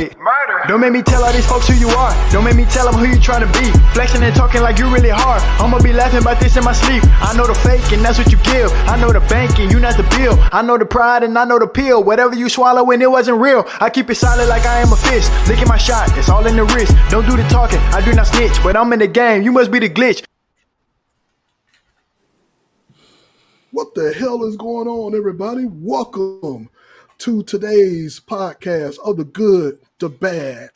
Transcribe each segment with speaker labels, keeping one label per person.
Speaker 1: Murder. Don't make me tell all these folks who you are. Don't make me tell them who you trying to be. Flexing and talking like you really hard. I'ma be laughing about this in my sleep. I know the fake and that's what you give. I know the bank and you not the bill. I know the pride and I know the pill. Whatever you swallow when it wasn't real. I keep it solid like I am a fish. Look at my shot, it's all in the wrist. Don't do the talking, I do not snitch. But I'm in the game, you must be the glitch.
Speaker 2: What the hell is going on, everybody? Welcome to today's podcast of the good, the bad,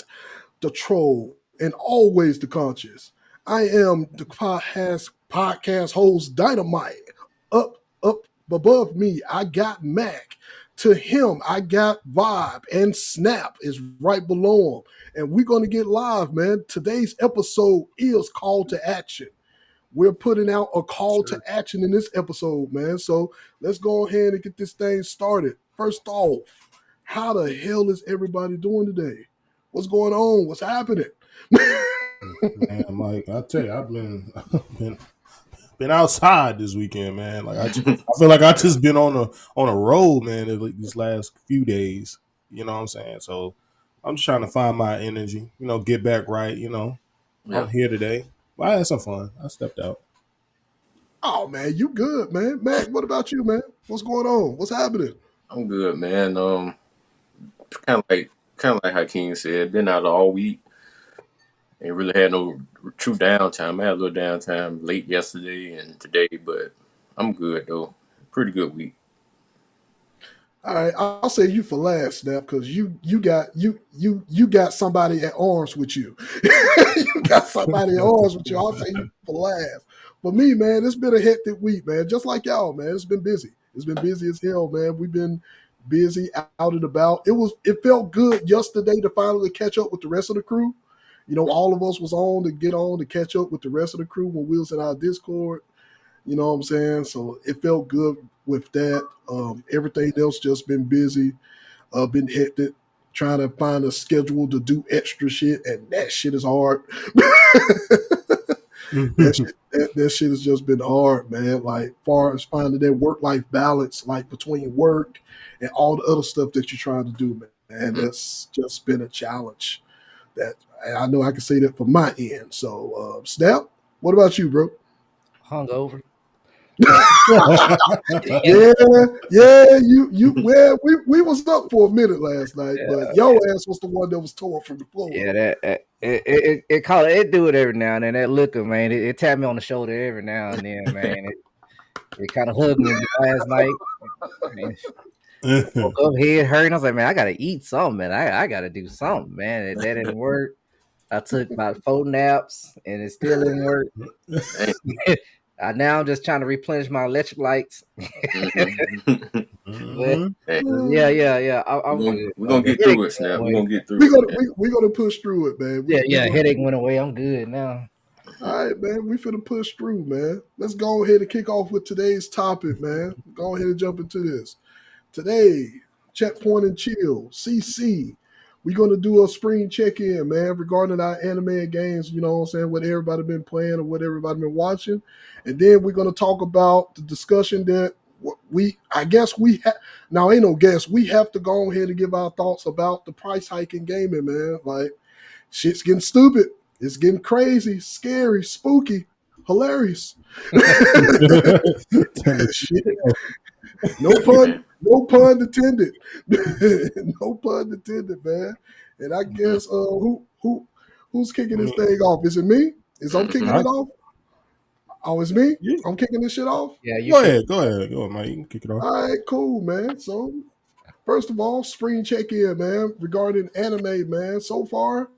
Speaker 2: the troll, and always the conscious. I am the podcast host, Dynamite. Up above me, I got Mac. To him, I got Vibe, and Snap is right below him. And we're going to get live, man. Today's episode is Call to Action. We're putting out a call to action in this episode, man. So let's go ahead and get this thing started. First off, how the hell is everybody doing today? What's going on? What's happening?
Speaker 3: Man, Mike, I tell you, I've been outside this weekend, man. Like I feel like I just been on a road, man, these last few days. You know what I'm saying? So I'm just trying to find my energy, get back right. I'm here today. Well, I had some fun. I stepped out.
Speaker 2: Oh man, you good, man. Mac, what about you, man? What's going on? What's happening?
Speaker 4: I'm good, man. Kind of like Hakeem said, been out all week. Ain't really had no true downtime. I had a little downtime late yesterday and today, but I'm good though. Pretty good week.
Speaker 2: All right, I'll say you for last, Snap, because you got somebody at arms with you. You got somebody at arms with you. I'll say you for last. For me, man, it's been a hectic week, man. Just like y'all, man. It's been busy. It's been busy as hell, man. We've been busy out and about. It felt good yesterday to finally catch up with the rest of the crew. All of us was on to catch up with the rest of the crew when we was in our Discord. You know what I'm saying? So it felt good with that. Everything else just been busy, been hectic, trying to find a schedule to do extra shit, and that shit is hard. that shit has just been hard, man. Like, far as finding that work-life balance, like between work and all the other stuff that you're trying to do, man. That's just been a challenge. That I know I can say that from my end. So, Snap, what about you, bro?
Speaker 5: Hungover.
Speaker 2: We was up for a minute last night, but your ass was the one that was torn from the floor.
Speaker 5: Yeah, it do it every now and then. That liquor, man, it tapped me on the shoulder every now and then, man. It kind of hugged me last night. Woke up, head hurting. I was like, man, I gotta eat something, man. I gotta do something, man. That didn't work. I took about 4 naps, and it still didn't work. Now I'm just trying to replenish my electrolytes.
Speaker 4: We're gonna get through it, Snap. We're gonna get through it.
Speaker 2: We're gonna push through it, man.
Speaker 5: Headache went away. I'm good now.
Speaker 2: All right, man. We finna push through, man. Let's go ahead and kick off with today's topic, man. Go ahead and jump into this. Today, Checkpoint and Chill, CC. We're going to do a spring check-in, man, regarding our anime and games, you know what I'm saying, what everybody been playing or what everybody been watching. And then we're going to talk about the discussion that we have to go ahead and give our thoughts about the price hike in gaming, man. Like, shit's getting stupid. It's getting crazy, scary, spooky, hilarious. No pun intended. No pun intended, man. And I guess who's kicking this thing off? Is it me? I'm kicking it off? Oh, it's me? Yeah. I'm kicking this shit off?
Speaker 3: Yeah, go ahead, Mike. You can kick it off.
Speaker 2: All right, cool, man. So, first of all, spring check-in, man, regarding anime, man. So far,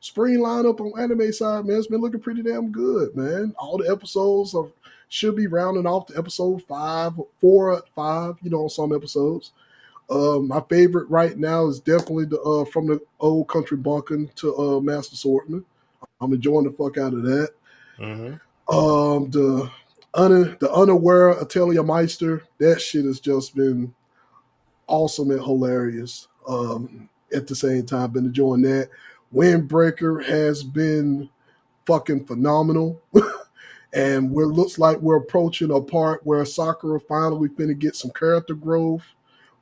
Speaker 2: spring lineup on anime side, man, it's been looking pretty damn good, man. All the episodes should be rounding off to episode 4 or 5, on some episodes. My favorite right now is definitely the From the Old Country Bumpkin to Master Swordsman. I'm enjoying the fuck out of that.
Speaker 3: Mm-hmm.
Speaker 2: The Unaware Atelier Meister, that shit has just been awesome and hilarious. At the same time, been enjoying that. Windbreaker has been fucking phenomenal. And looks like we're approaching a part where Sakura finally finna get some character growth,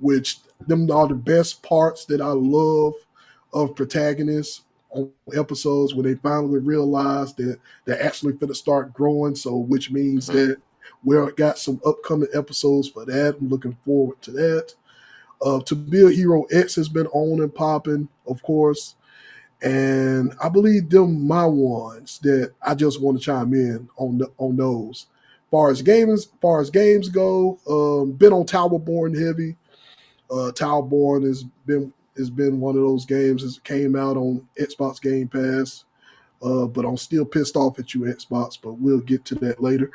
Speaker 2: which them are the best parts that I love of protagonists on episodes when they finally realized that they're actually going to start growing. So, which means that we've got some upcoming episodes for that. I'm looking forward to that. To Be a Hero X has been on and popping, of course. And I believe them my ones that I just want to chime in on those. Far as games go, been on Towerborn heavy. Towerborn has been one of those games that came out on Xbox Game Pass. But I'm still pissed off at you, Xbox, but we'll get to that later.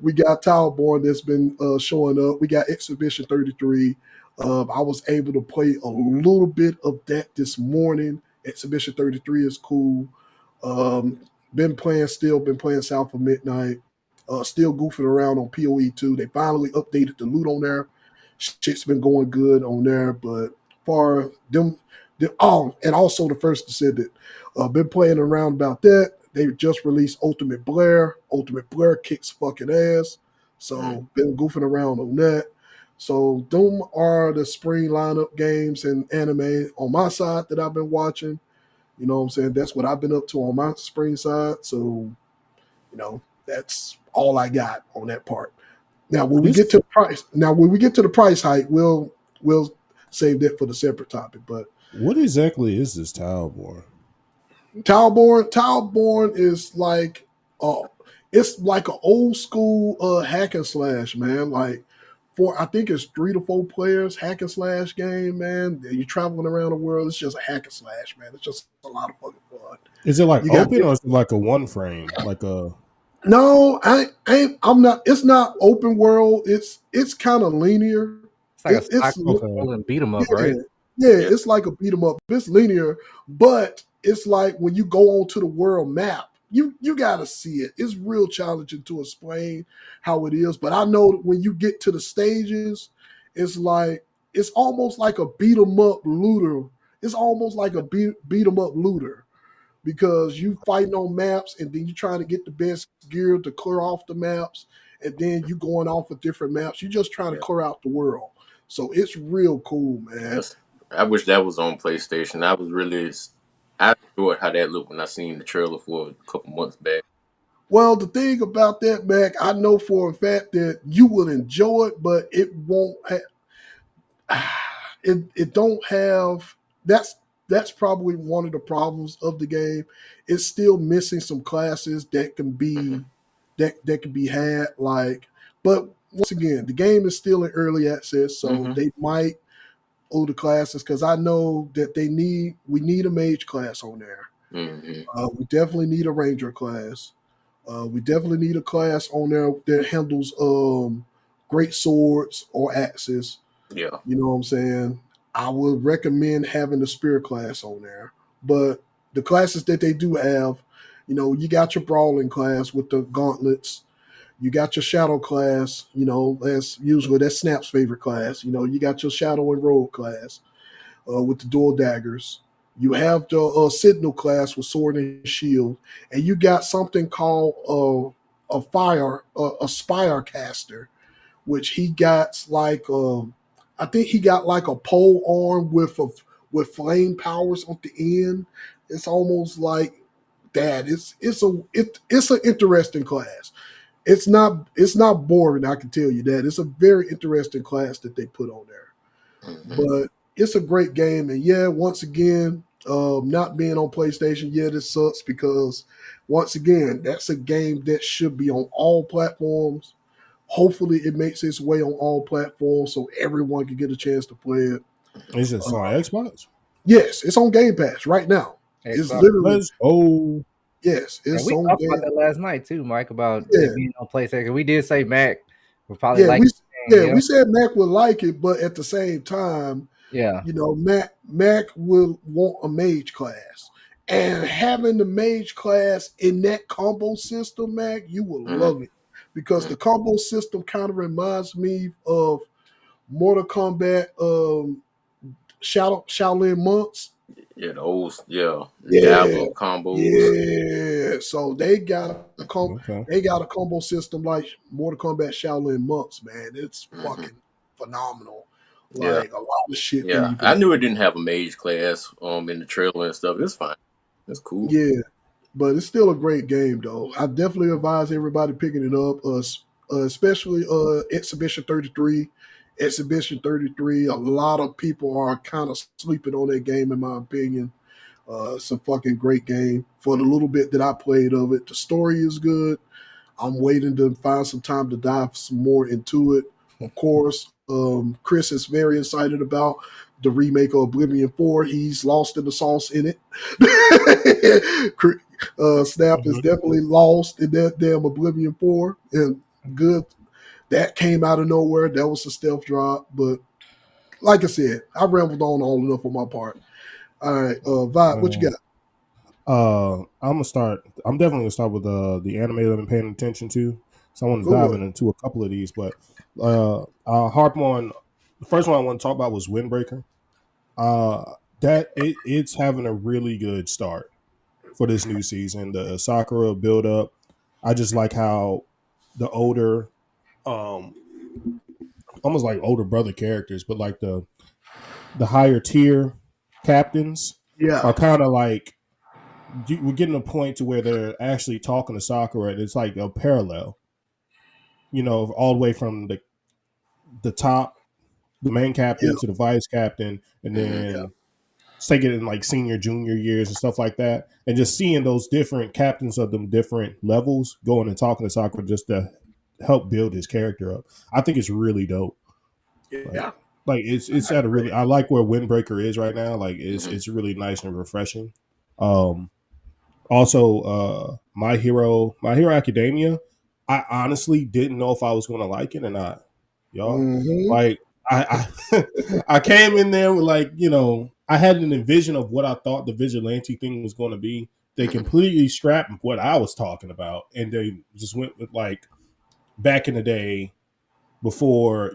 Speaker 2: We got Towerborn that's been showing up. We got Exhibition 33. I was able to play a little bit of that this morning. Exhibition 33 is cool. Been playing South of Midnight. Still goofing around on PoE 2. They finally updated the loot on there. Shit's been going good on there, but for them, and also the First Descendant. Been playing around about that. They just released Ultimate Blair. Ultimate Blair kicks fucking ass. So been goofing around on that. So them are the spring lineup games and anime on my side that I've been watching. You know what I'm saying? That's what I've been up to on my spring side. So, that's all I got on that part. Now when we get to the price hike, we'll save that for the separate topic. But
Speaker 3: what exactly is this Towerborn?
Speaker 2: Towerborn is like it's like an old school hack and slash, man. Like I think it's 3 to 4 players hack and slash game, man. You're traveling around the world. It's just a hack and slash, man. It's just a lot of fucking fun.
Speaker 3: Is it like open or is it like a one frame? Like a
Speaker 2: No, I'm not. It's not open world. It's kind of linear.
Speaker 5: It's like a beat 'em up, right?
Speaker 2: Yeah, it's like a beat 'em up. It's linear, but it's like when you go onto the world map, you got to see it. It's real challenging to explain how it is, but I know when you get to the stages, it's almost like a beat 'em up looter. It's almost like a beat 'em up looter because you fighting on maps and then you trying to get the best gear to clear off the maps, and then you going off of different maps. You just trying to clear out the world. So it's real cool, man.
Speaker 4: Yes. I wish that was on PlayStation. I enjoyed how that looked when I seen the trailer for a couple months back.
Speaker 2: Well, the thing about that, Mac, I know for a fact that you will enjoy it, but it won't have, it don't have, that's probably one of the problems of the game. It's still missing some classes that can be, that can be had, but once again, the game is still in early access, so they might owe the classes, because I know that we need a mage class on there. We definitely need a ranger class. We definitely need a class on there that handles great swords or axes.
Speaker 4: Yeah.
Speaker 2: You know what I'm saying? I would recommend having the spear class on there. But the classes that they do have, you got your brawling class with the gauntlets. You got your shadow class, that's Snap's favorite class. You got your shadow and rogue class with the dual daggers. You have the Sentinel class with sword and shield, and you got something called a spire caster, which he got I think he got like a pole arm with flame powers on the end. It's almost like that. It's an interesting class. It's not boring, I can tell you that. It's a very interesting class that they put on there. But it's a great game, and once again, not being on PlayStation, this sucks because once again, that's a game that should be on all platforms. Hopefully it makes its way on all platforms so everyone can get a chance to play it.
Speaker 3: Is it on Xbox?
Speaker 2: Yes, it's on Game Pass right now. It's literally yes, it's
Speaker 5: we
Speaker 2: on
Speaker 5: talked
Speaker 2: Game.
Speaker 5: about that last night too, Mike, about it being on PlayStation. We did say Mac would probably
Speaker 2: we said Mac would like it, but at the same time, Mac will want a mage class. And having the mage class in that combo system, Mac, you will love it. Because the combo system kind of reminds me of Mortal Kombat Shaolin Monks.
Speaker 4: Yeah, the old Diablo combos.
Speaker 2: Yeah, so they got a combo system like Mortal Kombat Shaolin Monks, man. It's fucking phenomenal.
Speaker 4: Yeah,
Speaker 2: Like a lot of shit they
Speaker 4: yeah.
Speaker 2: even
Speaker 4: I knew it didn't have a mage class in the trailer and stuff. It's fine. It's cool.
Speaker 2: yeah, but it's still a great game though. I definitely advise everybody picking it up, especially Exhibition 33. Exhibition 33. A lot of people are kind of sleeping on that game, in my opinion. It's a fucking great game. For the little bit that I played of it, the story is good. I'm waiting to find some time to dive some more into it. Of course, Chris is very excited about the remake of Oblivion 4. He's lost in the sauce in it. Snap is definitely lost in that damn Oblivion 4. And good. That came out of nowhere. That was a stealth drop. But like I said, I rambled on all enough on my part. All right, Vibe, what you got?
Speaker 3: I'm definitely gonna start with the anime that I've been paying attention to. So I want to
Speaker 2: Go
Speaker 3: dive
Speaker 2: on.
Speaker 3: into a couple of these, but I'll harp on the first one I want to talk about was Windbreaker. It's having a really good start for this new season. The Sakura build up. I just like how the older, almost like older brother characters, but like the higher tier captains
Speaker 2: Yeah.
Speaker 3: are kind of like we're getting a point to where they're actually talking to Sakura. And it's like a parallel, all the way from the top, the main captain to the vice captain, and then take it in like senior, junior years and stuff like that. And just seeing those different captains of them different levels going and talking to Sakura just to help build his character up. I think it's really dope.
Speaker 2: Yeah.
Speaker 3: Like it's at a really, I like where Windbreaker is right now. Like it's really nice and refreshing. Also, My Hero Academia. I honestly didn't know if I was going to like it or not, y'all.
Speaker 2: Mm-hmm.
Speaker 3: Like I I came in there with I had an envision of what I thought the vigilante thing was going to be. They completely scrapped what I was talking about, and they just went with like back in the day before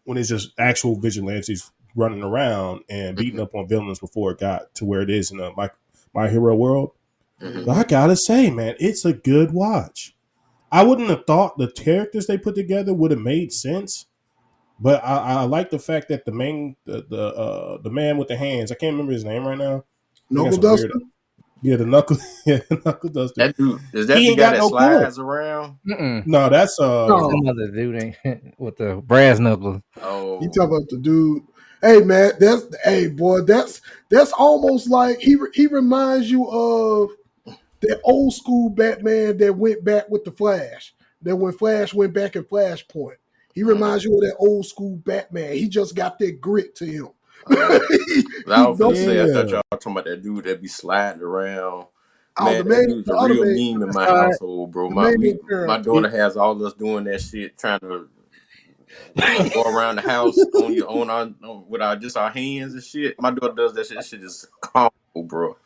Speaker 3: when it's just actual vigilantes running around and beating up on villains before it got to where it is in the My Hero world. But I gotta say, man, it's a good watch. I wouldn't have thought the characters they put together would have made sense, but I like the fact that the man with the hands, I can't remember his name right now. He got
Speaker 2: Knuckle
Speaker 3: some
Speaker 2: Duster?
Speaker 3: weird, yeah, the knuckle, yeah, Knuckle Duster.
Speaker 4: That dude is that
Speaker 3: He
Speaker 4: the
Speaker 3: ain't
Speaker 4: guy
Speaker 3: got
Speaker 4: that
Speaker 3: no cord.
Speaker 4: slides around?
Speaker 3: No, that's
Speaker 2: No.
Speaker 5: Some other dude with the brass knuckles.
Speaker 4: Oh,
Speaker 2: You talk about the dude. Hey man, that's almost like he reminds you of that old school Batman that went back with the Flash. That when Flash went back in Flashpoint. He reminds you of that old school Batman. He just got that grit to him.
Speaker 4: I was gonna say, I
Speaker 3: Yeah.
Speaker 4: thought y'all were talking about that dude that be sliding around.
Speaker 2: Oh,
Speaker 4: Man, that dude's a
Speaker 2: other
Speaker 4: real
Speaker 2: main,
Speaker 4: meme in my
Speaker 5: Side,
Speaker 4: household, bro.
Speaker 2: the
Speaker 4: My
Speaker 2: main
Speaker 4: my
Speaker 2: character.
Speaker 4: daughter has all us doing that shit, trying to go around the house with our hands and shit. My daughter does that shit. That shit is comical, bro.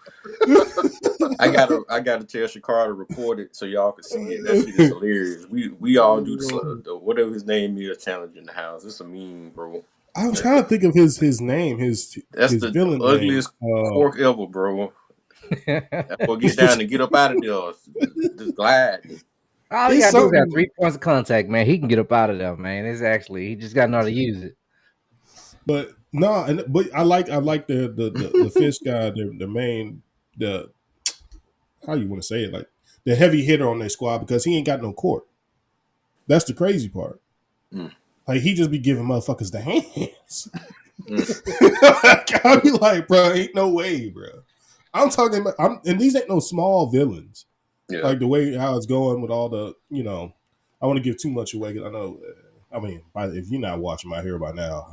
Speaker 4: I gotta tell Shakar to record it so y'all can see it. That shit is hilarious. We all do the whatever his name is challenge in the house. It's a meme, bro.
Speaker 3: I'm trying to think of his name, his
Speaker 4: That's the
Speaker 3: villain name.
Speaker 4: ugliest cork ever, bro. That boy get down and get up out of there. Just glide.
Speaker 5: All he
Speaker 3: It's
Speaker 5: gotta do is have
Speaker 3: something,
Speaker 5: 3 points of contact, man. He can get up out of there, man. He just gotta know how to use it.
Speaker 3: but no, but I like the fish guy, the main how you want to say it, like the heavy hitter on their squad because he ain't got no court. That's the crazy part. Like he just be giving motherfuckers the hands. I be like, bro, ain't no way, bro. I'm talking about, and these ain't no small villains.
Speaker 4: Yeah.
Speaker 3: Like the way how it's going with all the, I want to give too much away because I know, if you're not watching My Hero by now,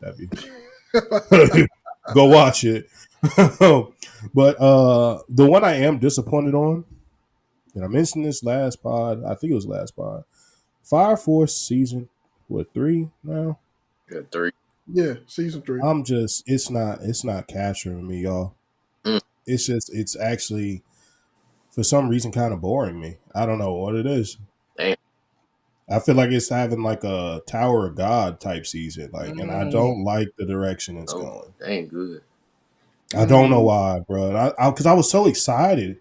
Speaker 3: that'd be go watch it. But the one I am disappointed on, and I mentioned this last pod, I think it was last pod, Fire Force season 3 now.
Speaker 4: Yeah, 3.
Speaker 2: Yeah, season 3.
Speaker 3: It's not capturing me, y'all. It's actually for some reason kind of boring me. I don't know what it is.
Speaker 4: Damn.
Speaker 3: I feel like it's having like a Tower of God type season, and I don't like the direction it's going.
Speaker 4: That ain't good.
Speaker 3: I don't know why, bro. Because I was so excited,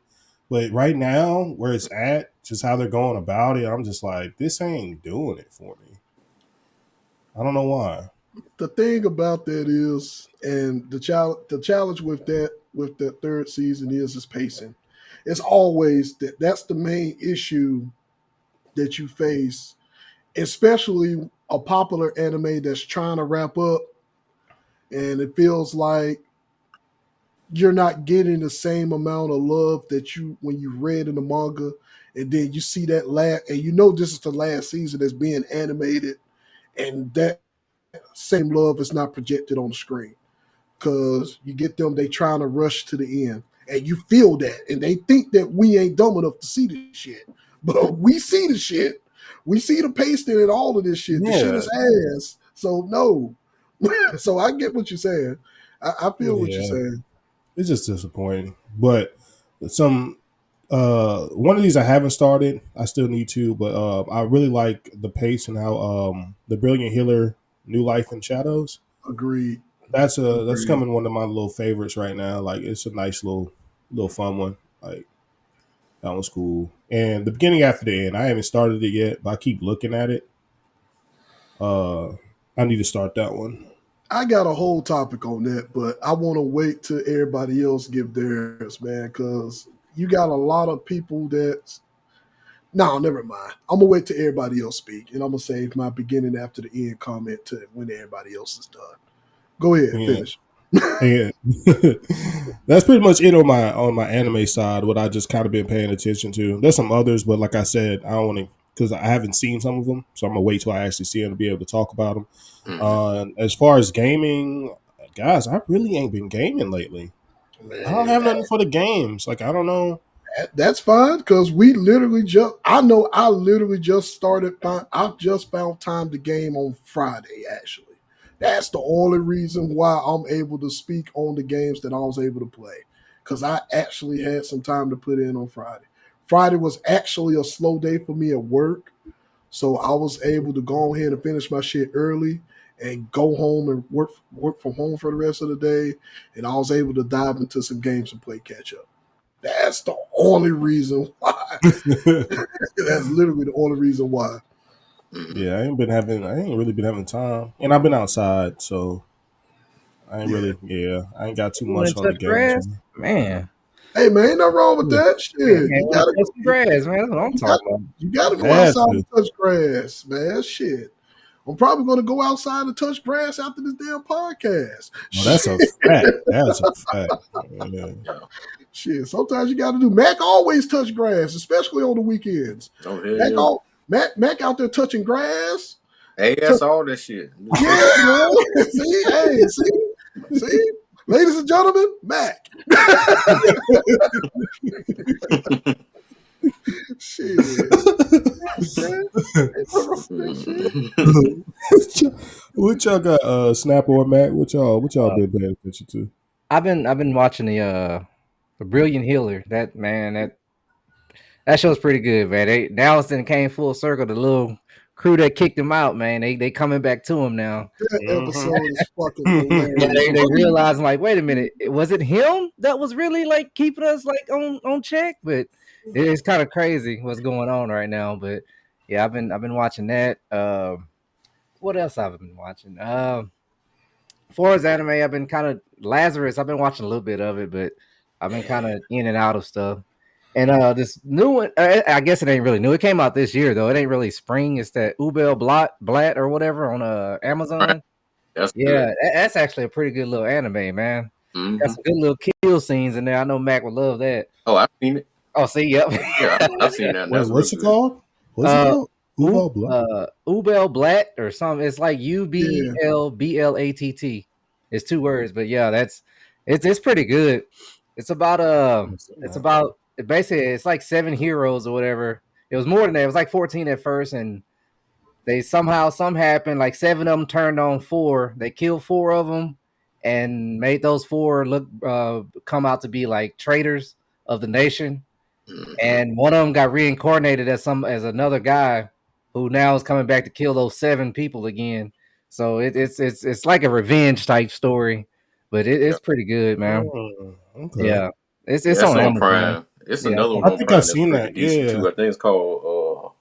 Speaker 3: but right now where it's at, just how they're going about it, I'm just like, this ain't doing it for me. I don't know why.
Speaker 2: The thing about that is, and the challenge with that third season is pacing. It's always that's the main issue that you face, especially a popular anime that's trying to wrap up, and it feels like you're not getting the same amount of love that you when you read in the manga, and then you see that last, and you know this is the last season that's being animated, and that same love is not projected on the screen because you get them, they trying to rush to the end, and you feel that, and they think that we ain't dumb enough to see this shit, but we see the shit, we see the pasting and all of this shit. The shit
Speaker 3: Yeah.
Speaker 2: is ass. So no, so I get what you're saying. I feel what you're
Speaker 3: Yeah.
Speaker 2: saying.
Speaker 3: It's just disappointing. But some one of these I haven't started. I still need to, but I really like the pace and how the Brilliant Healer New Life in Shadows.
Speaker 2: Agreed.
Speaker 3: That's
Speaker 2: Agreed.
Speaker 3: coming one of my little favorites right now. Like it's a nice little fun one. Like that was cool. And the beginning after the end, I haven't started it yet, but I keep looking at it. I need to start that one.
Speaker 2: I got a whole topic on that, but I want to wait till everybody else give theirs, man, because you got a lot of people that's. No, never mind. I'm gonna wait till everybody else speak, and I'm gonna save my beginning after the end comment to when everybody else is done. Go ahead,
Speaker 3: Yeah.
Speaker 2: finish.
Speaker 3: Yeah. That's pretty much it on my anime side. What I just kind of been paying attention to. There's some others, but like I said, I don't want to because I haven't seen some of them, so I'm gonna wait till I actually see them to be able to talk about them. As far as gaming, guys, I really ain't been gaming lately.
Speaker 2: Man,
Speaker 3: I don't have nothing for the games. Like I don't know.
Speaker 2: that's fine because we literally just. I know I literally just started. I just found time to game on Friday. Actually, that's the only reason why I'm able to speak on the games that I was able to play because I actually had some time to put in on Friday. Friday was actually a slow day for me at work, so I was able to go ahead and finish my shit early and go home and work from home for the rest of the day. And I was able to dive into some games and play catch up. That's the only reason why. That's literally the only reason why.
Speaker 3: Yeah, I ain't really been having time, and I've been outside, so I ain't really. Yeah, I ain't got too
Speaker 5: You want
Speaker 3: much
Speaker 5: to
Speaker 3: on the
Speaker 5: touch
Speaker 3: games.
Speaker 5: grass, man?
Speaker 2: Hey man, ain't nothing wrong with that. Shit,
Speaker 5: Man,
Speaker 2: you
Speaker 5: want
Speaker 2: gotta
Speaker 5: to touch
Speaker 2: go.
Speaker 5: some grass, man? That's what I'm talking about.
Speaker 2: You gotta go
Speaker 3: Had
Speaker 2: outside
Speaker 3: to.
Speaker 2: and touch grass, man. Shit. I'm probably gonna go outside and touch grass after this damn podcast.
Speaker 3: Well, that's a fact. That's a fact. Yeah.
Speaker 2: Shit, sometimes you got to do. Mac always touch grass, especially on the weekends.
Speaker 4: Oh, hell
Speaker 2: Mac out there touching grass.
Speaker 4: yeah. Ass, all that shit.
Speaker 2: Yeah, man. See, ladies and gentlemen, Mac. Shit.
Speaker 3: What y'all got? Snap or Mac? What y'all been paying attention to?
Speaker 5: I've been watching the Brilliant Healer. That show's pretty good, man. Now it's came full circle. The little crew that kicked him out, man. They coming back to him now.
Speaker 2: That episode is fucking hilarious.
Speaker 5: They realizing like, wait a minute, was it him that was really like keeping us like on check? But it's kind of crazy what's going on right now. But yeah, I've been watching that. What else I've been watching? As far as anime, I've been kind of Lazarus. I've been watching a little bit of it, but I've been kind of in and out of stuff. And this new one, I guess it ain't really new. It came out this year though. It ain't really spring. It's that Ubel Blatt or whatever on Amazon.
Speaker 4: Right. That's
Speaker 5: Yeah, that's actually a pretty good little anime, man. Got some good little kill scenes in there. I know Mac would love that.
Speaker 4: Oh, I've seen it.
Speaker 5: Oh, see, yep.
Speaker 4: Yeah, I've seen that.
Speaker 3: Wait, what's it called? What's it called?
Speaker 5: Ubel Blatt or something. It's like UBLBLATT. It's 2 words, but yeah, it's pretty good. It's about basically it's like 7 heroes or whatever. It was more than that. It was like 14 at first, and they somehow something happened. Like 7 of them turned on 4. They killed 4 of them and made those 4 look come out to be like traitors of the nation. And one of them got reincarnated as another guy who now is coming back to kill those 7 people again. So it's like a revenge type story, but it's pretty good, man.
Speaker 3: Okay.
Speaker 5: Yeah, it's
Speaker 4: on
Speaker 5: Amazon.
Speaker 4: Prime. It's another one
Speaker 3: I
Speaker 4: on
Speaker 3: think
Speaker 4: Prime
Speaker 3: I've
Speaker 4: that's
Speaker 3: seen
Speaker 4: pretty
Speaker 3: that.
Speaker 4: decent
Speaker 3: Yeah.
Speaker 4: too. I think it's called.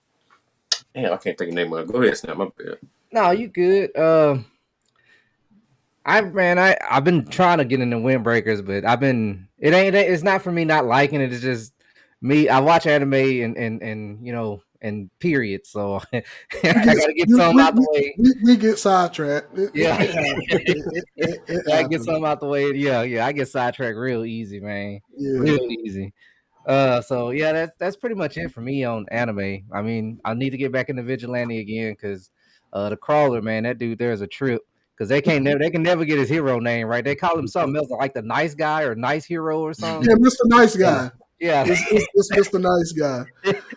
Speaker 4: Damn, I can't think of the name of it. Go ahead, Snap. My bad.
Speaker 5: No, you good. I've been trying to get into Windbreakers, but it's not for me not liking it. It's just me. I watch anime and and period. So I gotta get something out the way.
Speaker 2: We get sidetracked.
Speaker 5: Yeah.
Speaker 2: It
Speaker 5: I get
Speaker 2: happens.
Speaker 5: something out the way. Yeah, I get sidetracked real easy, man.
Speaker 2: Yeah.
Speaker 5: Real easy. So yeah, that's pretty much it for me on anime. I mean, I need to get back into Vigilante again because the crawler, man, that dude there's a trip. Because they can never get his hero name right. They call him something else like the nice guy or nice hero or something.
Speaker 2: Yeah, Mr. Nice Guy.
Speaker 5: Yeah.
Speaker 2: It's Mr. Nice Guy.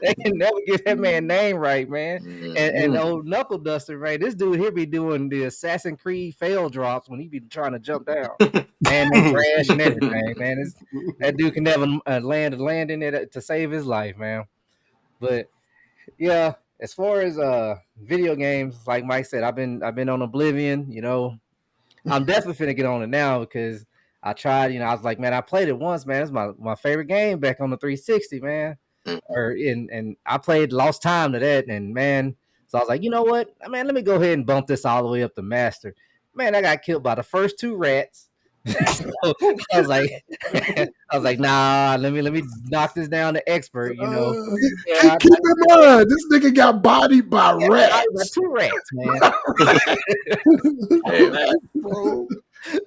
Speaker 5: They can never get that man name right, man.
Speaker 4: Mm-hmm.
Speaker 5: And old Knuckle Duster, man, this dude here be doing the Assassin's Creed fail drops when he be trying to jump down. Man, they crash and everything, man. That dude can never land in it to save his life, man. But yeah, as far as video games, like Mike said, I've been on Oblivion. I'm definitely finna get on it now because I tried. I was like, man, I played it once, man. It's my favorite game back on the 360, man. And I played Lost Time to that, and man, so I was like, you know what, man, let me go ahead and bump this all the way up to Master. Man, I got killed by the first 2 rats. So I was like, nah, let me knock this down to expert.
Speaker 2: Keep in mind, this nigga got bodied by rats.
Speaker 5: By 2 rats, man.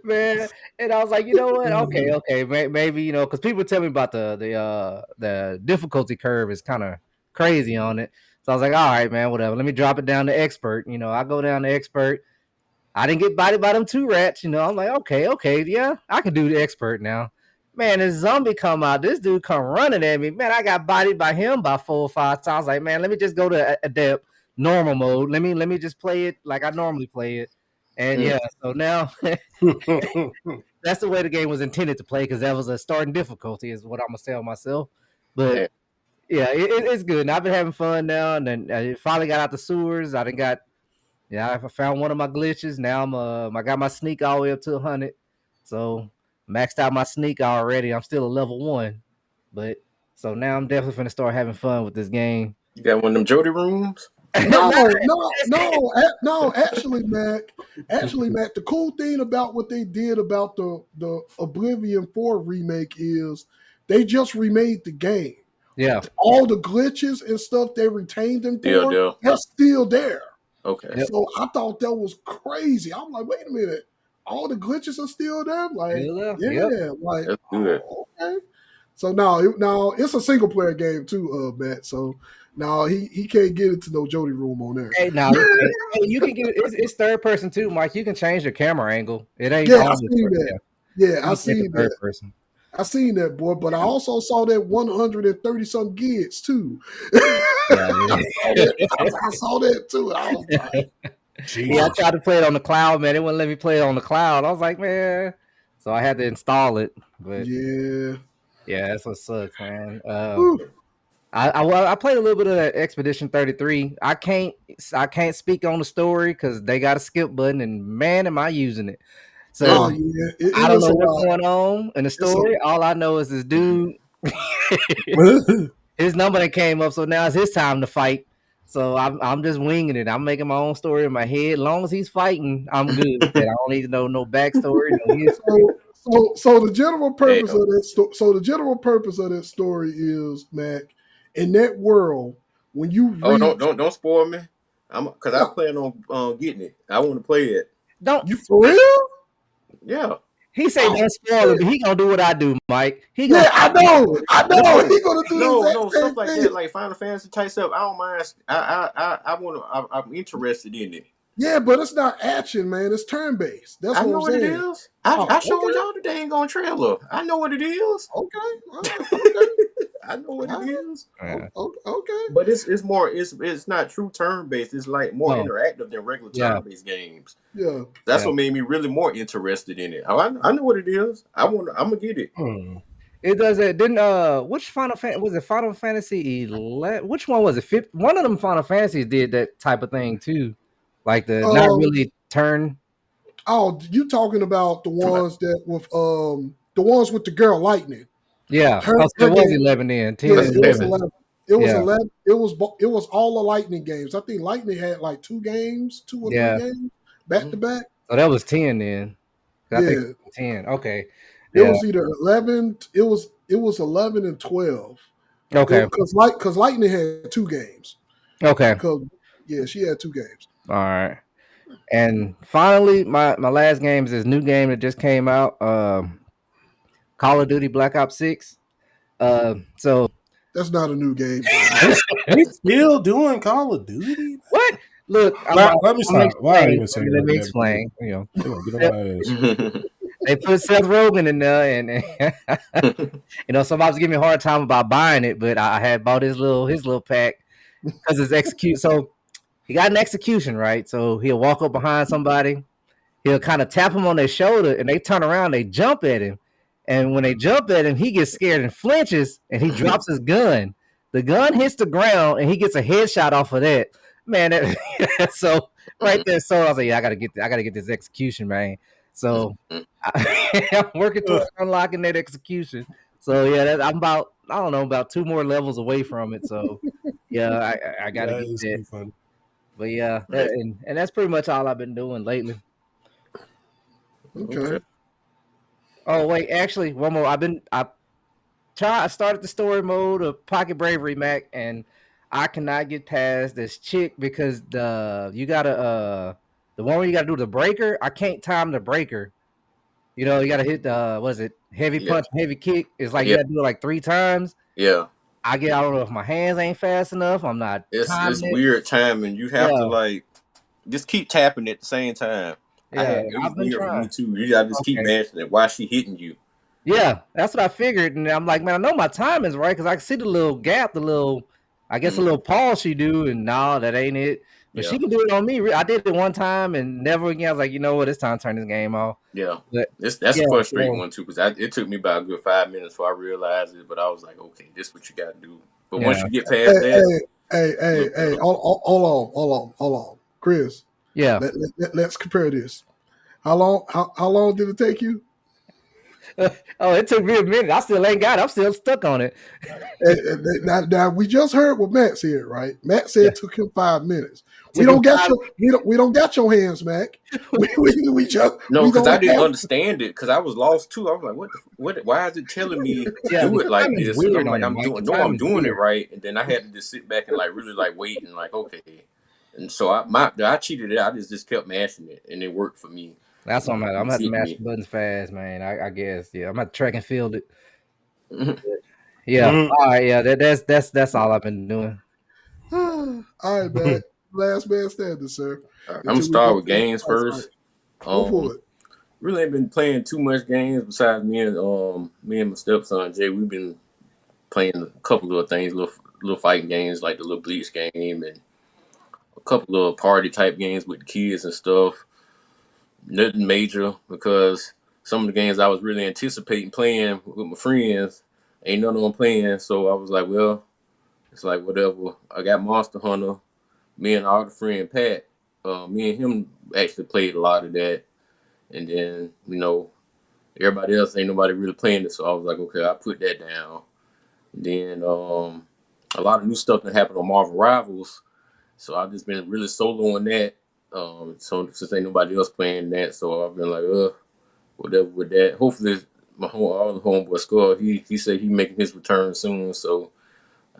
Speaker 5: Man, and I was like, you know what? Okay, maybe because people tell me about the difficulty curve is kind of crazy on it. So I was like, all right, man, whatever. Let me drop it down to expert. I go down to expert. I didn't get bodied by them 2 rats. I'm like, okay, yeah, I can do the expert now. Man, this zombie come out. This dude come running at me. Man, I got bodied by him by 4 or 5 times. I was like, man, let me just go to adept normal mode. Let me just play it like I normally play it. And yeah, so now that's the way the game was intended to play because that was a starting difficulty is what I'm gonna tell myself. But yeah, it's good. And I've been having fun now. And then I finally got out the sewers. I found one of my glitches. Now I got my sneak all the way up to 100. So maxed out my sneak already. I'm still a level 1, but so now I'm definitely gonna start having fun with this game.
Speaker 4: You got one of them Jody rooms?
Speaker 2: No. Actually, Mac, the cool thing about what they did about the Oblivion 4 remake is they just remade the game.
Speaker 5: Yeah,
Speaker 2: all the glitches and stuff they retained them for, they're still there.
Speaker 4: Okay.
Speaker 2: So I thought that was crazy. I'm like, wait a minute, all the glitches are still there? Like, like,
Speaker 4: that's good.
Speaker 2: Okay. So now it's a single player game too, Matt. So now he can't get into no Jody room on there.
Speaker 5: Hey, now you can get it's third person too, Mike. You can change your camera angle. It ain't.
Speaker 2: Yeah, I seen that. Yeah, I seen
Speaker 5: third
Speaker 2: that.
Speaker 5: person.
Speaker 2: I seen that, boy, but I also saw that 130 some gigs too. I saw that too. I was like,
Speaker 5: I tried to play it on the cloud, man. It wouldn't let me play it on the cloud. I was like, man, so I had to install it. But yeah, that's what sucks, man. I played a little bit of that Expedition 33. I can't speak on the story because they got a skip button, and man, am I using it. So I don't know what's going on in the story. All I know is this dude, his number that came up, so now it's his time to fight. So I'm just winging it. I'm making my own story in my head. As long as he's fighting, I'm good. I don't need to know no backstory.
Speaker 2: So the general purpose of that story is, Mac, in that world when you
Speaker 4: don't spoil me. Because I plan on getting it. I want to play it.
Speaker 5: Don't
Speaker 2: you for real?
Speaker 4: Yeah.
Speaker 5: He said don't spoil it, but he gonna do what I do, Mike.
Speaker 2: I know. He gonna do
Speaker 4: stuff like that, like Final Fantasy type stuff. I don't mind. I'm interested in it.
Speaker 2: Yeah, but it's not action, man. It's turn based. That's what I'm saying.
Speaker 4: It is. I showed y'all the dang on trailer. I know what it is.
Speaker 2: Okay.
Speaker 4: I know what it is.
Speaker 2: Okay.
Speaker 4: But it's more. It's not true turn based. It's like more interactive than regular turn based games.
Speaker 2: Yeah.
Speaker 4: That's what made me really more interested in it. I know what it is. I'm gonna get it.
Speaker 5: It does it. Didn't which Final Fantasy was it? Final Fantasy 11? Which one was it? One of them Final Fantasies did that type of thing too, like the not really turn.
Speaker 2: Oh, you talking about the ones that with the ones with the girl Lightning?
Speaker 5: Yeah, it was 11 then. 10
Speaker 2: it was 11. It was 11. It was all the Lightning games. I think Lightning had like 2 or 3 games back to back.
Speaker 5: So that was 10 then. I think
Speaker 2: Yeah,
Speaker 5: 10. Okay.
Speaker 2: it
Speaker 5: Yeah.
Speaker 2: was either 11. It was 11 and 12.
Speaker 5: Okay.
Speaker 2: Because Lightning had 2 games.
Speaker 5: Okay.
Speaker 2: Because yeah, she had 2 games.
Speaker 5: All right. And finally, my last game is this new game that just came out. Call of Duty Black Ops 6. So
Speaker 2: That's not a new game, buddy.
Speaker 3: They still doing Call of Duty?
Speaker 5: what? Look,
Speaker 3: Let me
Speaker 5: I'm gonna
Speaker 3: stop. Why are you
Speaker 5: explain.
Speaker 3: even saying
Speaker 5: Let
Speaker 3: like
Speaker 5: me
Speaker 3: that? Because
Speaker 5: explain. You know,
Speaker 3: they're gonna get on my ass.
Speaker 5: they put Seth Rogen in there, and you know, somebody was giving me a hard time about buying it, but I had bought his little pack because it's execute. So he got an execution, right? So he'll walk up behind somebody, he'll kind of tap him on their shoulder, and they turn around, they jump at him, and when they jump at him, he gets scared and flinches, and he drops his gun. The gun hits the ground, and he gets a headshot off of that. Man, so right there, so I was like, yeah, I gotta get this execution, man. So I'm working towards unlocking that execution. So yeah, I'm I don't know, about 2 more levels away from it. So yeah, I gotta
Speaker 3: That
Speaker 5: get
Speaker 3: is
Speaker 5: that.
Speaker 3: too funny.
Speaker 5: But yeah,
Speaker 4: Right.
Speaker 5: and that's pretty much all I've been doing lately.
Speaker 2: Okay.
Speaker 5: Oh wait, actually, one more. I started the story mode of Pocket Bravery Mac, and I cannot get past this chick because the one where you gotta do the breaker. I can't time the breaker. You know, you gotta hit the was it heavy
Speaker 4: Yeah.
Speaker 5: punch, heavy kick. It's like you
Speaker 4: Yeah.
Speaker 5: gotta do it like 3 times.
Speaker 4: Yeah.
Speaker 5: I don't know if my hands ain't fast enough. I'm not
Speaker 4: It's
Speaker 5: timing it.
Speaker 4: weird timing. You have to
Speaker 5: Yeah,
Speaker 4: like just keep tapping at the same time.
Speaker 5: yeah.
Speaker 4: It was
Speaker 5: I've been
Speaker 4: weird for me
Speaker 5: trying.
Speaker 4: too. You gotta just keep
Speaker 5: Okay.
Speaker 4: mashing it. Why she hitting you?
Speaker 5: Yeah, that's what I figured, and I'm like, man, I know my time is right because I can see the little gap, I guess, a little pause she do, and no, that ain't it. But
Speaker 4: Yeah.
Speaker 5: she can do it on me. I did it one time and never again. I was like, you know what, it's time to turn this game off.
Speaker 4: Yeah.
Speaker 5: But
Speaker 4: That's a
Speaker 5: yeah,
Speaker 4: frustrating
Speaker 5: so
Speaker 4: one too, because it took me about a good 5 minutes before I realized it. But I was like, okay, this is what you gotta do. But once
Speaker 5: yeah,
Speaker 4: you get
Speaker 2: Hey,
Speaker 4: past that,
Speaker 2: hey.
Speaker 4: look better.
Speaker 2: Hold on, Chris.
Speaker 5: yeah.
Speaker 2: Let's compare this. How long did it take you?
Speaker 5: Oh, it took me a minute. I still ain't got it. I'm still stuck on it.
Speaker 2: Now we just heard what Matt said, right? Matt said
Speaker 5: Yeah.
Speaker 2: it took him 5 minutes.
Speaker 5: Took him 5.
Speaker 2: We don't got your hands, Mac. We just
Speaker 4: No,
Speaker 2: we
Speaker 4: because I
Speaker 2: don't
Speaker 4: didn't
Speaker 2: have.
Speaker 4: understand it because I was lost too. I was like, what? Why is it telling me to
Speaker 5: Yeah,
Speaker 4: do
Speaker 5: the
Speaker 4: it like
Speaker 5: timing's
Speaker 4: this? And
Speaker 5: weird
Speaker 4: I'm
Speaker 5: on
Speaker 4: like,
Speaker 5: it,
Speaker 4: I'm
Speaker 5: Mike. The
Speaker 4: doing, no, I'm
Speaker 5: timing's
Speaker 4: doing it
Speaker 5: weird.
Speaker 4: right. And then I had to just sit back and like really like wait and like, okay. And so I cheated it. I just kept mashing it, and it worked for me.
Speaker 5: That's what I'm at. I'm gonna
Speaker 4: It's
Speaker 5: have to
Speaker 4: hitting
Speaker 5: mash
Speaker 4: me.
Speaker 5: the buttons fast, man. I guess. Yeah, I'm gonna track and field it.
Speaker 4: Mhm.
Speaker 5: Yeah.
Speaker 3: Mm.
Speaker 5: All right. Yeah. That's all I've been doing.
Speaker 2: All right, Matt. Last man standing, sir.
Speaker 4: I'm gonna
Speaker 2: Until we
Speaker 4: start
Speaker 2: go
Speaker 4: with
Speaker 2: to the
Speaker 4: games
Speaker 2: price fight.
Speaker 4: first.
Speaker 2: Go
Speaker 4: Um,
Speaker 2: for it.
Speaker 4: really ain't been playing too much games besides me and my stepson Jay. We've been playing a couple of things, little fighting games like the little Bleach game and a couple of party type games with the kids and stuff. Nothing major because some of the games I was really anticipating playing with my friends ain't none of them playing. So I was like, well, it's like whatever. I got Monster Hunter. Me and our other friend Pat, me and him actually played a lot of that. And then everybody else ain't nobody really playing it. So I was like, okay, I put that down. And then a lot of new stuff that happened on Marvel Rivals. So I've just been really solo on that. So since ain't nobody else playing that, so I've been like, whatever with that. Hopefully, our other homeboy Skull, he said he making his return soon, so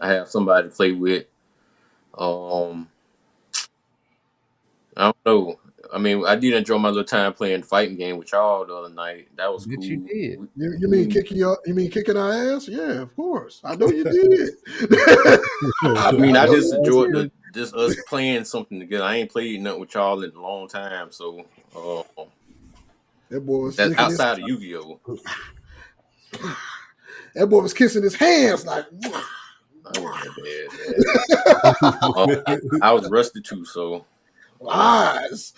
Speaker 4: I have somebody to play with. Um, I don't know. I mean, I did enjoy my little time playing the fighting game with y'all the other night. That was
Speaker 5: Bet you
Speaker 4: cool.
Speaker 5: did.
Speaker 2: You mean kicking our ass? Yeah, of course. I know you did.
Speaker 4: I mean,
Speaker 2: I
Speaker 4: I
Speaker 2: know
Speaker 4: just
Speaker 2: you
Speaker 4: enjoyed
Speaker 2: did.
Speaker 4: just us playing something together. I ain't played nothing with y'all in a long time, so
Speaker 2: That boy was
Speaker 4: that's
Speaker 2: licking his.
Speaker 4: outside of Yu-Gi-Oh.
Speaker 2: That boy was kissing his hands like.
Speaker 4: I wasn't that bad, man. I was rusty too, so
Speaker 2: Lies.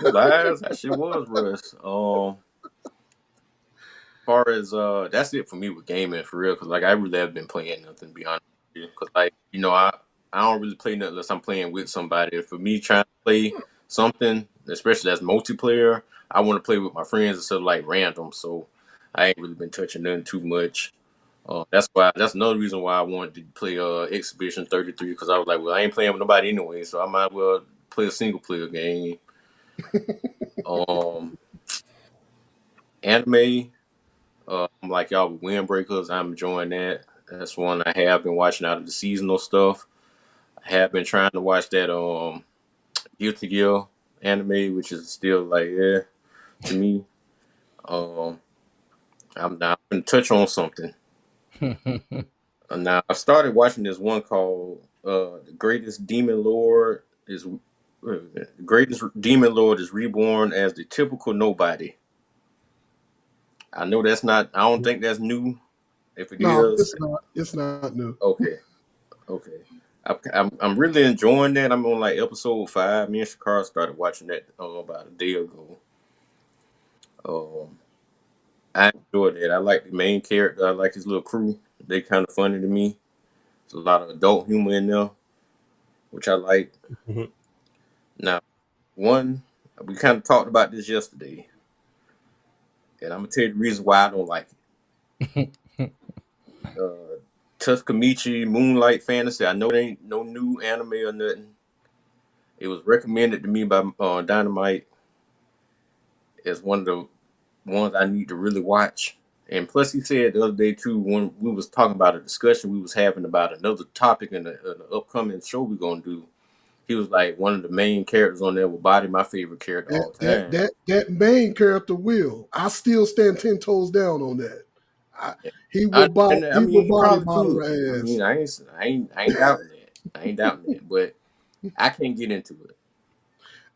Speaker 4: lies. That shit was rust. Far as that's it for me with gaming for real. Cause like I really have been playing nothing beyond. Cause like I don't really play nothing unless I'm playing with somebody. For me trying to play something, especially as multiplayer, I want to play with my friends instead of like random. So I ain't really been touching nothing too much. That's another reason why I wanted to play Exhibition 33 because I was like, well, I ain't playing with nobody anyway, so I might as well play a single player game. Um, Anime, I'm like y'all with Windbreakers. I'm enjoying that. That's one I have been watching out of the seasonal stuff. I have been trying to watch that Guilty Gear anime, which is still like to me. I'm now going to touch on something. Now I started watching this one called "The Greatest Demon Lord is the Greatest Demon Lord is Reborn as the Typical Nobody." I know that's not. I don't think that's new. If it
Speaker 2: No,
Speaker 4: is,
Speaker 2: it's not. It's not new.
Speaker 4: okay. I'm really enjoying that. I'm on like episode 5. Me and Shakara started watching that about a day ago. I enjoyed it. I like the main character. I like his little crew. They kind of funny to me. There's a lot of adult humor in there, which I like.
Speaker 3: Mhm.
Speaker 4: Now, one, we kind of talked about this yesterday, and I'm gonna tell you the reason why I don't like it. Tuskamichi Moonlight Fantasy. I know it ain't no new anime or nothing. It was recommended to me by Dynamite as one of the ones I need to really watch. And plus, he said the other day too, when we was talking about a discussion we was having about another topic in the upcoming show we're gonna do. He was like, one of the main characters on there will body my favorite character all the time.
Speaker 2: That main character will. I still stand 10 toes down on that. He will
Speaker 4: I mean, he
Speaker 2: body
Speaker 4: probably
Speaker 2: my
Speaker 4: could. I
Speaker 2: ass.
Speaker 4: mean, I ain't doubting that. I ain't doubting that, but I can't get into it.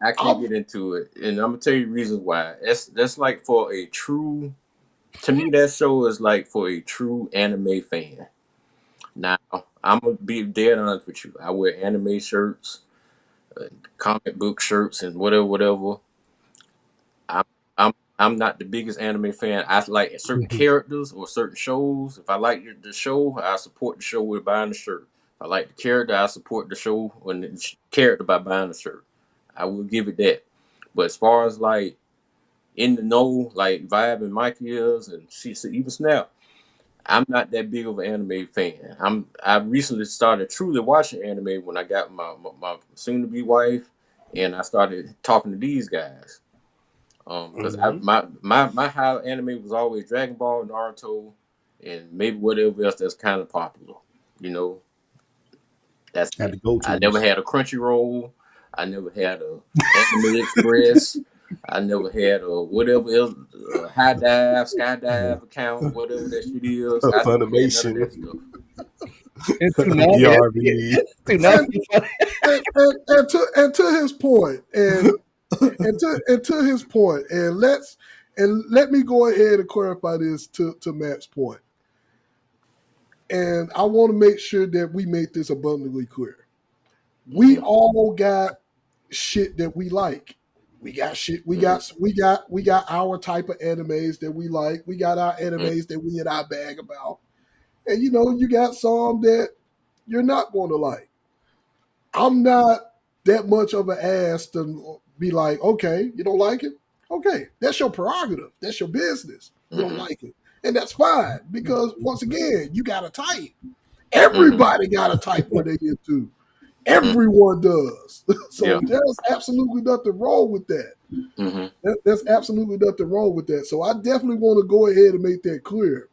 Speaker 4: I can't
Speaker 2: I'm,
Speaker 4: get into it, and I'm gonna tell you reasons why. That's like for a true. To me, that show is like for a true anime fan. Now, I'm gonna be dead honest with you. I wear anime shirts, comic book shirts, and whatever. I'm I'm not the biggest anime fan. I like certain characters or certain shows. If I like the show, I support the show with buying the shirt. If I like the character, I support the show and the character by buying the shirt. I will give it that. But as far as like in the know, like Vibe and Mikey is, and she even Snap, I'm not that big of an anime fan. I recently started truly watching anime when I got my soon to be wife, and I started talking to these guys. Because my high anime was always Dragon Ball, Naruto, and maybe whatever else that's kind of popular. You know, that's
Speaker 3: Had
Speaker 4: it.
Speaker 3: to go
Speaker 4: I
Speaker 3: to.
Speaker 4: never had a Crunchyroll. I never had a Anime Express. I never had a whatever else, high dive, skydive account, whatever that shit is. I never had none of
Speaker 3: Funimation,
Speaker 4: that stuff.
Speaker 5: It's too naughty.
Speaker 3: BRB.
Speaker 5: Too
Speaker 2: and,
Speaker 5: naughty.
Speaker 2: and to his point, and to his point, and let me go ahead and clarify this to Matt's point. And I want to make sure that we make this abundantly clear. We all got shit that we like. We got shit. We got our type of animes that we like. We got our animes that we in our bag about. And you got some that you're not going to like. I'm not that much of an ass to be like, okay, you don't like it? Okay, that's your prerogative. That's your business. You don't like it. And that's fine because once again, you got a type. Everybody got a type where they get to. Everyone does. So
Speaker 4: Yeah.
Speaker 2: there's absolutely nothing wrong with that. There's absolutely nothing wrong with that. So I definitely want to go ahead and make that clear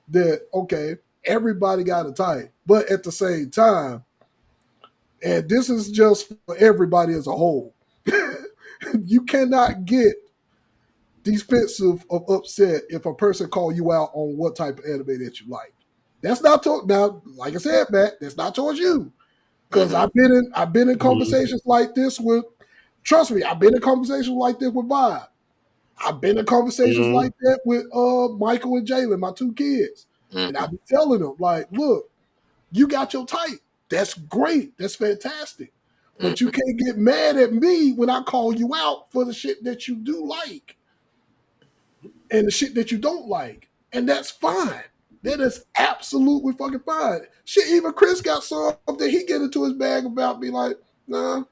Speaker 2: that, okay, everybody got a type. But at the same time, and this is just for everybody as a whole, you cannot get defensive of upset if a person call you out on what type of anime that you like. That's not now, like I said, Matt, that's not towards you. Because I've been in conversations like this with, trust me, I've been in conversations like this with Vibe. I've been in conversations like that with Michael and Jalen, my two kids. And I be telling them, like, look, you got your type. That's great. That's fantastic. But you can't get mad at me when I call you out for the shit that you do like and the shit that you don't like. And that's fine. That is absolutely fucking fine. Shit, even Chris got some that he get into his bag about, be like, nah,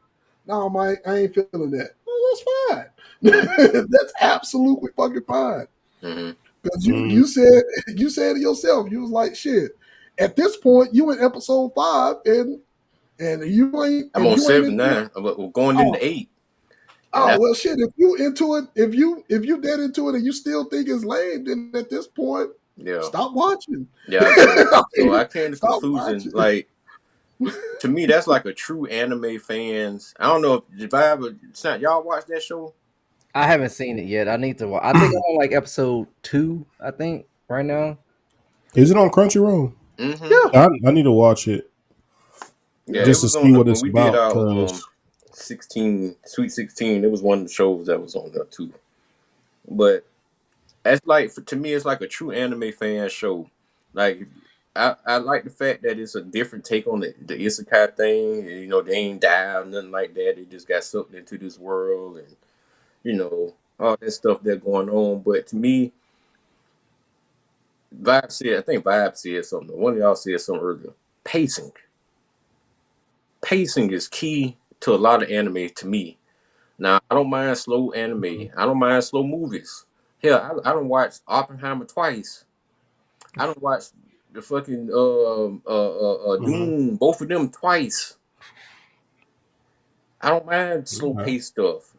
Speaker 2: Mike, I ain't feeling that. Well, that's fine. That's absolutely fucking fine. Because you said it yourself. You was like, shit. At this point, you in episode 5, and you ain't.
Speaker 4: I'm on
Speaker 2: you ain't
Speaker 4: 7 now. We're going into 8.
Speaker 2: Oh well, shit. If you into it, if you dead into it, and you still think it's lame, then at this point, stop watching.
Speaker 4: Yeah. So I came to the
Speaker 2: Stop
Speaker 4: conclusion,
Speaker 2: watching.
Speaker 4: like, to me, that's like a true anime fans. I don't know if I ever y'all watch that show.
Speaker 5: I haven't seen it yet. I need to watch. I think I'm on like episode 2. I think right now.
Speaker 3: Is it on Crunchyroll?
Speaker 4: Mm-hmm.
Speaker 2: Yeah.
Speaker 3: I need to watch it.
Speaker 4: Yeah,
Speaker 3: just
Speaker 4: it was
Speaker 3: to see
Speaker 4: on
Speaker 3: what
Speaker 4: when
Speaker 3: it's
Speaker 4: we did
Speaker 3: about.
Speaker 4: our 16 Sweet 16. It was one of the shows that was on there too. But that's like to me, it's like a true anime fan show. Like I like the fact that it's a different take on the isekai thing. You know, they ain't die or nothing like that. They just got sucked into this world, and you know all that stuff that's going on. But to me, I think Vibe said something. One of y'all said something earlier. Pacing. Pacing is key to a lot of anime to me. Now, I don't mind slow anime. I don't mind slow movies. Hell, I don't watch Oppenheimer twice. I don't watch the fucking Doom, both of them twice. I don't mind slow paced stuff.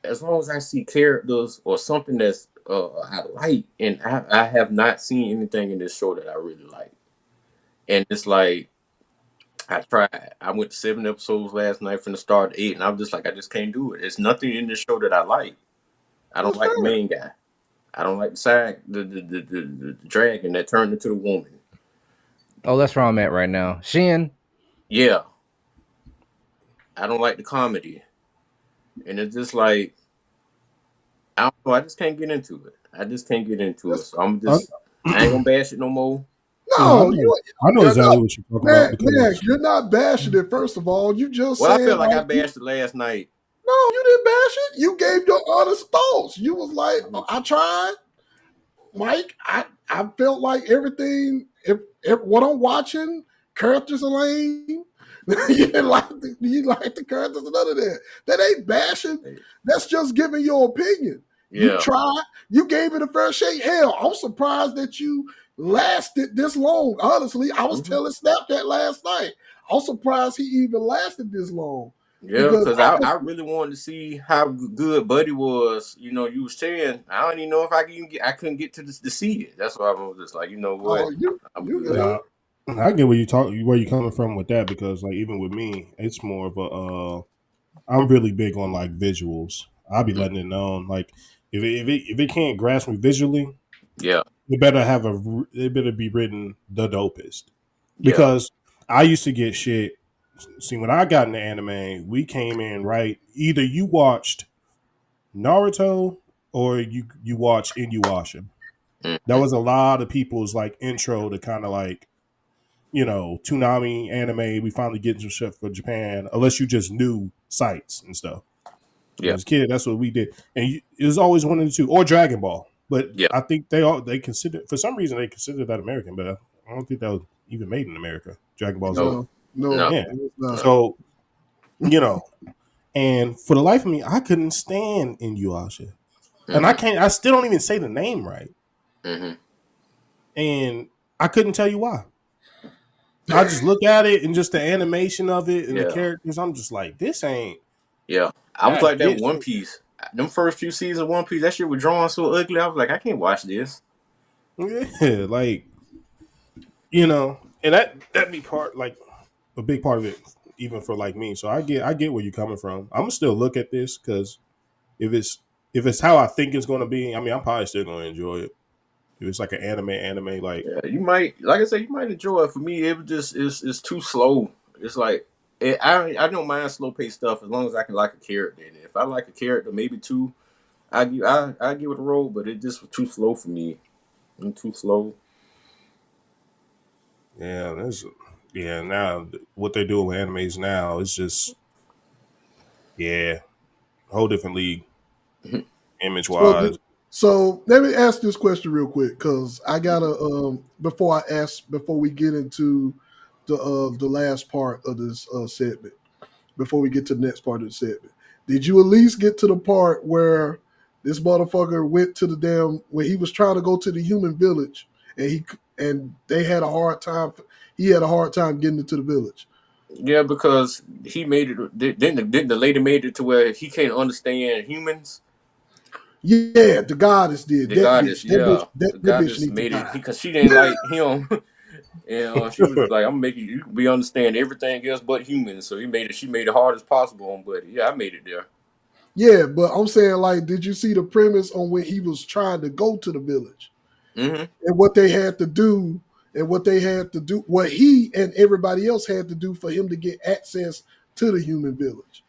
Speaker 4: As long as I see characters or something that's I like, and I have not seen anything in this show that I really like. And it's like I tried. I went to 7 episodes last night from the start to 8, and I'm just like, I just can't do it. There's nothing in this show that I like. I don't like the main guy. I don't like the side, the dragon that turned into the woman.
Speaker 5: Oh, that's where I'm at right now. Shin.
Speaker 4: Yeah. I don't like the comedy. And it's just like, I don't know, I just can't get into it. I just can't get into it. So I ain't gonna bash it no more.
Speaker 2: No,
Speaker 3: I know exactly what you're talking about.
Speaker 2: Because you're not bashing it, first of all. You just
Speaker 4: I felt like I bashed it last night.
Speaker 2: No, you didn't bash it. You gave your honest thoughts. You was like, I tried. Mike, I felt like everything, if what I'm watching, characters are lame. you like the characters and none of that. That ain't bashing. That's just giving your opinion.
Speaker 4: Yeah.
Speaker 2: You tried. You gave it a fair shake. Hell, I'm surprised that you lasted this long. Honestly, I was telling Snap that last night. I'm surprised he even lasted this long.
Speaker 4: Yeah, because I really wanted to see how good Buddy was. You know, you was saying I don't even know if I couldn't get to see it. That's why I was just like, you know what? I'm good.
Speaker 3: I get where you're coming from with that, because like even with me, it's more of a I'm really big on like visuals. I'll be letting it known, like if it can't grasp me visually, it better be written the dopest, because I used to get shit. See, when I got into anime, we came in right. Either you watched Naruto or you watched Inuyasha. That was a lot of people's like intro to kind of like, you know, Toonami anime. We finally get some shit for Japan, unless you just knew sites and stuff. Yeah. As a kid, that's what we did, and it was always one of the two, or Dragon Ball. But I think they consider, for some reason they consider that American, but I don't think that was even made in America. Dragon Ball Z.
Speaker 2: No.
Speaker 3: Yeah. So, you know, and for the life of me, I couldn't stand Inuyasha, and I still don't even say the name right, and I couldn't tell you why. I just look at it and just the animation of it and the characters. I'm just like, this ain't.
Speaker 4: Yeah, I was like that One Piece. Them first few seasons of One Piece, that shit was drawn so ugly. I was like, I can't watch this.
Speaker 3: Yeah, like, you know, and that be part, like a big part of it, even for like me. So I get where you're coming from. I'm gonna still look at this, because if it's how I think it's gonna be, I mean, I'm probably still gonna enjoy it. If it's like an anime, like
Speaker 4: you might, like I said, you might enjoy it. For me, it was just it's too slow. It's like I don't mind slow paced stuff as long as I can like a character in it. If I like a character, maybe two, I give it a roll. But it just was too slow for me. I'm too slow.
Speaker 3: Yeah, now what they're doing with animes now is just a whole different league, image wise.
Speaker 2: So let me ask this question real quick, because I gotta before we get into the last part of this segment, before we get to the next part of the segment, did you at least get to the part where this motherfucker went to where he was trying to go to the human village, and he had a hard time getting into the village?
Speaker 4: Yeah, because he made it. Didn't the lady made it to where he can't understand humans?
Speaker 2: Yeah, the goddess did.
Speaker 4: The
Speaker 2: That
Speaker 4: goddess,
Speaker 2: bitch. That bitch.
Speaker 4: yeah,
Speaker 2: That,
Speaker 4: the
Speaker 2: that bitch
Speaker 4: goddess
Speaker 2: need to
Speaker 4: made it
Speaker 2: die.
Speaker 4: because she didn't like him, and she was like, "I'm making you be understand everything else but humans." So he made it. She made it hard as possible on Buddy. Yeah, I made it there.
Speaker 2: Yeah, but I'm saying, like, did you see the premise on when he was trying to go to the village
Speaker 4: Mm-hmm.
Speaker 2: and what they had to do and what they had to do, what he and everybody else had to do for him to get access to the human village?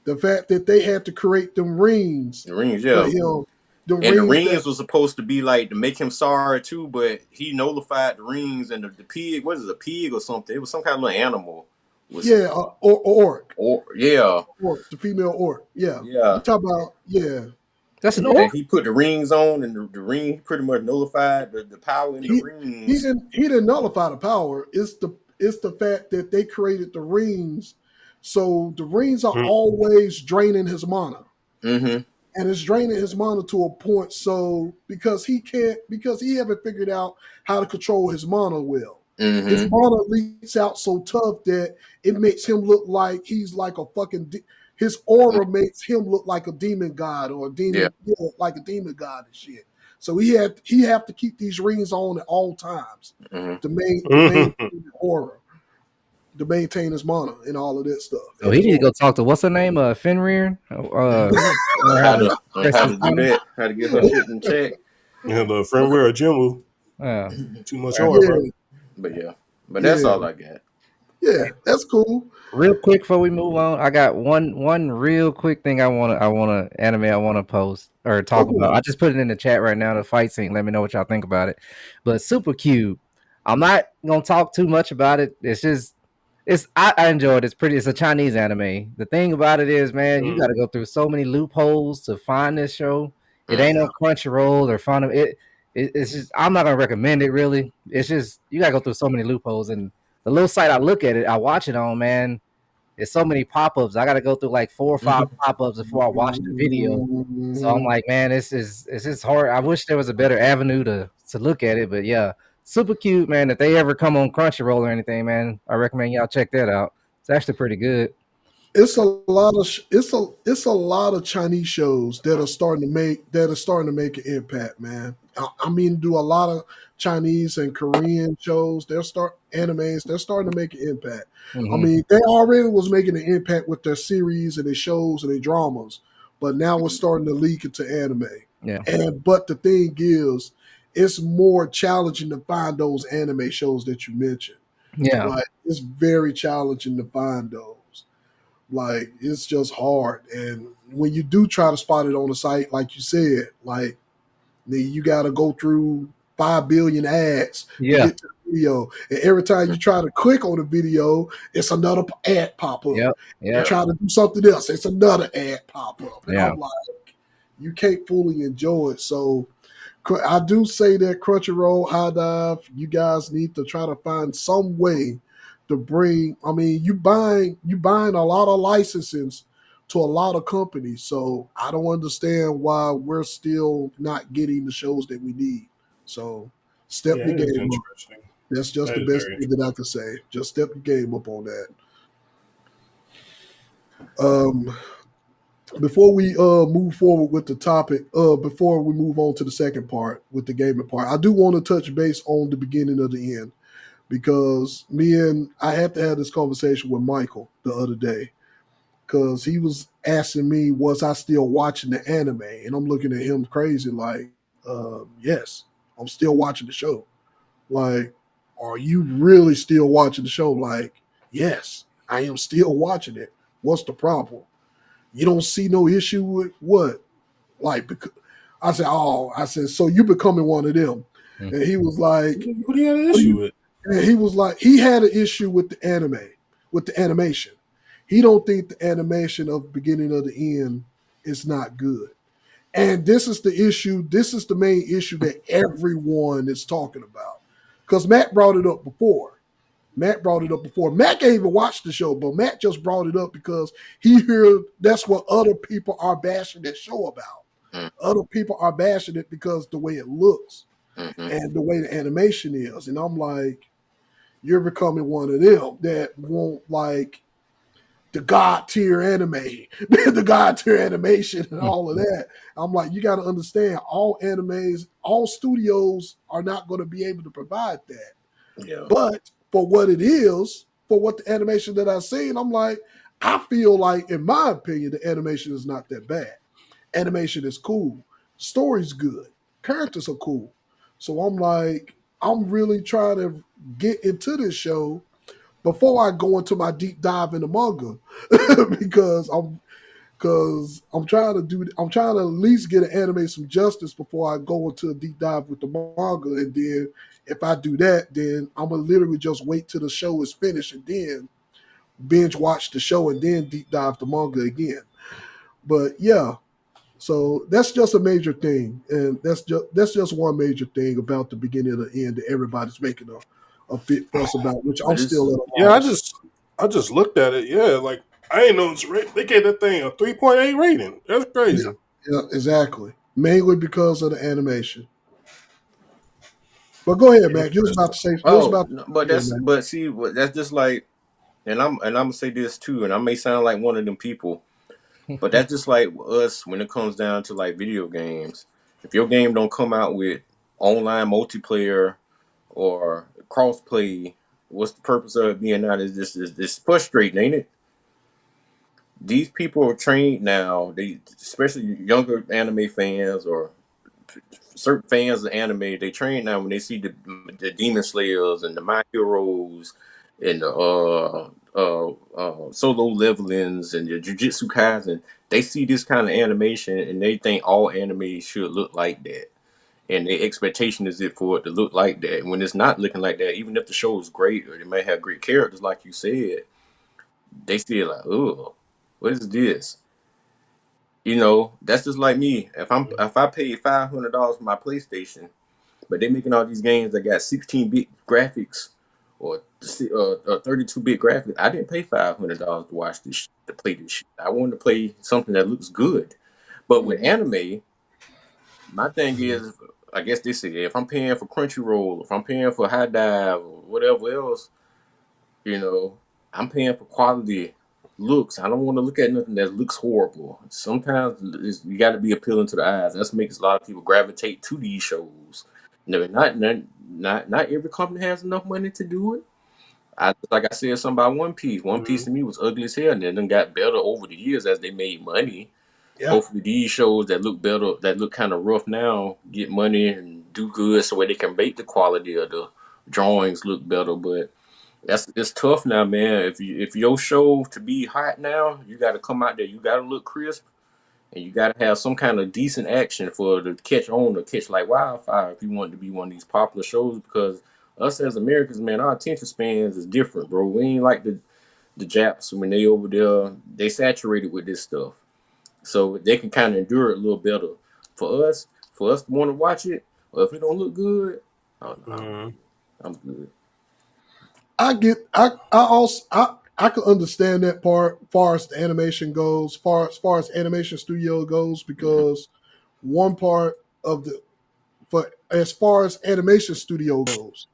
Speaker 2: The fact that they had to create them rings
Speaker 4: The rings,
Speaker 2: for
Speaker 4: yeah,
Speaker 2: him, the
Speaker 4: and the
Speaker 2: rings that,
Speaker 4: rings was supposed to be like to make him sorry too, but he nullified the rings and the pig. What is it, a pig or something? It was some kind of little animal. Was
Speaker 2: yeah, or orc,
Speaker 4: or yeah,
Speaker 2: the female orc. Yeah, you
Speaker 4: yeah.
Speaker 2: talk about, yeah.
Speaker 5: That's an
Speaker 4: Yeah,
Speaker 5: orc.
Speaker 4: he put the rings on, and the ring pretty much nullified the power in the
Speaker 2: He
Speaker 4: rings.
Speaker 2: didn't nullify the power. It's the fact that they created the rings, so the rings are always draining his mana,
Speaker 4: Mm-hmm.
Speaker 2: and it's draining his mana to a point. So because he haven't figured out how to control his mana well. His
Speaker 4: Mm-hmm.
Speaker 2: mana leaks out so tough that it makes him look like he's like a fucking. His aura makes him look like a demon god or a
Speaker 4: Yeah.
Speaker 2: demon, like a demon god and shit. So he have to keep these rings on at all times
Speaker 4: Mm-hmm.
Speaker 2: to maintain the aura, to maintain his mana and all of that stuff.
Speaker 5: So
Speaker 2: And
Speaker 5: he need to
Speaker 2: so
Speaker 5: go talk to what's her name? Fenrir.
Speaker 4: On
Speaker 5: How to
Speaker 4: how
Speaker 5: press his
Speaker 4: to do
Speaker 5: mana.
Speaker 4: that, how to get her shit in check.
Speaker 3: And the firmware of Jimbo,
Speaker 5: Yeah.
Speaker 3: too much
Speaker 5: Right.
Speaker 3: hard, bro.
Speaker 2: yeah,
Speaker 4: But yeah, but that's
Speaker 2: yeah,
Speaker 4: all I got.
Speaker 2: yeah, that's cool.
Speaker 5: Real quick before we move on, I got one real quick thing I wanna post or talk
Speaker 2: Okay.
Speaker 5: about. I just put it in the chat right now. The fight scene. Let me know what y'all think about it. But Super Cube, I'm not gonna talk too much about it. It's just I enjoy it. It's pretty. It's a Chinese anime. The thing about it is, man, you got to go through so many loopholes to find this show. It ain't
Speaker 2: Yeah.
Speaker 5: on Crunchyroll or find it. It's just I'm not gonna recommend it really. It's just you gotta go through so many loopholes and the little site I look at it, I watch it on, man. There's so many pop-ups. I got to go through like 4 or 5 pop-ups before I watch the video. So I'm
Speaker 2: Mhm.
Speaker 5: like, man, it's just hard. I wish there was a better avenue to look at it, but yeah, super cute, man. If they ever come on Crunchyroll or anything, man, I recommend y'all check that out. It's actually pretty good.
Speaker 2: It's a lot of it's a lot of Chinese shows that are starting to make an impact, man. I mean, do a lot of Chinese and Korean shows. They're starting to make an impact. I
Speaker 5: Hmm.
Speaker 2: mean, they already was making an impact with their series and their shows and their dramas, but now we're starting to leak into anime.
Speaker 5: Yeah,
Speaker 2: And but the thing is, it's more challenging to find those anime shows that you mentioned.
Speaker 5: yeah,
Speaker 2: Like it's very challenging to find those. Like it's just hard. And when you do try to spot it on the site, like you said, like you got to go through 5 billion ads to
Speaker 5: yeah,
Speaker 2: get to the video. And every time you try to click on the video, it's another ad pop up.
Speaker 5: yep,
Speaker 2: You
Speaker 5: yep,
Speaker 4: Yeah.
Speaker 2: try to do something else, it's another ad pop up. And
Speaker 5: yeah,
Speaker 2: I'm like, you can't fully enjoy it. So I do say that Crunchyroll, High Dive, you guys need to try to find some way to bring. I mean, you buying a lot of licenses to a lot of companies, so I don't understand why we're still not getting the shows that we need. So step
Speaker 3: Yeah,
Speaker 2: your
Speaker 3: it is
Speaker 2: game up.
Speaker 3: interesting.
Speaker 2: That's just
Speaker 3: That
Speaker 2: the
Speaker 3: is
Speaker 2: best
Speaker 3: very
Speaker 2: thing that I
Speaker 3: interesting.
Speaker 2: can say. Just step your game up on that. Um, before we move forward with the topic, before we move on to the second part with the gaming part, I do want to touch base on the beginning of the end because I had to have this conversation with Michael the other day because he was asking me, was I still watching the anime? And I'm looking at him crazy, like, yes, I'm still watching the show. Like, are you really still watching the show? Like, yes, I am still watching it. What's the problem? You don't see no issue with what? Like, I said, so you becoming one of them.
Speaker 5: mm,
Speaker 2: And he was like,
Speaker 3: What do you have an
Speaker 2: what do
Speaker 3: issue
Speaker 2: you,
Speaker 3: with?
Speaker 2: and he was like, he had an issue with the anime, with the animation. He don't think the animation of beginning of the end is not good. And this is the issue. This is the main issue that everyone is talking about. Because Matt brought it up before. Matt can't even watch the show, but Matt just brought it up because he heard that's what other people are bashing that show about. Other people are bashing it because the way it looks
Speaker 4: Mm-hmm.
Speaker 2: and the way the animation is. And I'm like, you're becoming one of them that won't like the god tier anime, the god tier animation, and all of that. I'm like, you got to understand, all animes, all studios are not going to be able to provide that.
Speaker 4: Yeah.
Speaker 2: But for what it is, for what the animation that I've seen, I'm like, I feel like, in my opinion, the animation is not that bad. Animation is cool, story's good, characters are cool. So I'm like, I'm really trying to get into this show before I go into my deep dive in the manga because I'm trying to at least get an anime some justice before I go into a deep dive with the manga. And then if I do that, then I'm gonna literally just wait till the show is finished and then binge watch the show and then deep dive the manga again. But yeah, so that's just a major thing, and that's just one major thing about the beginning and the end that everybody's making a big fuss about, which I'm
Speaker 4: But
Speaker 2: still
Speaker 4: it's
Speaker 2: at a
Speaker 3: Yeah,
Speaker 2: loss.
Speaker 3: I just looked at it. Yeah, like I ain't know they gave that thing a 3.8 rating. That's
Speaker 2: Yeah,
Speaker 3: crazy.
Speaker 2: yeah, exactly. Mainly because of the animation. But go ahead, Mac. You was about to say. You was
Speaker 4: oh,
Speaker 2: about to
Speaker 4: no,
Speaker 2: say
Speaker 4: but
Speaker 2: something,
Speaker 4: that's
Speaker 2: Mac.
Speaker 4: but see, that's just like, and I'm gonna say this too, and I may sound like one of them people, but that's just like us when it comes down to like video games. If your game don't come out with online multiplayer or crossplay, what's the purpose of it being out? Is this frustrating, ain't it? These people are trained now. They, especially younger anime fans or certain fans of anime, they train now when they see the Demon Slayers and the My Heroes and the solo levelings and the Jujutsu Kaisen. They see this kind of animation and they think all anime should look like that. And the expectation is it for it to look like that. And when it's not looking like that, even if the show is great or they may have great characters, like you said, they still like, oh, what is this? You know, that's just like me. If I paid $500 for my PlayStation, but they're making all these games that got 16-bit graphics or 32-bit graphics. I didn't pay $500 to watch this, to play this shit. I wanted to play something that looks good. But with
Speaker 2: Mhm.
Speaker 4: anime, my thing is, I guess they say if I'm paying for Crunchyroll, if I'm paying for High Dive or whatever else, you know, I'm paying for quality looks. I don't want to look at nothing that looks horrible. Sometimes you got to be appealing to the eyes. That's what makes a lot of people gravitate to these shows. No, not every company has enough money to do it. Like I said, something about One Piece. One Piece to me was ugly as hell, and then got better over the years as they made money.
Speaker 2: Yeah,
Speaker 4: Hopefully, these shows that look better, that look kind of rough now, get money and do good, so where they can make the quality of the drawings look better. But it's tough now, man. If your show to be hot now, you got to come out there. You got to look crisp, and you got to have some kind of decent action for to catch on or catch like wildfire if you want to be one of these popular shows. Because us as Americans, man, our attention spans is different, bro. We ain't like the Japs when they over there. They saturated with this stuff, so they can kind of endure it a little better. For us to want to watch it, or if it don't look good, oh no,
Speaker 3: Mhm.
Speaker 4: I'm good.
Speaker 2: I can understand that part, far as the animation goes, far as animation studio goes,
Speaker 4: Hmm.
Speaker 2: because one part of the for as far as animation studio goes,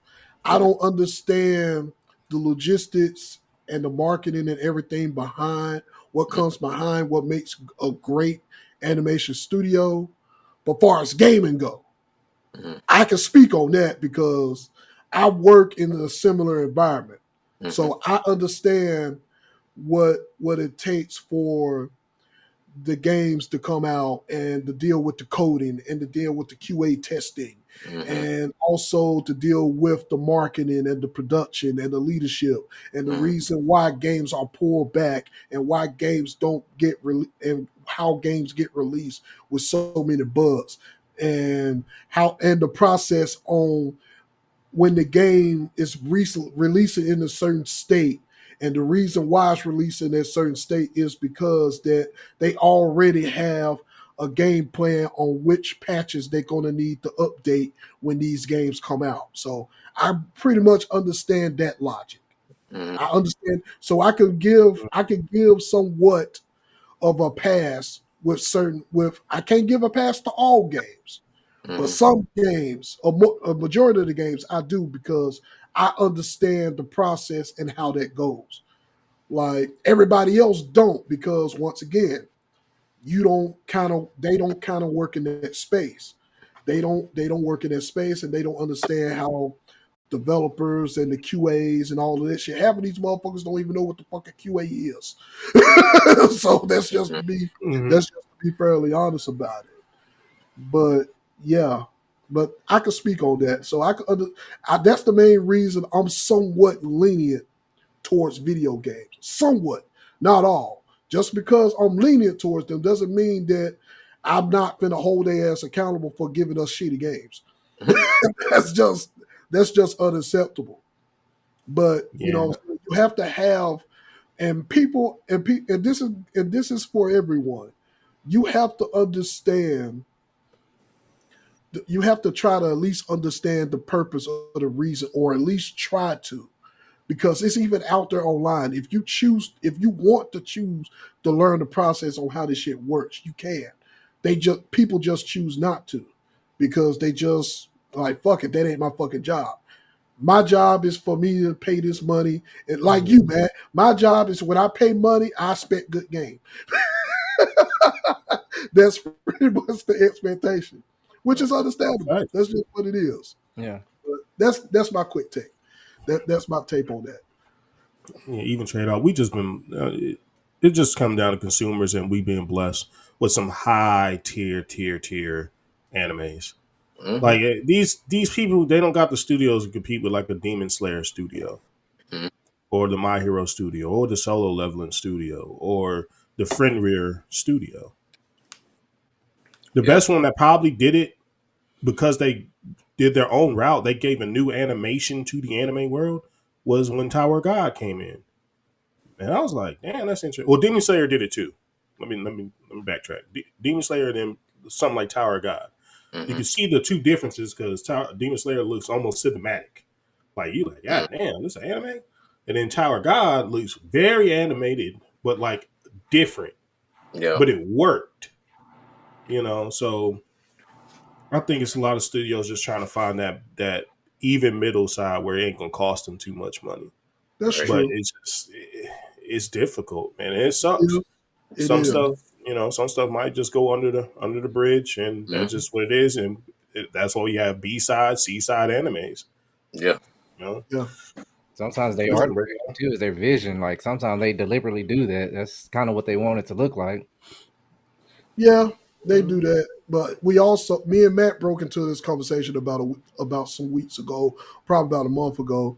Speaker 2: I
Speaker 4: Hmm.
Speaker 2: don't understand the logistics and the marketing and everything behind what comes behind what makes a great animation studio. But far as gaming go,
Speaker 4: Hmm.
Speaker 2: I can speak on that because I work in a similar environment.
Speaker 4: Hmm.
Speaker 2: So I understand what it takes for the games to come out and to deal with the coding and to deal with the QA testing
Speaker 4: Hmm.
Speaker 2: and also to deal with the marketing and the production and the leadership and the
Speaker 4: Hmm.
Speaker 2: reason why games are pulled back and why games don't get and how games get released with so many bugs and how and the process on when the game is releasing in a certain state. And the reason why it's releasing in a certain state is because that they already have a game plan on which patches they're going to need to update when these games come out. So I pretty much understand that logic.
Speaker 4: Hmm.
Speaker 2: I understand. So I could give somewhat of a pass with certain with I can't give a pass to all games, But some games, a majority of the games, I do because I understand the process and how that goes. Like everybody else don't, because once again, they don't kind of work in that space. They don't work in that space, and they don't understand how developers and the QAs and all of that shit. Half of these motherfuckers don't even know what the fuck a QA is. So that's just to be fairly honest about it. But yeah, but I could speak on that. So that's the main reason I'm somewhat lenient towards video games. Somewhat, not all. Just because I'm lenient towards them doesn't mean that I'm not gonna hold their ass accountable for giving us shitty games. that's just unacceptable. But you have to have, and people and this is for everyone. You have to understand. You have to try to at least understand the purpose or the reason, or at least try to, because it's even out there online. If you want to choose to learn the process on how this shit works, you can. People just choose not to, because they just like, fuck it, that ain't my fucking job. My job is for me to pay this money, and like you, man, my job is when I pay money, I expect good game. That's pretty much the expectation, which is understandable.
Speaker 3: Right.
Speaker 2: That's just what it is.
Speaker 5: Yeah.
Speaker 2: But that's my quick take. That's my take on that.
Speaker 3: Yeah, even trade off. We just been it just come down to consumers, and we being blessed with some high tier animes. Like these people, they don't got the studios to compete with like the Demon Slayer studio, or the My Hero studio, or the Solo Leveling studio, or the Fenrir studio. The best one that probably did it because they did their own route. They gave a new animation to the anime world was when Tower God came in. And I was like, damn, that's interesting. Well, Demon Slayer did it too. Let me backtrack. Demon Slayer and then something like Tower of God. You can see the two differences because Demon Slayer looks almost cinematic. Like you like, God damn, this is an anime? And then Tower of God looks very animated, but like different.
Speaker 4: Yeah.
Speaker 3: But it worked. So I think it's a lot of studios just trying to find that even middle side where it ain't gonna cost them too much money.
Speaker 2: That's
Speaker 3: But
Speaker 2: true.
Speaker 3: it's difficult, man. And it sucks.
Speaker 2: It
Speaker 3: Some
Speaker 2: is.
Speaker 3: stuff might just go under the bridge, and that's just what it is. And that's why you have B-side, C-side animes.
Speaker 4: Yeah.
Speaker 2: Yeah.
Speaker 5: Sometimes they art too is their vision. Like sometimes they deliberately do that. That's kind of what they want it to look like.
Speaker 2: Yeah, they do that. But me and Matt broke into this conversation about some weeks ago, probably about a month ago,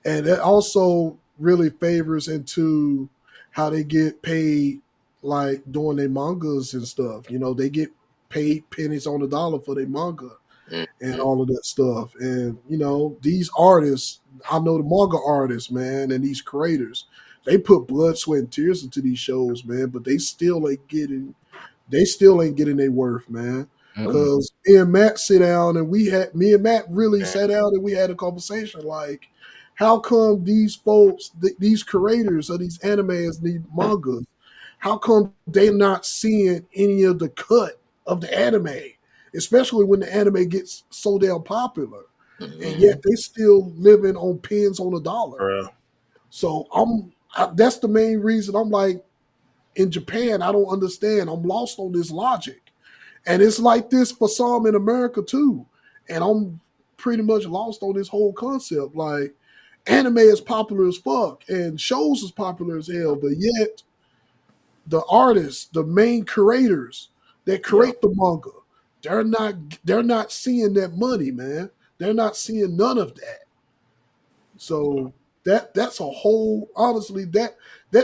Speaker 2: and it also really favors into how they get paid, like doing their mangas and stuff. They get paid pennies on the dollar for their manga and all of that stuff. And these artists, I know the manga artists, man, and these creators, they put blood, sweat, and tears into these shows, man, but they still ain't getting their worth, man. Because me and Matt me and Matt really sat down and we had a conversation like, how come these folks, these creators of these animes, these mangas, how come they're not seeing any of the cut of the anime, especially when the anime gets so damn popular, and yet they still living on pins on a dollar. So that's the main reason I'm like, in Japan, I don't understand. I'm lost on this logic. And it's like this for some in America too. And I'm pretty much lost on this whole concept. Like, anime is popular as fuck and shows is popular as hell, but yet the artists, the main creators that create the manga, they're not seeing that money, man. They're not seeing none of that. So that's a whole, honestly, that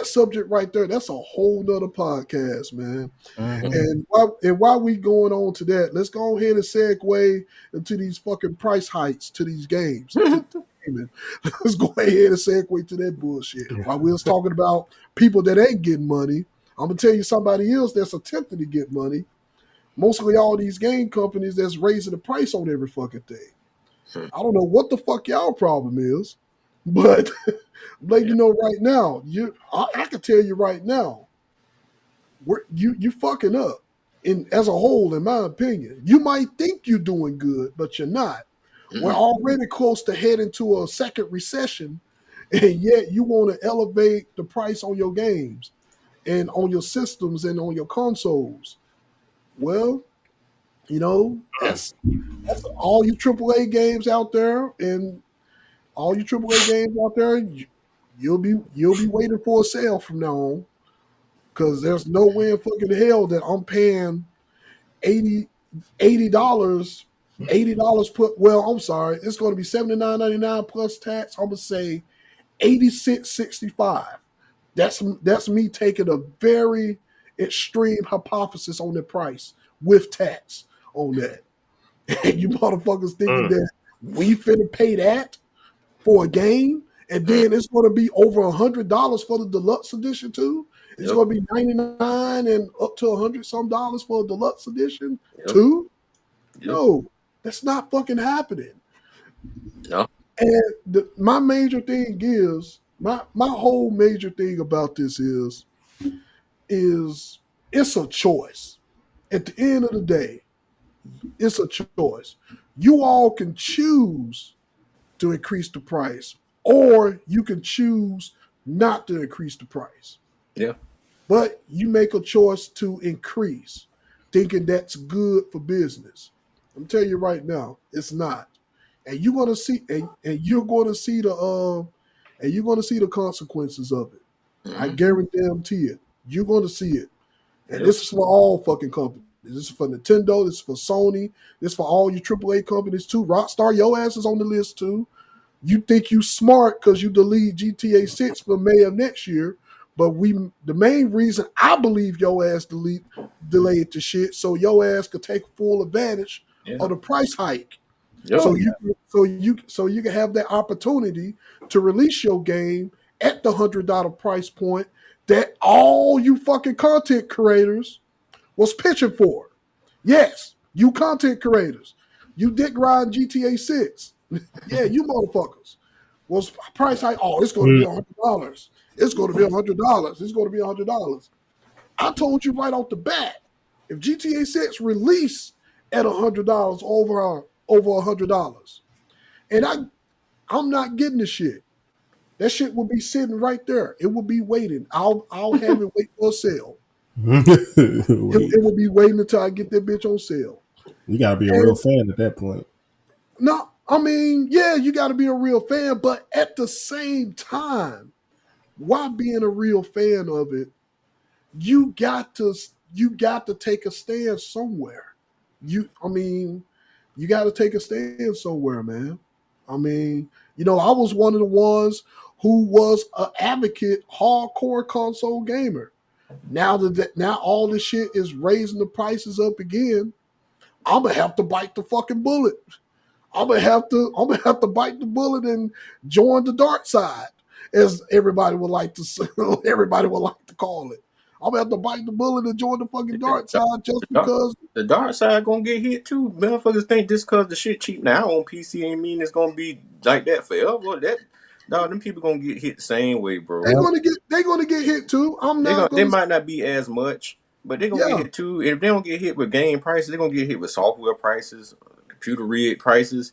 Speaker 2: subject right there, that's a whole nother podcast, man. And while we going on to that, let's go ahead and segue into these fucking price hikes to these games. Let's go ahead and segue to that bullshit. While we was talking about people that ain't getting money, I'm gonna tell you somebody else that's attempting to get money. Mostly all these game companies that's raising the price on every fucking thing. I don't know what the fuck y'all problem is, but let you know right now, I can tell you right now, you fucking up. as a whole, in my opinion. You might think you're doing good, but you're not. We're already close to heading to a second recession, and yet you want to elevate the price on your games and on your systems and on your consoles. Well, that's all you AAA games out there, and all you AAA games out there. You'll be waiting for a sale from now on, because there's no way in fucking hell that I'm paying $80 $80 put. Well, I'm sorry, it's going to be $79.99 plus tax. I'm gonna say $86.65. That's me taking a very extreme hypothesis on the price with tax on that. And you motherfuckers thinking that we finna pay that for a game, and then it's going to be over $100 for the deluxe edition too. It's going to be $99 and up to $100 some dollars for a deluxe edition too. No, that's not fucking happening.
Speaker 4: No.
Speaker 2: And my major thing is my whole major thing about this is it's a choice. At the end of the day, it's a choice. You all can choose to increase the price, or you can choose not to increase the price.
Speaker 4: Yeah.
Speaker 2: But you make a choice to increase, thinking that's good for business. I'm telling you right now, it's not. And you're gonna see, and you're gonna see the consequences of it. I guarantee it. You're gonna see it. And this is for all fucking companies. This is for Nintendo. This is for Sony. This is for all you AAA companies too. Rockstar, your ass is on the list too. You think you smart because you delete GTA 6 for May of next year, but the main reason I believe your ass delayed the shit so your ass could take full advantage of the price hike. So you can have that opportunity to release your game at the $100 price point that all you fucking content creators was pitching for. Yes, you content creators. You dick riding GTA 6. Yeah, you motherfuckers. Was price hike, it's going to be $100. It's going to be $100. It's going to be $100. I told you right off the bat, if GTA 6 release at $100 over $100, and I'm not getting the shit. That shit will be sitting right there. It will be waiting. I'll have it wait for a sale. It will be waiting until I get that bitch on sale.
Speaker 3: You gotta be a real fan at that point.
Speaker 2: No, I mean, yeah, you got to be a real fan, but at the same time, while being a real fan of it, you got to take a stand somewhere. You got to take a stand somewhere, man. I mean, I was one of the ones who was an advocate, hardcore console gamer. Now all this shit is raising the prices up again, I'm gonna have to bite the fucking bullet. I'm gonna have to bite the bullet and join the dark side, as everybody would like to call it. I'm gonna have to bite the bullet and join the fucking dark side just because
Speaker 4: the dark side gonna get hit too. Motherfuckers think just because the shit cheap now on PC ain't mean it's gonna be like that forever. Them people gonna get hit the same way, bro.
Speaker 2: They're gonna get hit too.
Speaker 4: They might not be as much, but they're gonna get hit too. If they don't get hit with game prices, they're gonna get hit with software prices, computer rig prices.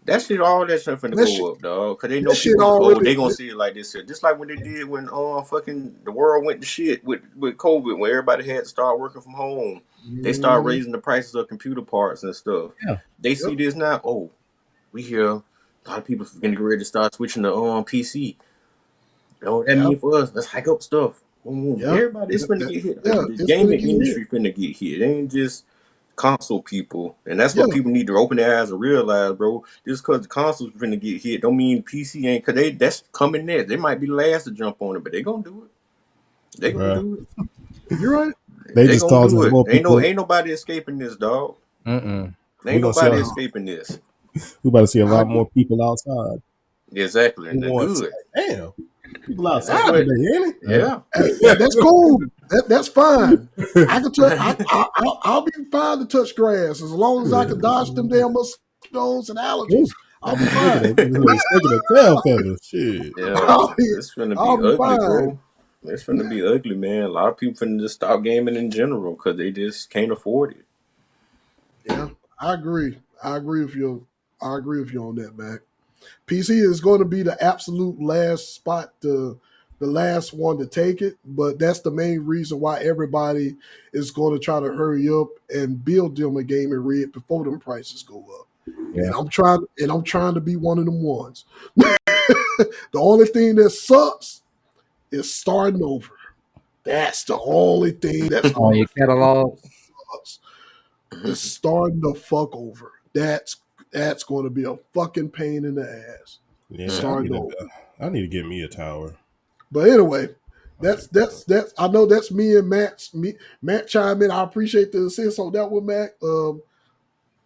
Speaker 4: All that shit finna go up, dog. Cause they know people they gonna see it like this shit. Just like when they did when fucking the world went to shit with COVID, when everybody had to start working from home. They start raising the prices of computer parts and stuff. Yeah. They see this now. Oh, we hear a lot of people getting ready to start switching to PC. You know what that mean for us? Let's hike up stuff. Everybody's finna get hit. The gaming industry finna get hit. It ain't just console people, and that's what people need to open their eyes and realize, bro. Just because the consoles finna get hit, don't mean PC ain't. Cause that's coming next. They might be the last to jump on it, but they gonna do it. They gonna do it.
Speaker 2: You're right.
Speaker 3: They just cause more people.
Speaker 4: Ain't nobody escaping this, dog. Ain't nobody escaping this.
Speaker 3: We about to see a lot more people outside.
Speaker 4: Exactly, and they're good.
Speaker 3: Damn. People outside today, ain't it?
Speaker 2: Yeah, that's cool. That's fine. I'll be fine to touch grass as long as I can dodge them damn mosquitoes and allergies. I'll be fine.
Speaker 3: Taking a tail feather. Shit.
Speaker 4: Yeah, it's gonna be ugly, bro. It's finna be ugly, man. A lot of people finna just stop gaming in general because they just can't afford it.
Speaker 2: Yeah, I agree. I agree with you. I agree with you on that, Mac. PC is going to be the absolute last spot, the last one to take it. But that's the main reason why everybody is going to try to hurry up and build them a gaming rig before them prices go up.
Speaker 5: Yeah.
Speaker 2: And I'm trying to be one of them ones. The only thing that sucks is starting over. That's the only thing that's
Speaker 5: On
Speaker 2: going
Speaker 5: your
Speaker 2: to
Speaker 5: catalog.
Speaker 2: sucks. Is starting the fuck over. That's going to be a fucking pain in the ass.
Speaker 3: Yeah,
Speaker 2: Starting over.
Speaker 3: I need to get me a tower.
Speaker 2: But anyway, that's I know that's me and Matt chime in. I appreciate the assist on that one, Matt.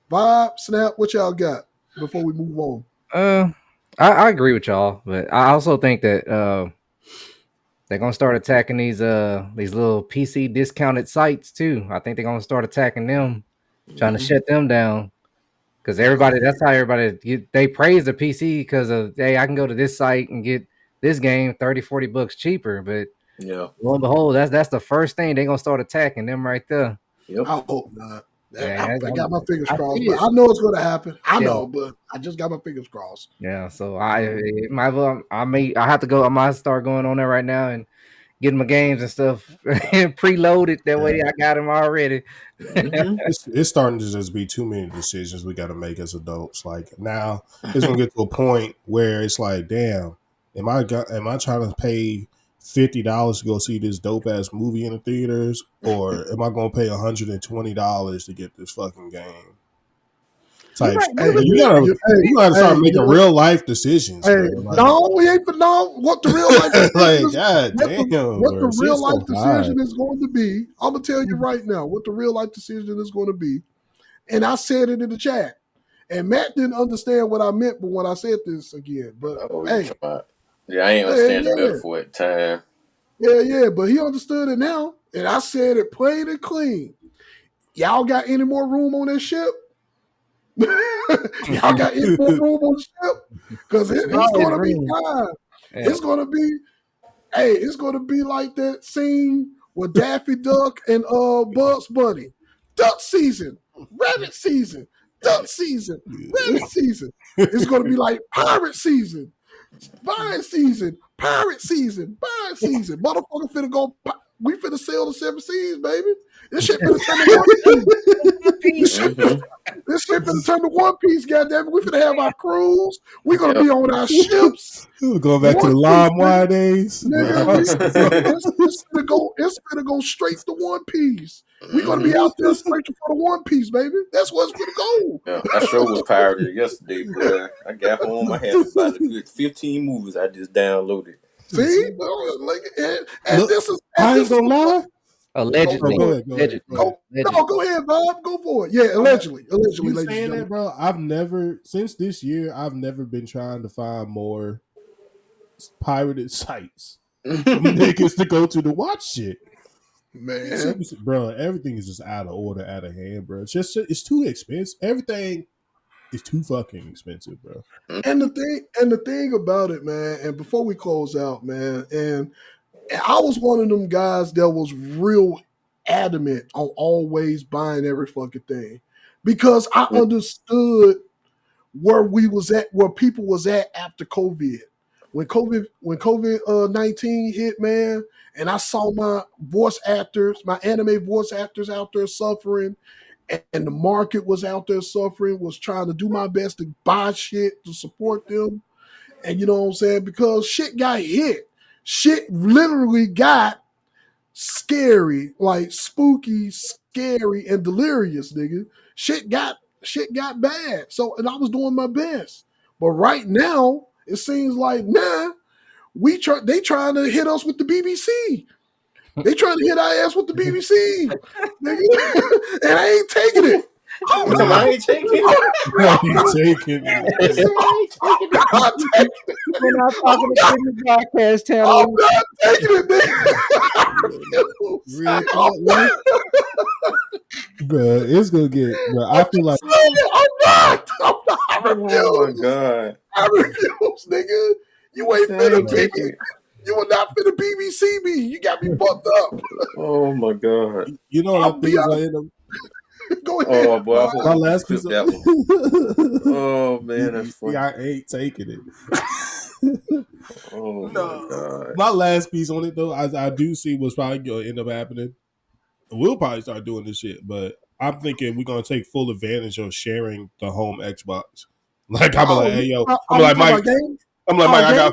Speaker 2: Vibe, Snap, what y'all got before we move on?
Speaker 5: I agree with y'all, but I also think that they're gonna start attacking these little PC discounted sites too. I think they're gonna start attacking them, trying to shut them down. Because that's how everybody they praise the PC because of, hey, I can go to this site and get this game $30-$40 cheaper. But
Speaker 4: Yeah.
Speaker 5: lo and behold, that's the first thing they're gonna start attacking them right there.
Speaker 4: Yep.
Speaker 2: I hope not.
Speaker 5: Yeah,
Speaker 2: I got my fingers
Speaker 5: I
Speaker 2: crossed,
Speaker 5: see
Speaker 2: but
Speaker 5: it.
Speaker 2: I know it's going to happen. I
Speaker 5: Yeah.
Speaker 2: know, but I just got my fingers crossed.
Speaker 5: Yeah, so it might well, I have to go. I might start going on there right now and getting my games and stuff preloaded. That way, I got them already.
Speaker 4: Mhm.
Speaker 3: It's starting to just be too many decisions we got to make as adults. Like now, it's gonna get to a point where it's like, damn, am I trying to pay $50 to go see this dope ass movie in the theaters, or am I gonna pay $120 to get this fucking game? Type shit.
Speaker 2: Hey,
Speaker 3: You gotta start making real life decisions,
Speaker 2: Hey,
Speaker 3: bro. Like,
Speaker 2: no, we ain't for no. What the real life decision
Speaker 3: like,
Speaker 2: is,
Speaker 3: god damn,
Speaker 2: what the
Speaker 3: bro.
Speaker 2: real
Speaker 3: Shit's
Speaker 2: life
Speaker 3: so high.
Speaker 2: decision is going to be. I'm gonna tell you right now what the real life decision is going to be. And I said it in the chat. And Matt didn't understand what I meant, but when I said this again, but hey,
Speaker 4: yeah, I ain't understand the metaphor at the time.
Speaker 2: Yeah, but he understood it now, and I said it plain and clean. Y'all got any more room on that ship? Y'all got any more room on the ship? Because it's going to be time. Yeah. It's going to be, it's going to be like that scene with Daffy Duck and Bugs Bunny. Duck season, rabbit season, duck season, rabbit season. It's going to be like pirate season, buying season, pirate season, buying season. Motherfucker finna go. We finna sail the 7 seas, baby. This shit finna turn to One Piece. This shit finna turn to One Piece, goddamn it. We finna have our cruise. We gonna be on our ships.
Speaker 3: We're going back to the LimeWire days.
Speaker 2: It's finna go straight to One Piece. We gonna be out there searching for the One Piece, baby. That's what's gonna go.
Speaker 4: Yeah, I sure was pirated yesterday, boy. I got home. I had about a good 15 movies I just downloaded.
Speaker 2: See, and this is. I ain't
Speaker 3: gonna lie.
Speaker 5: Allegedly.
Speaker 2: Go ahead, Bob. Go for it. Yeah, allegedly. Allegedly,
Speaker 3: you saying that, bro? Since this year, I've never been trying to find more pirated sites for niggas to go to watch shit.
Speaker 2: Man,
Speaker 3: bro, everything is just out of order, out of hand, bro. It's too expensive. Everything is too fucking expensive, bro.
Speaker 2: And the thing about it, man. And before we close out, man, and I was one of them guys that was real adamant on always buying every fucking thing because I understood where we was at, where people was at after COVID. When COVID-19 hit, man, and I saw my anime voice actors out there suffering, and the market was out there suffering, was trying to do my best to buy shit to support them. And you know what I'm saying? Because shit got hit. Shit literally got scary, like spooky, scary, and delirious, nigga. Shit got bad. So, and I was doing my best. But right now, it seems like, they trying to hit us with the BBC. They trying to hit our ass with the BBC. Nigga. And I ain't taking it.
Speaker 4: I ain't taking it.
Speaker 5: We're not talking about the broadcast channel.
Speaker 2: I'm not taking it,
Speaker 3: bro, it's gonna get. Bro, I feel like
Speaker 2: I'm not. I refuse.
Speaker 4: Oh my god!
Speaker 2: I refuse, nigga. You ain't finna take it. You were not finna BBC me. You got me fucked up.
Speaker 4: Oh my god.
Speaker 3: You know
Speaker 2: I'll
Speaker 3: the
Speaker 2: be
Speaker 3: things I
Speaker 2: honest.
Speaker 3: end up.
Speaker 2: Go ahead.
Speaker 4: Oh boy, I hope
Speaker 3: My
Speaker 4: you
Speaker 3: last
Speaker 4: clip
Speaker 3: piece of.
Speaker 4: that one. Oh man, that's funny.
Speaker 3: I ain't taking it.
Speaker 4: Oh
Speaker 3: No,
Speaker 4: my god.
Speaker 3: my last piece on it though, I do see what's probably gonna end up happening. We'll probably start doing this shit, but I'm thinking we're gonna take full advantage of sharing the home Xbox. Like I'm like, hey yo, I'm like Mike. I'm like Mike.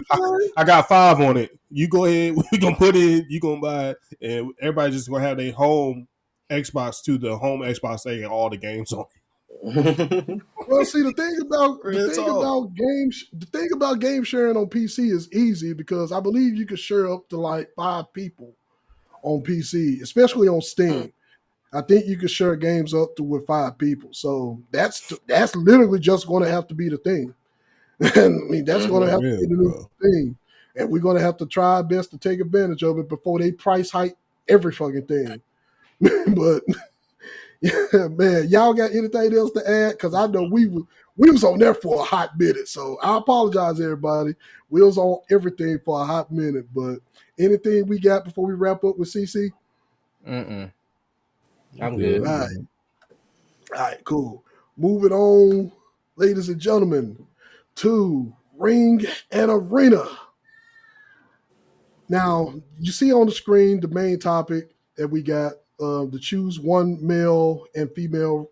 Speaker 3: I got 5 on it. You go ahead. We gonna put it. You gonna buy it, and everybody just gonna have their home Xbox to the home Xbox thing and all the games on.
Speaker 2: Well, see, the thing about game sharing on PC is easy because I believe you can share up to like 5 people on PC, especially on Steam. I think you can share games up to with 5 people. So that's literally just going to have to be the thing. And I mean, that's going to have to be the new thing. And we're going to have to try our best to take advantage of it before they price hike every fucking thing. But yeah, man, y'all got anything else to add? Because I know we was on there for a hot minute. So I apologize, everybody. We was on everything for a hot minute. But anything we got before we wrap up with CC?
Speaker 5: I'm good.
Speaker 2: All right, cool. Moving on, ladies and gentlemen, to Ring and Arena. Now, you see on the screen the main topic that we got to choose one male and female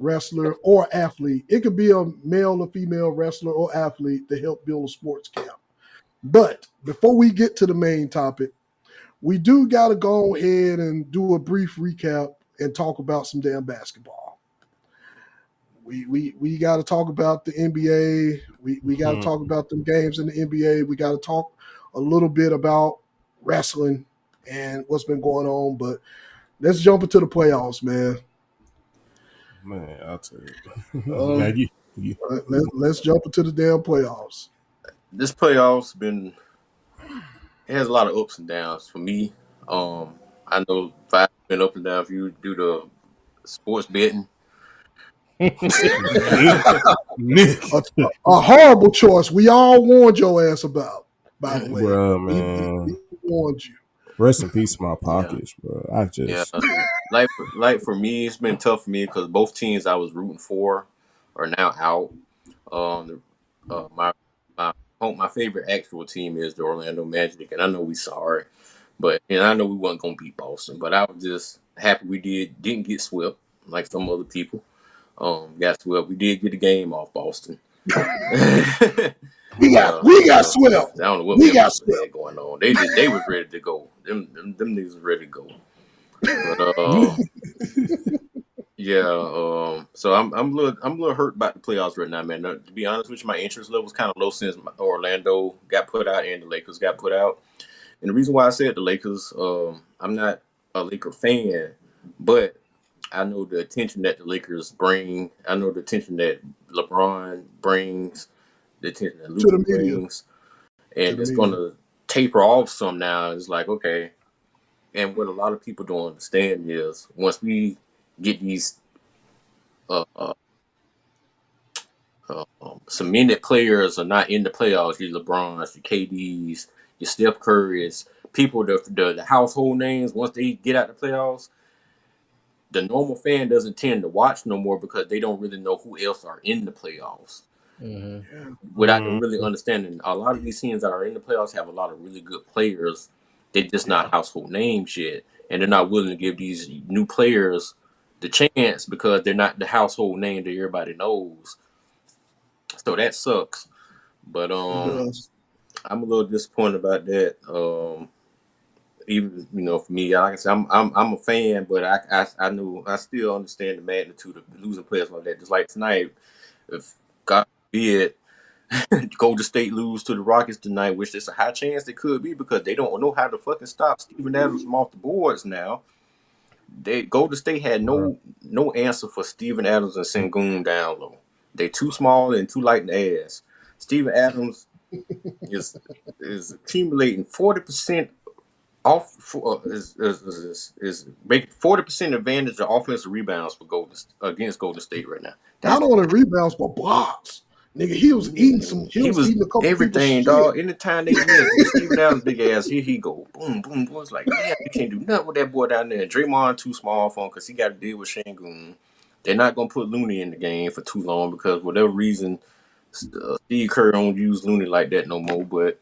Speaker 2: wrestler or athlete. It could be a male or female wrestler or athlete to help build a sports camp. But before we get to the main topic, we do got to go ahead and do a brief recap and talk about some damn basketball. We got to talk about the NBA. We got to talk about them games in the NBA. We got to talk a little bit about wrestling and what's been going on. But let's jump into the playoffs, man.
Speaker 3: Man, I'll tell you.
Speaker 2: Let's jump into the damn playoffs.
Speaker 4: This playoffs it has a lot of ups and downs for me. I know 5 been up and down for you due to sports betting.
Speaker 3: Nick.
Speaker 2: A horrible choice. We all warned your ass about, by the way.
Speaker 3: Bro, man.
Speaker 2: We warned you.
Speaker 3: Rest in peace, my pockets, bro. I just
Speaker 4: like for me, it's been tough for me because both teams I was rooting for are now out. My favorite actual team is the Orlando Magic, and I know we sorry, and I know we wasn't gonna beat Boston, but I was just happy we didn't get swept like some other people. Got swept. We did get a game off Boston.
Speaker 2: We got swept.
Speaker 4: I don't know what
Speaker 2: we got swept
Speaker 4: had going on. They was ready to go. Them niggas was ready to go. But so I'm a little hurt about the playoffs right now, man. To be honest with you, my interest level is kind of low since Orlando got put out and the Lakers got put out. And the reason why I said the Lakers, I'm not a Laker fan, but I know the attention that the Lakers bring. I know the attention that LeBron brings, the attention that Luka brings, and it's going to taper off some now. It's like, okay. And what a lot of people don't understand is once we get these cemented players are not in the playoffs, your LeBrons, your KDs, your Steph Currys, people, the household names, once they get out the playoffs, the normal fan doesn't tend to watch no more because they don't really know who else are in the playoffs. Without them really understanding, a lot of these teams that are in the playoffs have a lot of really good players. They're just not household names yet, and they're not willing to give these new players the chance because they're not the household name that everybody knows. So that sucks. But I'm a little disappointed about that. Even for me, like I said, I'm a fan, but I know I still understand the magnitude of losing players like that. Just like tonight, if God forbid Golden State lose to the Rockets tonight, which there's a high chance they could be because they don't know how to fucking stop Steven Adams from off the boards now. Golden State had no answer for Steven Adams and Sengun down low. They're too small and too light in the ass. Steven Adams is accumulating 40% off is making 40% advantage of offensive rebounds for against Golden State right now.
Speaker 2: Not only rebounds but blocks. Nigga, he was eating some. He
Speaker 4: He
Speaker 2: was
Speaker 4: was
Speaker 2: eating a couple people's
Speaker 4: everything,
Speaker 2: shit.
Speaker 4: dog. Anytime they missed, Steven Adams' big ass, here he go. Boom, boom, boom. It's like, damn, you can't do nothing with that boy down there. Draymond too small for him because he got to deal with Şengün. They're not going to put Looney in the game for too long because whatever reason, Steve Kerr don't use Looney like that no more. But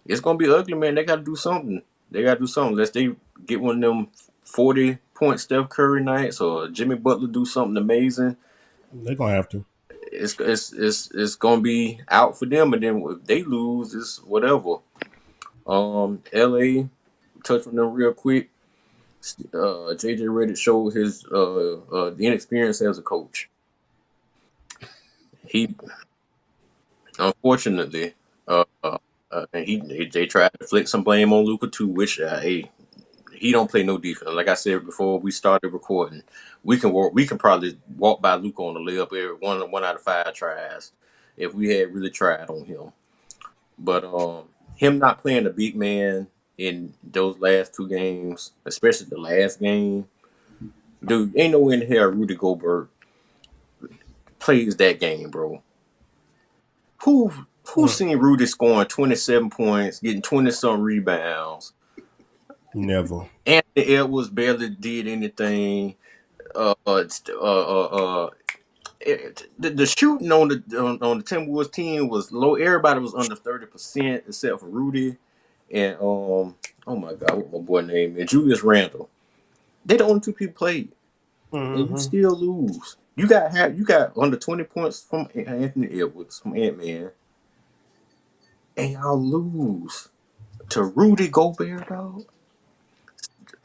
Speaker 4: it's going to be ugly, man. They got to do something. They got to do something. Unless they get one of them 40-point Steph Curry nights or Jimmy Butler do something amazing.
Speaker 3: They're gonna have to.
Speaker 4: It's gonna be out for them, and then if they lose, it's whatever. LA, touch on them real quick. JJ Redick showed his the inexperience as a coach. He unfortunately they tried to flick some blame on Luka too, which he don't play no defense. Like I said before we started recording, we can probably walk by Luka on the layup every one out of 5 tries if we had really tried on him. But him not playing the big man in those last 2 games, especially the last game, dude, ain't no in here Rudy Gobert plays that game, bro. Who seen Rudy scoring 27 points, getting 20-something rebounds?
Speaker 3: Never.
Speaker 4: Anthony Edwards barely did anything. The shooting on the Timberwolves team was low. Everybody was under 30% except for Rudy and oh my God, what my boy name is Julius Randle. They the only 2 people played, and you still lose. You got under 20 points from Anthony Edwards from Ant-Man, and y'all lose to Rudy Gobert, dog.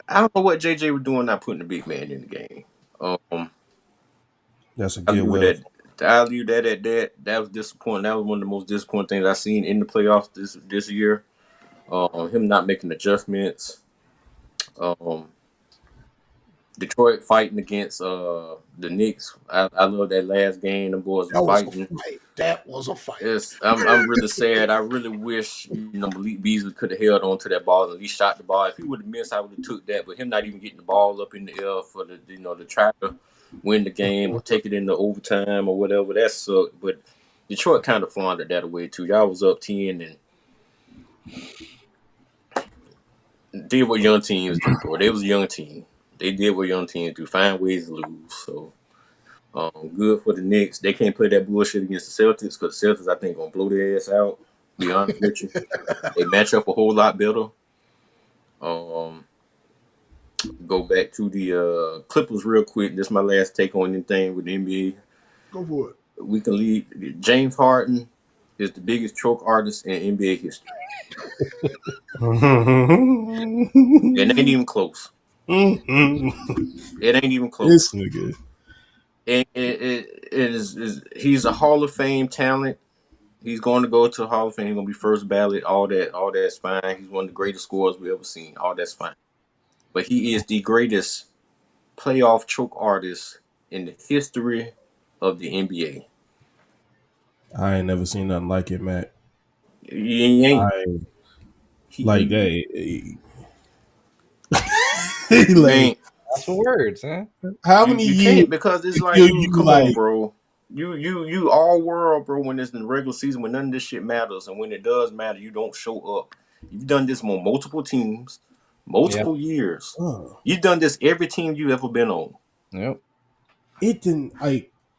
Speaker 4: I don't know what JJ was doing not putting the big man in the game.
Speaker 3: That's a good way.
Speaker 4: I'll leave that at that. That was disappointing. That was one of the most disappointing things I've seen in the playoffs this year. Him not making adjustments. Detroit fighting against the Knicks. I love that last game. The boys were fighting.
Speaker 2: That was a fight.
Speaker 4: Yes, I'm really sad. I really wish Malik Beasley could have held on to that ball and at least shot the ball. If he would have missed, I would have took that. But him not even getting the ball up in the air for the to try to win the game or take it into overtime or whatever, that sucked. But Detroit kind of floundered that away too. Y'all was up 10 and did what young teams do, bro. They was a young team. They did what young teams do, find ways to lose. So good for the Knicks. They can't play that bullshit against the Celtics because the Celtics, I think, gonna blow their ass out. Be honest with you, they match up a whole lot better. Go back to the Clippers real quick. This is my last take on anything with the NBA.
Speaker 2: Go for it.
Speaker 4: We can leave. James Harden is the biggest choke artist in NBA history. It ain't even close. It ain't even close.
Speaker 3: This nigga.
Speaker 4: He's a Hall of Fame talent. He's going to go to the Hall of Fame. He's going to be first ballot. All that's fine. He's one of the greatest scorers we ever seen. All that's fine. But he is the greatest playoff choke artist in the history of the NBA.
Speaker 3: I ain't never seen nothing like it, Matt.
Speaker 4: He ain't.
Speaker 5: That's some words, huh?
Speaker 3: How many years?
Speaker 4: Can't because it's like, dude, come on, bro. You all world, bro. When it's in the regular season, when none of this shit matters, and when it does matter, you don't show up. You've done this on multiple teams, multiple years. You've done this every team you've ever been on.
Speaker 5: Yep.
Speaker 3: It didn't.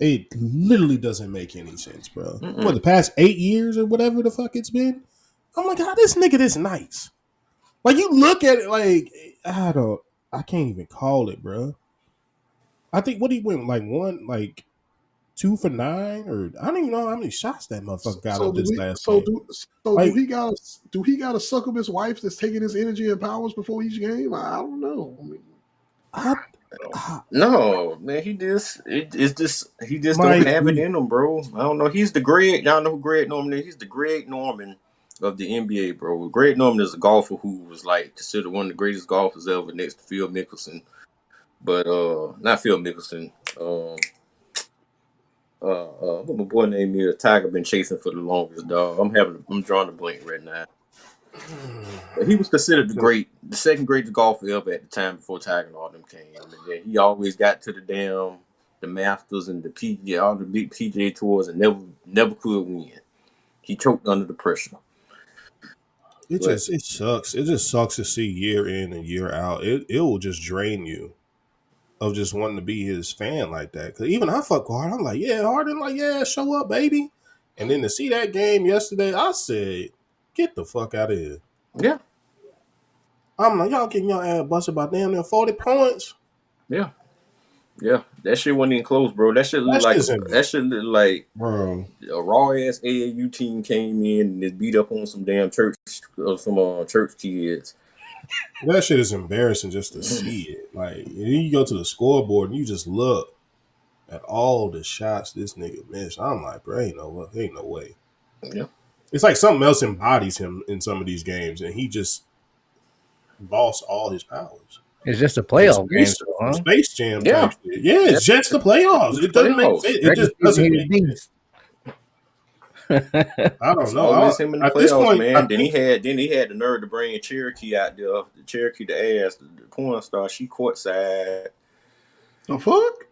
Speaker 3: It literally doesn't make any sense, bro. For the past 8 years or whatever the fuck it's been, I'm like, how this nigga this nice? Like, you look at it like, I can't even call it, bro. I think what he went like 2 for 9, or I don't even know how many shots that motherfucker got up this last game.
Speaker 2: Do he got to suck up his wife that's taking his energy and powers before each game? I don't know.
Speaker 4: No, man, he just don't have it in him, bro. I don't know. He's the Greg. Y'all know who Greg Norman is? He's the Greg Norman of the NBA, bro. Greg Norman is a golfer who was like considered one of the greatest golfers ever, next to Phil Mickelson. But not Phil Mickelson. What my boy name is? Tiger been chasing for the longest, dog. I'm drawing a blank right now. But he was considered the second greatest golfer ever at the time before Tiger and all them came. And then he always got to the damn the Masters and the PGA, all the big PGA tours, and never could win. He choked under the pressure.
Speaker 3: It
Speaker 4: But
Speaker 3: sucks. It just sucks to see year in and year out. It will just drain you of just wanting to be his fan like that. Because even I fuck hard. I'm like, yeah, Harden, like, yeah, show up, baby. And then to see that game yesterday, I said, get the fuck out of here.
Speaker 4: yeah,
Speaker 3: I'm like, y'all getting your ass busted by damn near 40 points.
Speaker 4: yeah, yeah. That shit wasn't even close, bro. That shit look like
Speaker 3: bro.
Speaker 4: A raw ass AAU team came in and just beat up on some damn church kids.
Speaker 3: That shit is embarrassing just to see it. Like, and then you go to the scoreboard and you just look at all the shots this nigga missed. I'm like, bro, ain't no way.
Speaker 4: Yeah.
Speaker 3: It's like something else embodies him in some of these games, and he just lost all his powers.
Speaker 5: It's just a playoff game, huh?
Speaker 3: Space Jam type shit. Yeah, it's just the playoffs. It doesn't make sense. It just doesn't make sense. I don't know.
Speaker 4: Always him in the playoffs, man. Then he had the nerve to bring Cherokee out there. The Cherokee, the ass, the porn star. She courtside.
Speaker 2: The fuck?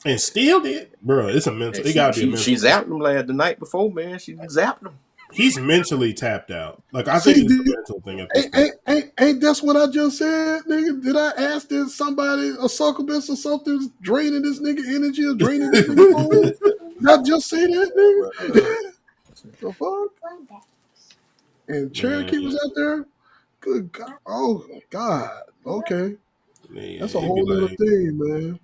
Speaker 3: And still did, bro. It's a mental. It gotta be a mental.
Speaker 4: She zapped him the night before, man. She zapped him.
Speaker 3: He's mentally tapped out. Like I think it's a mental thing. At this point.
Speaker 2: Ain't that's what I just said, nigga? Did I ask that somebody a succubus or something draining this nigga energy or draining this nigga phone? Not just say that, nigga. The fuck? And Cherokee was out there. Good God! Oh God! Okay, that's a whole other thing, man.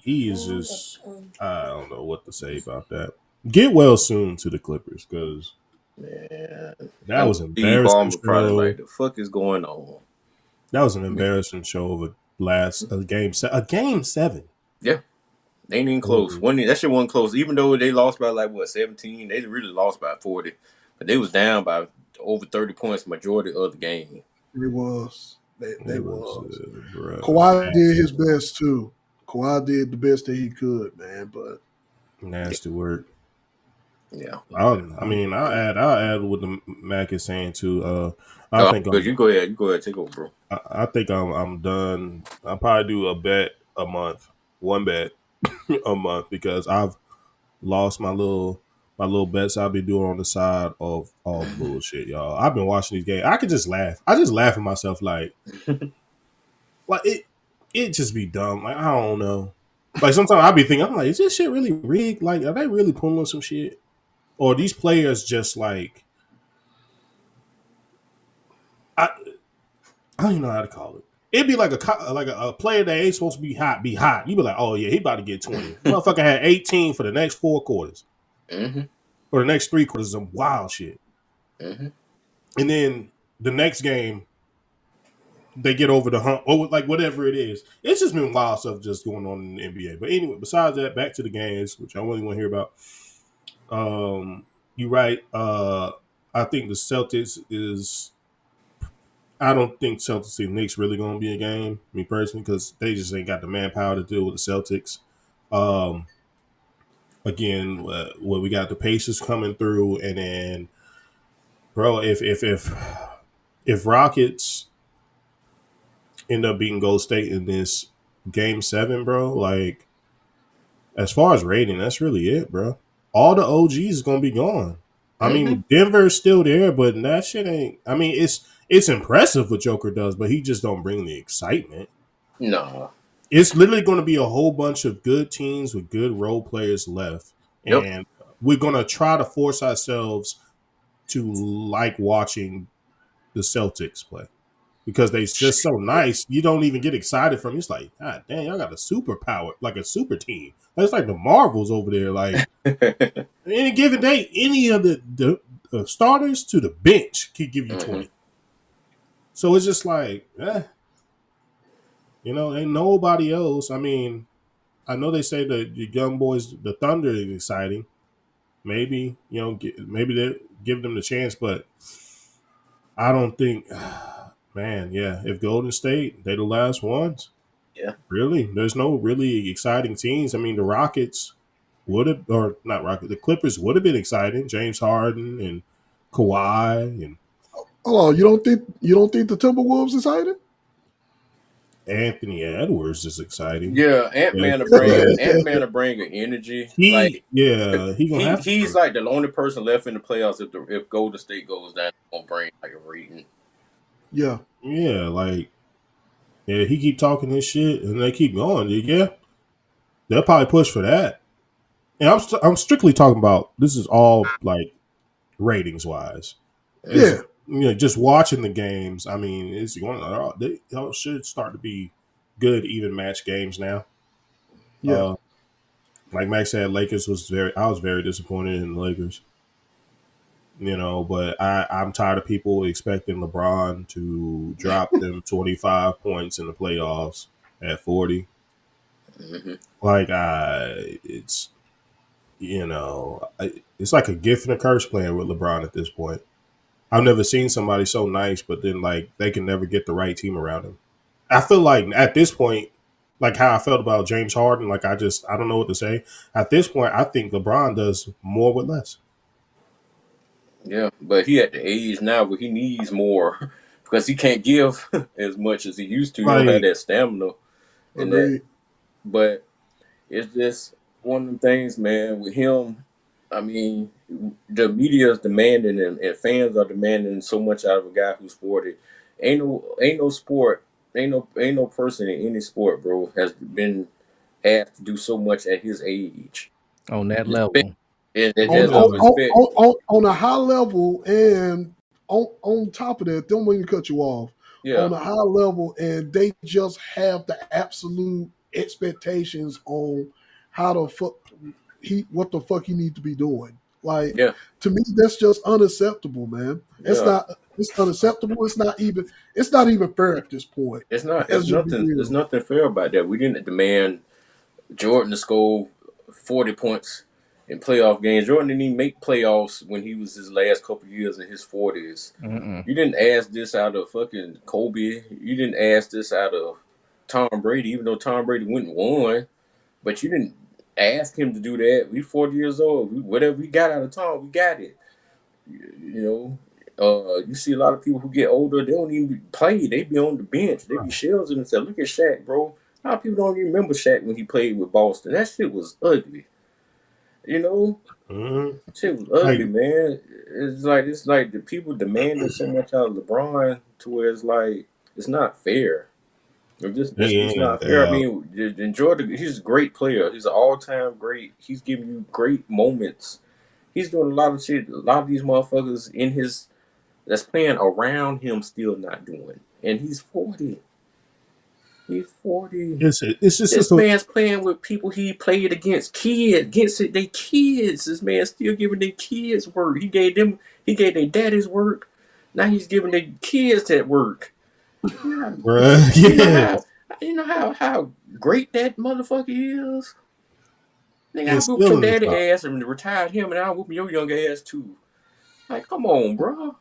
Speaker 3: He is just. I don't know what to say about that. Get well soon to the Clippers, because that was embarrassing.
Speaker 4: Probably like, the fuck is going on?
Speaker 3: That was an embarrassing show of a game 7.
Speaker 4: Yeah, they ain't even close. That shit wasn't close. Even though they lost by 17, they really lost by 40, but they was down by over 30 points majority of the game.
Speaker 2: It was. They was. Kawhi did his best too. Kawhi did the best that he could, man. But
Speaker 3: nasty work.
Speaker 4: Yeah.
Speaker 3: I'll add what the Mac is saying too.
Speaker 4: You go ahead, take over, bro.
Speaker 3: I think I'm done. I'll probably do a bet a month, one bet a month, because I've lost my little bets I'll be doing on the side of all bullshit, y'all. I've been watching these games. I could just laugh. I just laugh at myself like it just be dumb. Like, I don't know. Like, sometimes I be thinking, I'm like, is this shit really rigged? Like, are they really pulling some shit? Or these players just like, I don't even know how to call it. It'd be like a player that ain't supposed to be hot. You be like, oh yeah, he about to get 20. Motherfucker had 18 for the next 4 quarters.
Speaker 4: Mm-hmm.
Speaker 3: Or the next 3 quarters, some wild shit.
Speaker 4: Mm-hmm.
Speaker 3: And then the next game, they get over the hump, or like whatever it is. It's just been wild stuff just going on in the NBA. But anyway, besides that, back to the games, which I really want to hear about. You're right. I think the Celtics is. I don't think Celtics and Knicks really going to be a game, me personally, because they just ain't got the manpower to deal with the Celtics. Again, we got the Pacers coming through, and then, bro, if Rockets end up beating Golden State in this Game 7, bro, like, as far as rating, that's really it, bro. All the OGs is gonna be gone. I mean, Denver's still there, but that shit ain't. I mean, it's impressive what Joker does, but he just don't bring the excitement.
Speaker 4: No,
Speaker 3: it's literally going to be a whole bunch of good teams with good role players left, and we're gonna try to force ourselves to like watching the Celtics play because they're just so nice. You don't even get excited from it. It's like, God damn, y'all got a superpower, like a super team. That's like the Marvels over there. Like any given day, any of the starters to the bench could give you 20. So it's just like, ain't nobody else. I mean, I know they say the young boys, the Thunder is exciting. Maybe, maybe they give them the chance, but I don't think, man, if Golden State, they're the last ones.
Speaker 4: Yeah.
Speaker 3: Really? There's no really exciting teams. I mean, the Rockets would have, or not Rockets, the Clippers would have been exciting. James Harden and Kawhi and
Speaker 2: you don't think the Timberwolves excited?
Speaker 3: Anthony Edwards is exciting.
Speaker 4: Yeah, Ant-Man to bring Ant-Man to bring an energy. Like
Speaker 3: He gonna have
Speaker 4: he's
Speaker 3: to.
Speaker 4: like the only person left in the playoffs if Golden State goes down, gonna bring like a rating.
Speaker 2: Yeah.
Speaker 3: Yeah, he keep talking his shit and they keep going. Yeah, they'll probably push for that. And I'm strictly talking about this is all like ratings wise. As
Speaker 2: Yeah.
Speaker 3: just watching the games. I mean, it's going. They should start to be good even match games now.
Speaker 2: Yeah.
Speaker 3: Like Max said, I was very disappointed in the Lakers. But I'm tired of people expecting LeBron to drop them 25 points in the playoffs at 40.
Speaker 4: Mm-hmm.
Speaker 3: Like, it's it's like a gift and a curse playing with LeBron at this point. I've never seen somebody so nice, but then like they can never get the right team around him. I feel like at this point, like how I felt about James Harden, like I don't know what to say. At this point, I think LeBron does more with less.
Speaker 4: Yeah, but he at the age now where he needs more because he can't give as much as he used to. He don't have
Speaker 3: Like,
Speaker 4: that stamina and that.
Speaker 2: Agreed.
Speaker 4: But it's just one of them things, man. With him, I mean, the media is demanding and fans are demanding so much out of a guy who's 40. Ain't no sport, ain't no person in any sport, bro, has been asked to do so much at his age.
Speaker 5: On that
Speaker 4: Respect,
Speaker 5: level.
Speaker 4: it
Speaker 2: On
Speaker 4: has no
Speaker 2: on,
Speaker 3: yeah,
Speaker 2: on,
Speaker 4: respect.
Speaker 2: on, on a high level, and on top of that, don't mean to cut you off.
Speaker 4: Yeah,
Speaker 2: On a high level, and they just have the absolute expectations on how the fuck what the fuck he need to be doing. Like,
Speaker 4: yeah,
Speaker 2: to me, that's just unacceptable, man.
Speaker 4: yeah.
Speaker 2: It's unacceptable. It's not even fair at this point.
Speaker 4: It's not.
Speaker 2: Let's just be
Speaker 4: There's
Speaker 2: real.
Speaker 4: nothing fair about that. We didn't demand Jordan to score 40 points in playoff games. Jordan didn't even make playoffs when he was his last couple years in his 40s.
Speaker 5: Mm-mm.
Speaker 4: You didn't ask this out of fucking Kobe. You didn't ask this out of Tom Brady, even though Tom Brady went and won. But you didn't ask him to do that. We 40 years old. Whatever we got out of Tom, we got it. You see a lot of people who get older, they don't even play. They be on the bench. They be shells and say, look at Shaq, bro. A lot of people don't even remember Shaq when he played with Boston. That shit was ugly. You know?
Speaker 3: mm-hmm.
Speaker 4: Shit was ugly,
Speaker 3: Like,
Speaker 4: man. It's like the people demanding so much out of LeBron to where it's like it's not fair. It's not fair. I
Speaker 3: yeah,
Speaker 4: mean, enjoy he's a great player. He's an all time great. He's giving you great moments. He's doing a lot of shit. A lot of these motherfuckers in his that's playing around him still not doing. And he's 40. He's 40.
Speaker 3: it's just
Speaker 4: This man's playing with people he played against their kids. This man's still giving their kids work. He gave their daddies work. Now he's giving their kids that work. Yeah.
Speaker 3: bruh,
Speaker 4: You know
Speaker 3: yeah,
Speaker 4: how great that motherfucker is? Nigga, I
Speaker 3: it's
Speaker 4: whooped
Speaker 3: still
Speaker 4: your
Speaker 3: in the
Speaker 4: daddy
Speaker 3: top.
Speaker 4: ass and retired him, and I'll whoop your young ass too. Like, come on, bro.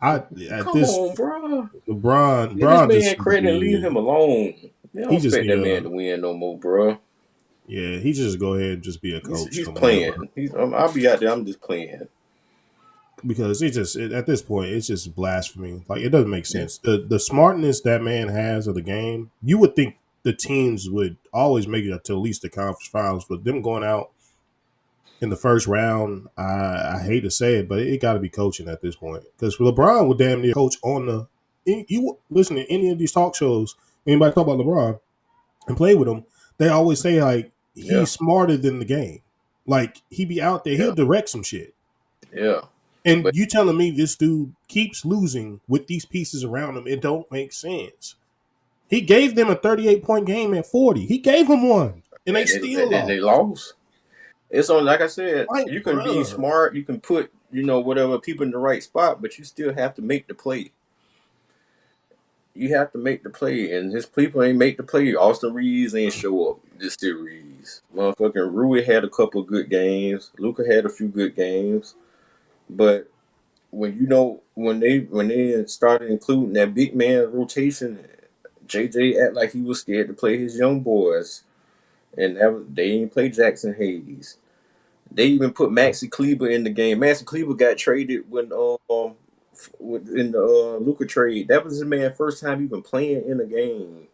Speaker 3: At
Speaker 4: Come
Speaker 3: this
Speaker 4: on, bro. Give this
Speaker 3: Bron just
Speaker 4: man
Speaker 3: need to
Speaker 4: credit and leave
Speaker 3: be.
Speaker 4: him alone. They don't
Speaker 3: He just
Speaker 4: expect
Speaker 3: need
Speaker 4: that man to
Speaker 3: to.
Speaker 4: win no more, bro.
Speaker 3: Yeah, he just go ahead and just be a coach
Speaker 4: He's
Speaker 3: no more ever.
Speaker 4: playing. I'll be out there. I'm just playing.
Speaker 3: Because at this point it's just blasphemy. Like it doesn't make
Speaker 4: Yeah.
Speaker 3: sense. The smartness that man has of the game, you would think the teams would always make it to at least the conference finals, but them going out in the first round, I hate to say it, but it got to be coaching at this point. Because LeBron would damn near coach on the. You listen to any of these talk shows, anybody talk about LeBron and play with him, they always say like
Speaker 4: Yeah.
Speaker 3: he's smarter than the game. Like he be out there, he'll
Speaker 4: Yeah.
Speaker 3: direct some shit.
Speaker 4: Yeah.
Speaker 3: And
Speaker 4: But
Speaker 3: you telling me this dude keeps losing with these pieces around him? It don't make sense. He gave them a 38-point game at 40. He gave them one, and they
Speaker 4: and
Speaker 3: still
Speaker 4: they
Speaker 3: lost.
Speaker 4: lost. It's on, like I said,
Speaker 3: Like,
Speaker 4: you can be
Speaker 3: bruh.
Speaker 4: smart, you can put, whatever people in the right spot, but you still have to make the play. You have to make the play, and his people ain't make the play. Austin Reeves ain't show up this series. Motherfucking Rui had a couple of good games. Luca had a few good games, but when they started including that big man rotation, JJ act like he was scared to play his young boys, and they didn't play Jackson Hayes. They even put Maxi Kleber in the game. Maxi Kleber got traded in the Luka trade. That was his man first time even playing in a game.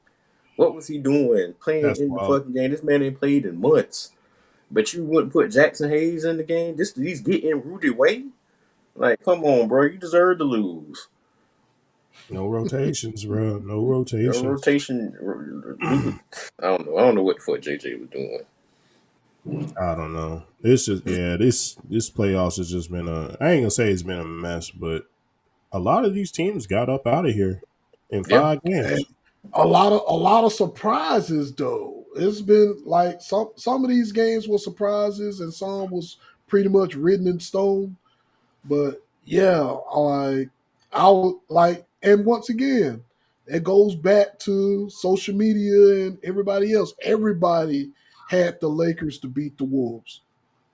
Speaker 4: What was he doing playing
Speaker 3: That's
Speaker 4: in the
Speaker 3: wild.
Speaker 4: fucking game? This man ain't played in months. But you wouldn't put Jackson Hayes in the game? He's getting Rudy Way? Like, come on, bro. You deserve to lose.
Speaker 3: No rotations, bro. No
Speaker 4: Your
Speaker 3: rotations.
Speaker 4: rotation, I don't know. I don't know what the fuck JJ was doing.
Speaker 3: I don't know. It's just this playoffs has just been I ain't gonna say it's been a mess, but a lot of these teams got up out of here in
Speaker 4: Yeah.
Speaker 3: 5 games.
Speaker 2: A lot of surprises though. It's been like some of these games were surprises and some was pretty much written in stone. But yeah, I would like, and once again, it goes back to social media and everybody else. Everybody had the Lakers to beat the Wolves.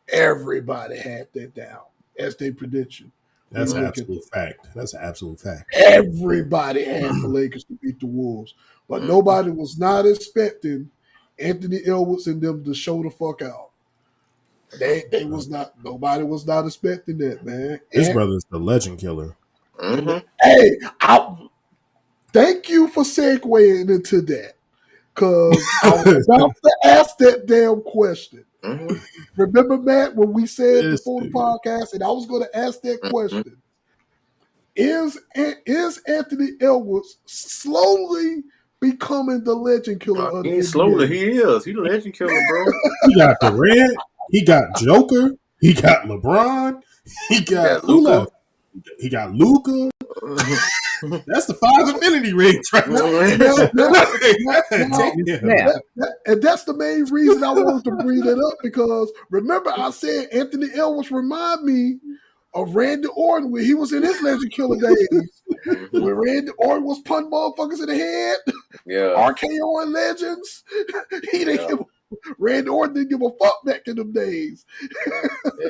Speaker 2: Everybody had that down as their prediction. When
Speaker 3: That's
Speaker 2: you
Speaker 3: an
Speaker 2: look at
Speaker 3: absolute fact. That's an absolute fact.
Speaker 2: everybody had the Lakers to beat the Wolves, but nobody was not expecting Anthony Edwards and them to show the fuck out. They was not. Nobody was not expecting that, man.
Speaker 3: This
Speaker 2: And
Speaker 3: brother's the legend killer.
Speaker 2: hey, thank you for segueing into that, because I was about to ask that damn question. Remember, Matt, when we said
Speaker 3: This
Speaker 2: before the
Speaker 3: nigga.
Speaker 2: podcast, and I was going to ask that question: Is Anthony Edwards slowly becoming the legend killer of
Speaker 4: He
Speaker 2: the
Speaker 4: ain't slowly.
Speaker 2: NBA?
Speaker 4: He is. He the legend killer, bro.
Speaker 3: He got Durant. He got Joker. He got LeBron. He got
Speaker 4: Got
Speaker 3: who
Speaker 4: Luca.
Speaker 3: left? He got Luca. That's the 5 infinity rings right now.
Speaker 2: And that's the main reason I wanted to bring it up, because remember I said Anthony Edwards remind me of Randy Orton when he was in his legend killer days. When Randy Orton was punting motherfuckers in the head,
Speaker 4: Yeah.
Speaker 2: RKO and Legends, he didn't give Randy Orton didn't give a fuck back in them days.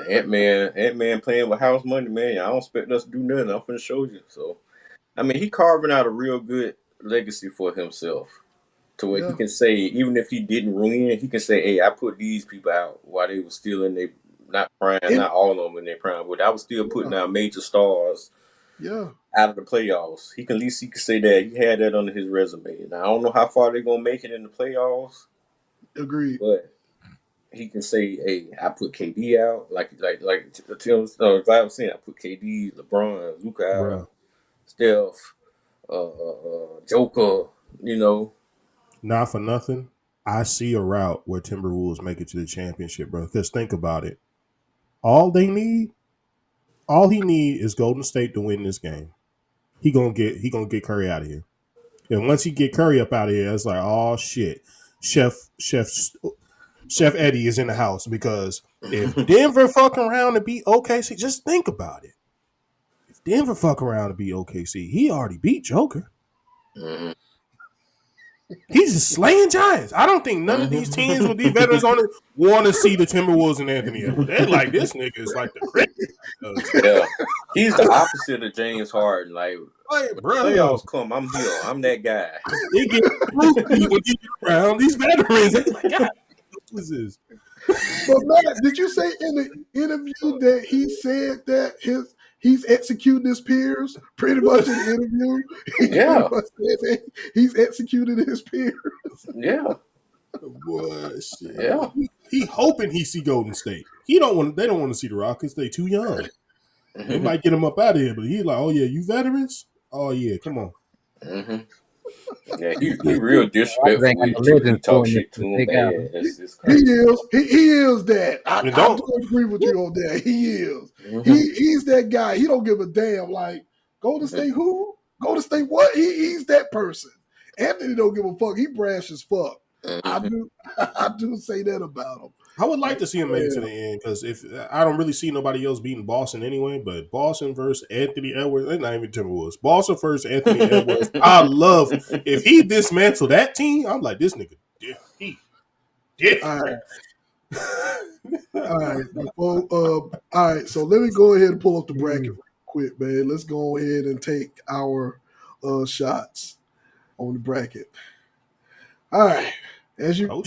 Speaker 4: Ant Man playing with house money, man. I don't expect us to do nothing. I'm finna show you. So, I mean, he carving out a real good legacy for himself, to where he can say, even if he didn't win, he can say, "Hey, I put these people out while they were still in their not prime, not all of them in their prime, but I was still putting out major stars out of the playoffs." He can at least say that he had that under his resume. Now I don't know how far they're gonna make it in the playoffs.
Speaker 2: Agreed.
Speaker 4: But he can say, "Hey, I put KD out." Like Tim Glad was saying, I put KD, LeBron, Luka out,
Speaker 3: Bruh.
Speaker 4: Steph, Joker. You know,
Speaker 3: Not for nothing. I see a route where Timberwolves make it to the championship, bro. Because think about it. All he need is Golden State to win this game. He gonna get Curry out of here. And once he get Curry up out of here, it's like, oh shit. Chef Eddie is in the house, because if Denver fuck around to beat OKC, just think about it. If Denver fuck around to beat OKC, he already beat Joker. He's just slaying giants. I don't think none of these teams with these veterans on it want to see the Timberwolves and Anthony Edwards. They're like, this nigga is like the great.
Speaker 4: Yeah, he's the opposite of James Harden. Like, playoffs come, I'm here. I'm that guy.
Speaker 3: They get around these veterans. They're like, God, what is this?
Speaker 2: But Matt, did you say in the interview that he said that he's executing his peers? Pretty much in the interview, he's executing his peers.
Speaker 4: Yeah.
Speaker 3: Boy, shit.
Speaker 4: Yeah.
Speaker 3: He hoping he see Golden State. They don't want to see the Rockets. They too young. They might get him up out of here, but he's like, oh yeah, you veterans? Oh yeah, come on.
Speaker 4: Yeah, he real disrespectful with you. He talk shit to him bad.
Speaker 2: He is that. I don't agree with you on that. He is. He's that guy. He don't give a damn. Like, Golden State who? Golden State what? He's that person. Anthony don't give a fuck. He brash as fuck. I do say that about him.
Speaker 3: I would like to see him make it to the end, because if I don't really see nobody else beating Boston anyway, but Boston versus Anthony Edwards, they're not even Timberwolves. Boston versus Anthony Edwards. I love if he dismantle that team. I'm like, this nigga different.
Speaker 2: All right. So let me go ahead and pull up the bracket real quick, man. Let's go ahead and take our shots on the bracket. All right. As you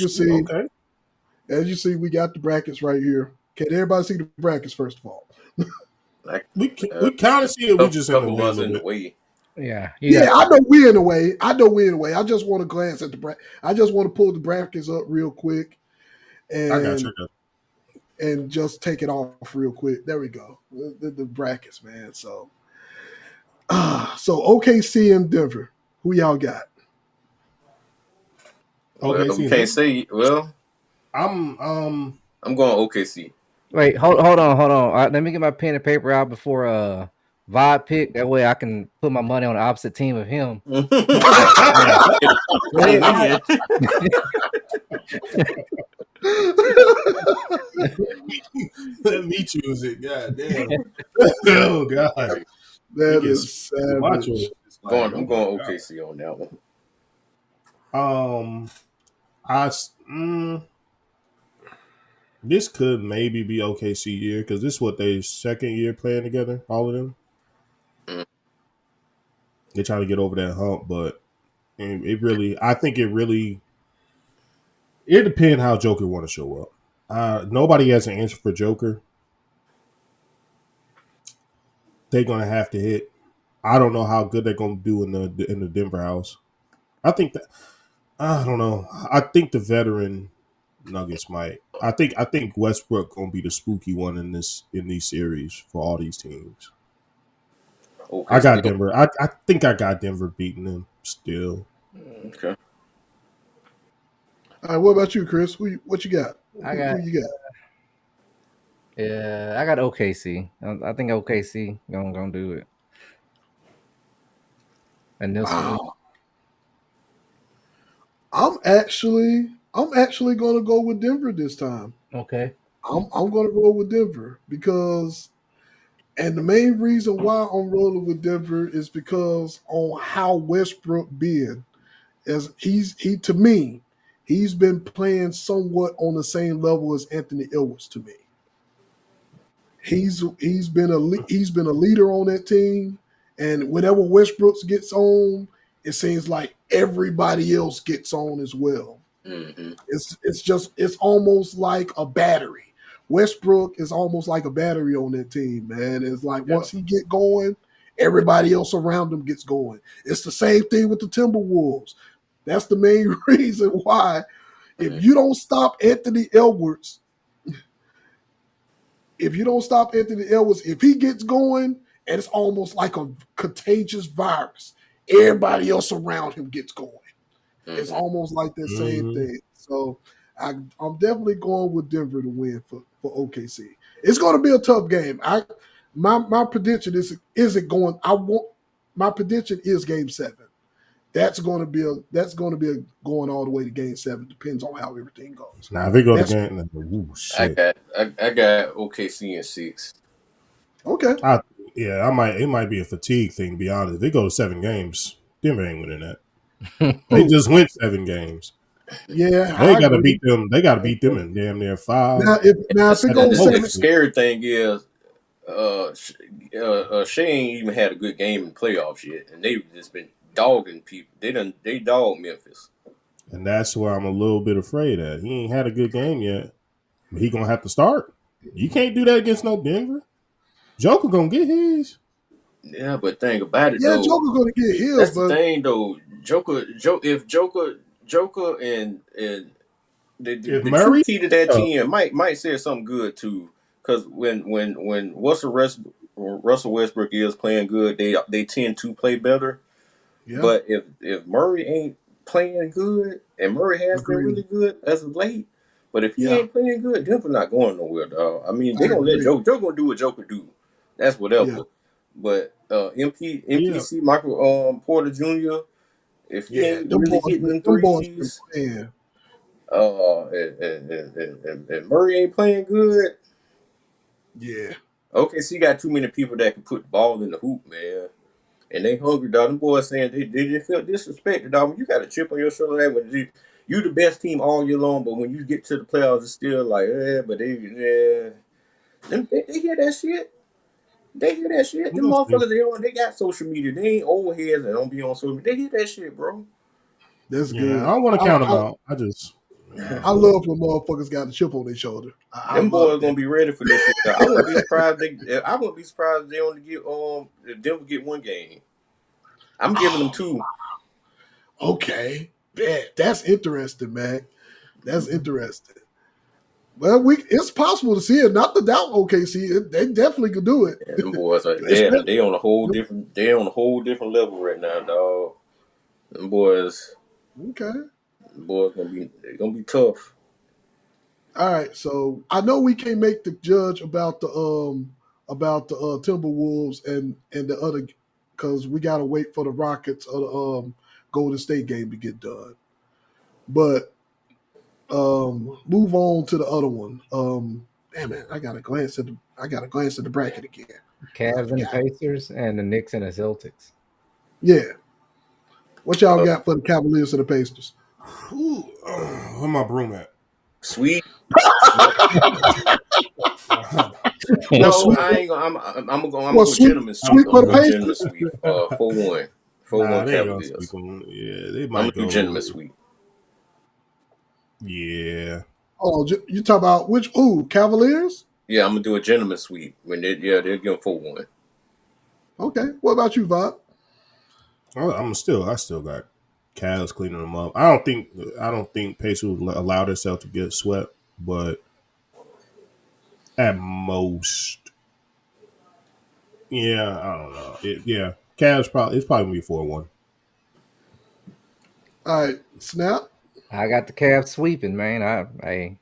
Speaker 2: see, we got the brackets right here. Can everybody see the brackets first of all?
Speaker 3: We kind of see it. We just in the way.
Speaker 5: Yeah,
Speaker 2: I know we in a way. I just want to glance at the I just want to pull the brackets up real quick
Speaker 3: I got
Speaker 2: and
Speaker 3: you.
Speaker 2: and just take it off real quick. There we go. The brackets, man. So OKC and Denver. Who y'all got?
Speaker 4: Well, we
Speaker 3: OKC.
Speaker 4: can't say. Well,
Speaker 3: I'm
Speaker 4: I'm going OKC.
Speaker 5: Wait, hold on. Let me get my pen and paper out before Vibe pick. That way I can put my money on the opposite team of him.
Speaker 4: It'll
Speaker 5: Yeah.
Speaker 3: let me choose it. God damn. Oh God.
Speaker 2: That is savage.
Speaker 4: I'm going OKC on that one.
Speaker 3: This could maybe be OKC year because this is what they second year playing together. All of them. They're trying to get over that hump, but I think it depends how Joker want to show up. Nobody has an answer for Joker. They're gonna have to hit. I don't know how good they're gonna do in the Denver house. I think that I don't know. I think the veteran Nuggets might. I think Westbrook gonna be the spooky one in these series for all these teams. I got Denver. I think I got Denver beating them still.
Speaker 4: Okay.
Speaker 2: All right, what about you, Chris? What you got? Who you got?
Speaker 5: Yeah, I got OKC. I think OKC gonna do it. And this
Speaker 2: Wow. I'm actually going to go with Denver this time.
Speaker 5: Okay.
Speaker 2: I'm going to roll with Denver because, and the main reason why I'm rolling with Denver is because on how Westbrook been, as to me, he's been playing somewhat on the same level as Anthony Edwards to me. He's been a leader on that team, and whenever Westbrook gets on, it seems like everybody else gets on as well.
Speaker 4: Mm-hmm.
Speaker 2: It's almost like a battery. Westbrook is almost like a battery on that team, man. It's like once he get going, everybody else around him gets going. It's the same thing with the Timberwolves. That's the main reason why. If you don't stop Anthony Edwards, if he gets going, and it's almost like a contagious virus, everybody else around him gets going. It's almost like that same thing. So I'm definitely going with Denver to win for OKC. It's going to be a tough game. My prediction my prediction is Game 7. That's going to be going all the way to Game 7. Depends on how everything goes.
Speaker 3: Now if they go to game, shit.
Speaker 4: I got OKC in 6.
Speaker 2: Okay.
Speaker 3: It might be a fatigue thing, to be honest. If they go to 7 games, Denver ain't winning that. They just went 7 games.
Speaker 2: Yeah,
Speaker 3: they got to beat them. They got to beat them in damn near 5.
Speaker 2: Now, if it goes 7,
Speaker 4: the scary thing is, Shea ain't even had a good game in playoffs yet, and they've just been dogging people. They dogged Memphis,
Speaker 3: and that's where I'm a little bit afraid of. He ain't had a good game yet, but he gonna have to start. You can't do that against no Denver. Joker gonna get his.
Speaker 4: Yeah, but think about it.
Speaker 2: Yeah,
Speaker 4: though,
Speaker 2: Joker's gonna get his.
Speaker 4: That's the thing, though. If Joker and the
Speaker 3: Murray,
Speaker 4: true key to that team might say something good too, because when Russell Westbrook is playing good, they tend to play better. Yeah. But if Murray ain't playing good, and Murray has been really good as of late, but if he ain't playing good, Denver not going nowhere, dog. I mean, they're gonna let Joker gonna do what Joker do. That's whatever. Yeah. But MPC Michael Porter Jr., if he ain't really hitting them threes, and Murray ain't playing good.
Speaker 2: Yeah.
Speaker 4: Okay, so you got too many people that can put the ball in the hoop, man. And they hungry, dog. Them boys saying they just feel disrespected, dog. When you got a chip on your shoulder, when you the best team all year long, but when you get to the playoffs, it's still like, but they hear that shit. They hear that shit. Them motherfuckers, they got social media. They ain't old heads and don't be on social media. They hear that shit, bro.
Speaker 2: That's good.
Speaker 3: I don't want to count them out.
Speaker 2: I love when motherfuckers got a chip on their shoulder.
Speaker 4: Them boys gonna be ready for this shit. I wouldn't be surprised. I wouldn't be surprised if they only get Denver get 1 game. I'm giving them 2.
Speaker 2: Okay, that's interesting, man. That's interesting. Well, it's possible to see it. Not to doubt OKC. They definitely could do it.
Speaker 4: Yeah, them boys are
Speaker 2: Especially-
Speaker 4: they on a whole different level right now, dog. Them boys
Speaker 2: Okay.
Speaker 4: gonna be tough.
Speaker 2: All right. So I know we can't make the judge about the Timberwolves and the other because we gotta wait for the Rockets or the Golden State game to get done. But move on to the other one. Damn it, I gotta glance at the bracket again.
Speaker 5: Cavs and the Pacers, and the Knicks and the Celtics.
Speaker 2: Yeah. What y'all got for the Cavaliers and the Pacers?
Speaker 3: Ooh, where my broom at?
Speaker 4: Sweet.
Speaker 2: Well,
Speaker 4: No,
Speaker 2: sweet-
Speaker 4: I ain't gonna. I'm gonna go. I'm
Speaker 2: well,
Speaker 4: gonna go
Speaker 2: sweet-
Speaker 4: gentleman
Speaker 2: sweet
Speaker 4: sweep.
Speaker 2: for
Speaker 4: I'm
Speaker 2: the
Speaker 4: gonna go
Speaker 2: Pacers?
Speaker 4: gentleman sweep. 4-1. 4-1
Speaker 3: they ain't gonna
Speaker 4: Cavaliers.
Speaker 3: sweep 'em. Yeah, they
Speaker 4: I'm
Speaker 3: might
Speaker 4: gonna
Speaker 3: go
Speaker 4: do gentleman sweep.
Speaker 3: Yeah.
Speaker 2: Oh, you talk about which? Ooh, Cavaliers.
Speaker 4: Yeah, I'm gonna do a gentleman sweep when they'll give them 4-1.
Speaker 2: Okay. What about you, Bob?
Speaker 3: I still got Cavs cleaning them up. I don't think Pacers will allow themselves to get swept, but at most, yeah, I don't know. Cavs it's probably gonna be 4-1.
Speaker 2: All right, Snap.
Speaker 5: I got the Cavs sweeping, man. I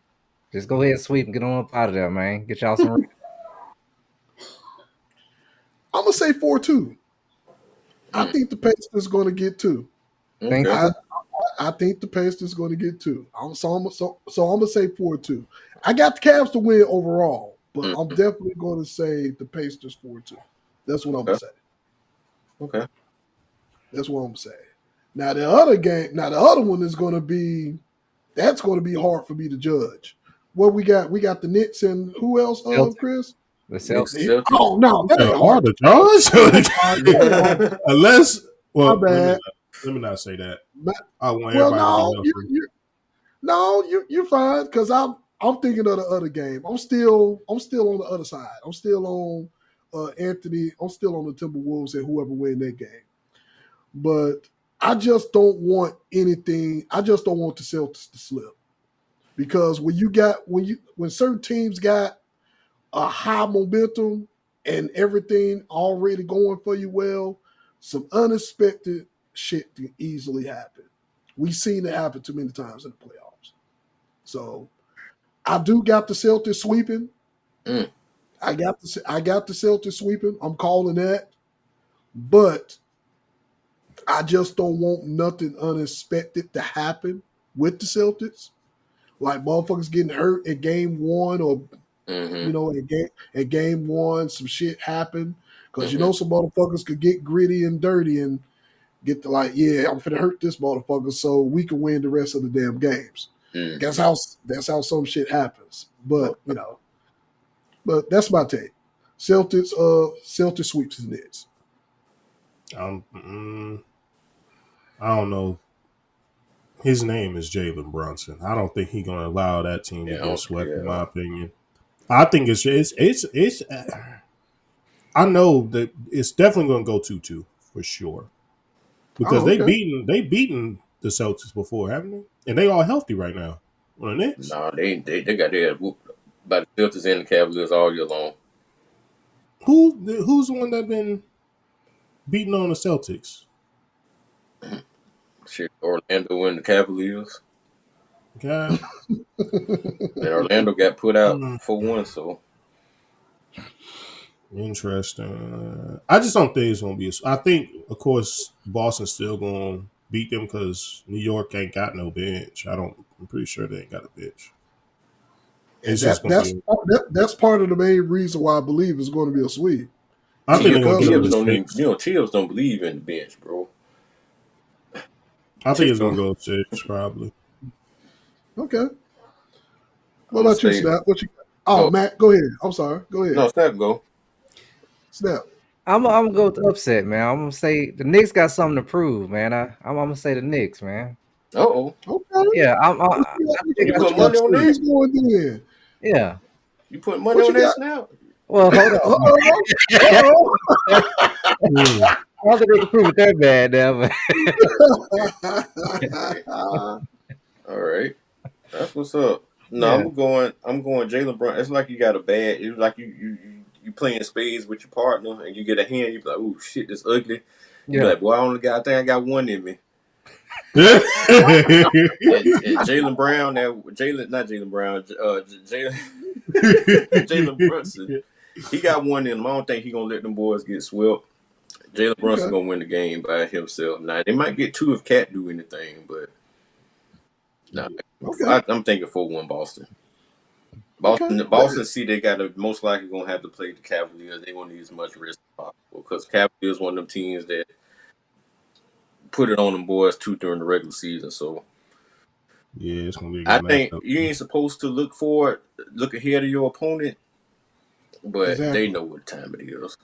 Speaker 5: just go ahead and sweep and get on up out of there, man. Get y'all some.
Speaker 2: I'm gonna say 4-2. I think the Pacers going to get 2.
Speaker 5: Thank
Speaker 4: Okay.
Speaker 5: you.
Speaker 2: I think the Pacers going to get 2. So I'm gonna say 4-2. I got the Cavs to win overall, but I'm definitely going to say the Pacers 4-2. That's what I'm gonna say.
Speaker 4: Okay.
Speaker 2: That's what I'm gonna say. Now the other one is going to be that's going to be hard for me to judge. What we got? We got the Knicks and who else?
Speaker 5: Celtics.
Speaker 2: Chris.
Speaker 5: The Celtics.
Speaker 4: Celtics.
Speaker 2: Oh no, that ain't
Speaker 3: Hard
Speaker 2: hard.
Speaker 3: to judge. Unless, well,
Speaker 2: My bad.
Speaker 3: let me not say that.
Speaker 2: But-
Speaker 3: I want
Speaker 2: Well,
Speaker 3: everybody
Speaker 2: you're fine because I'm thinking of the other game. I'm still on the other side. I'm still on Anthony. I'm still on the Timberwolves and whoever win that game. But I just don't want anything. I just don't want the Celtics to slip because when certain teams got a high momentum and everything already going for you well, some unexpected shit can easily happen. We've seen it happen too many times in the playoffs. So I do got the Celtics sweeping. I got the Celtics sweeping. I'm calling that. But I just don't want nothing unexpected to happen with the Celtics. Like motherfuckers getting hurt at game 1 or at game 1, some shit happened. Because some motherfuckers could get gritty and dirty and get to I'm finna hurt this motherfucker so we can win the rest of the damn games. That's how some shit happens. But but that's my take. Celtics sweeps the Nets.
Speaker 3: I don't know. His name is Jalen Brunson. I don't think he's gonna allow that team to get swept. In my opinion, I think it's. I know that it's definitely gonna go 2-2 for sure because they beaten the Celtics before, haven't they? And they all healthy right now. On the Knicks.
Speaker 4: No, they got their whooped by the Celtics and the Cavaliers all year long.
Speaker 3: Who's the one that been beating on the Celtics?
Speaker 4: Shit, Orlando and the Cavaliers.
Speaker 3: Okay.
Speaker 4: And Orlando got put out 4-1, so.
Speaker 3: Interesting. I just don't think it's going to be. I think, of course, Boston's still going to beat them because New York ain't got no bench. I'm pretty sure they ain't got a bench.
Speaker 2: That's part of the main reason why I believe it's going to be a sweep.
Speaker 3: I think they're going to
Speaker 4: Tibbs don't believe in the bench, bro.
Speaker 3: I think it's going to go 6, probably.
Speaker 2: Okay. What about you, Snap? What you? Oh, Matt, go ahead. I'm sorry. Go ahead.
Speaker 4: No, Snap, go.
Speaker 2: Snap.
Speaker 5: I'm gonna go with the upset, man. I'm gonna say the Knicks got something to prove, man. I'm gonna say the Knicks, man.
Speaker 4: Okay.
Speaker 5: Yeah,
Speaker 4: You put money on that?
Speaker 5: Yeah.
Speaker 4: You put money on that, Snap?
Speaker 5: Well, hold on. don't think they can prove it that bad now.
Speaker 4: All right, that's what's up. No,
Speaker 5: Yeah.
Speaker 4: I'm going Jalen Brown. It's like you got a bad. It's like you playing spades with your partner, and you get a hand. You be like, "Oh shit, this ugly." You be
Speaker 5: Yeah.
Speaker 4: like, "Boy, I think I got one in me." And Jalen Brown, not Jalen Brown, Jalen Brunson, he got one in him. I don't think he gonna let them boys get swept. Jalen Brunson
Speaker 2: Okay.
Speaker 4: gonna win the game by himself. Now they might get two if Cat do anything, but no,
Speaker 2: Okay.
Speaker 4: I'm thinking 4-1 Boston.
Speaker 2: Okay.
Speaker 4: Boston. See, they got to most likely gonna have to play the Cavaliers. They won't need as much risk as possible because Cavaliers one of them teams that put it on them boys too during the regular season. So
Speaker 3: Yeah, it's gonna be a
Speaker 4: I
Speaker 3: good
Speaker 4: think
Speaker 3: matchup.
Speaker 4: you ain't supposed to look ahead of your opponent, but they
Speaker 2: Exactly.
Speaker 4: know what time it is.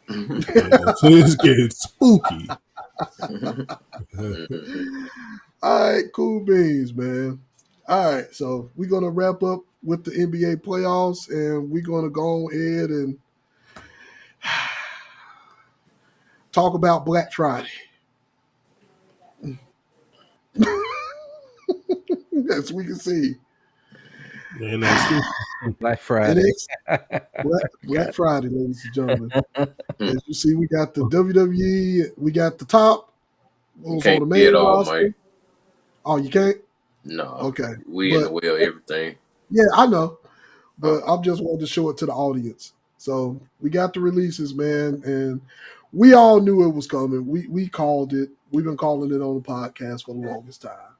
Speaker 3: Yeah, so it's getting spooky.
Speaker 2: All right, cool beans, man. All right, so we're gonna wrap up with the NBA playoffs, and we're gonna go ahead and talk about Black Friday. As we can see,
Speaker 3: NXT.
Speaker 5: Black
Speaker 2: it
Speaker 5: Friday.
Speaker 2: is Black Friday, ladies and gentlemen. As you see, we got the WWE, we got the top,
Speaker 4: You
Speaker 2: who's on
Speaker 4: can't
Speaker 2: the
Speaker 4: see
Speaker 2: main
Speaker 4: it all,
Speaker 2: roster.
Speaker 4: Mike.
Speaker 2: Oh, you can't?
Speaker 4: No,
Speaker 2: Okay,
Speaker 4: we in the
Speaker 2: but
Speaker 4: way of everything.
Speaker 2: yeah, I know. But
Speaker 4: Oh,
Speaker 2: I'm just wanting to show it to the audience. So we got the releases, man, and we all knew it was coming. We called it. We've been calling it on the podcast for the longest time.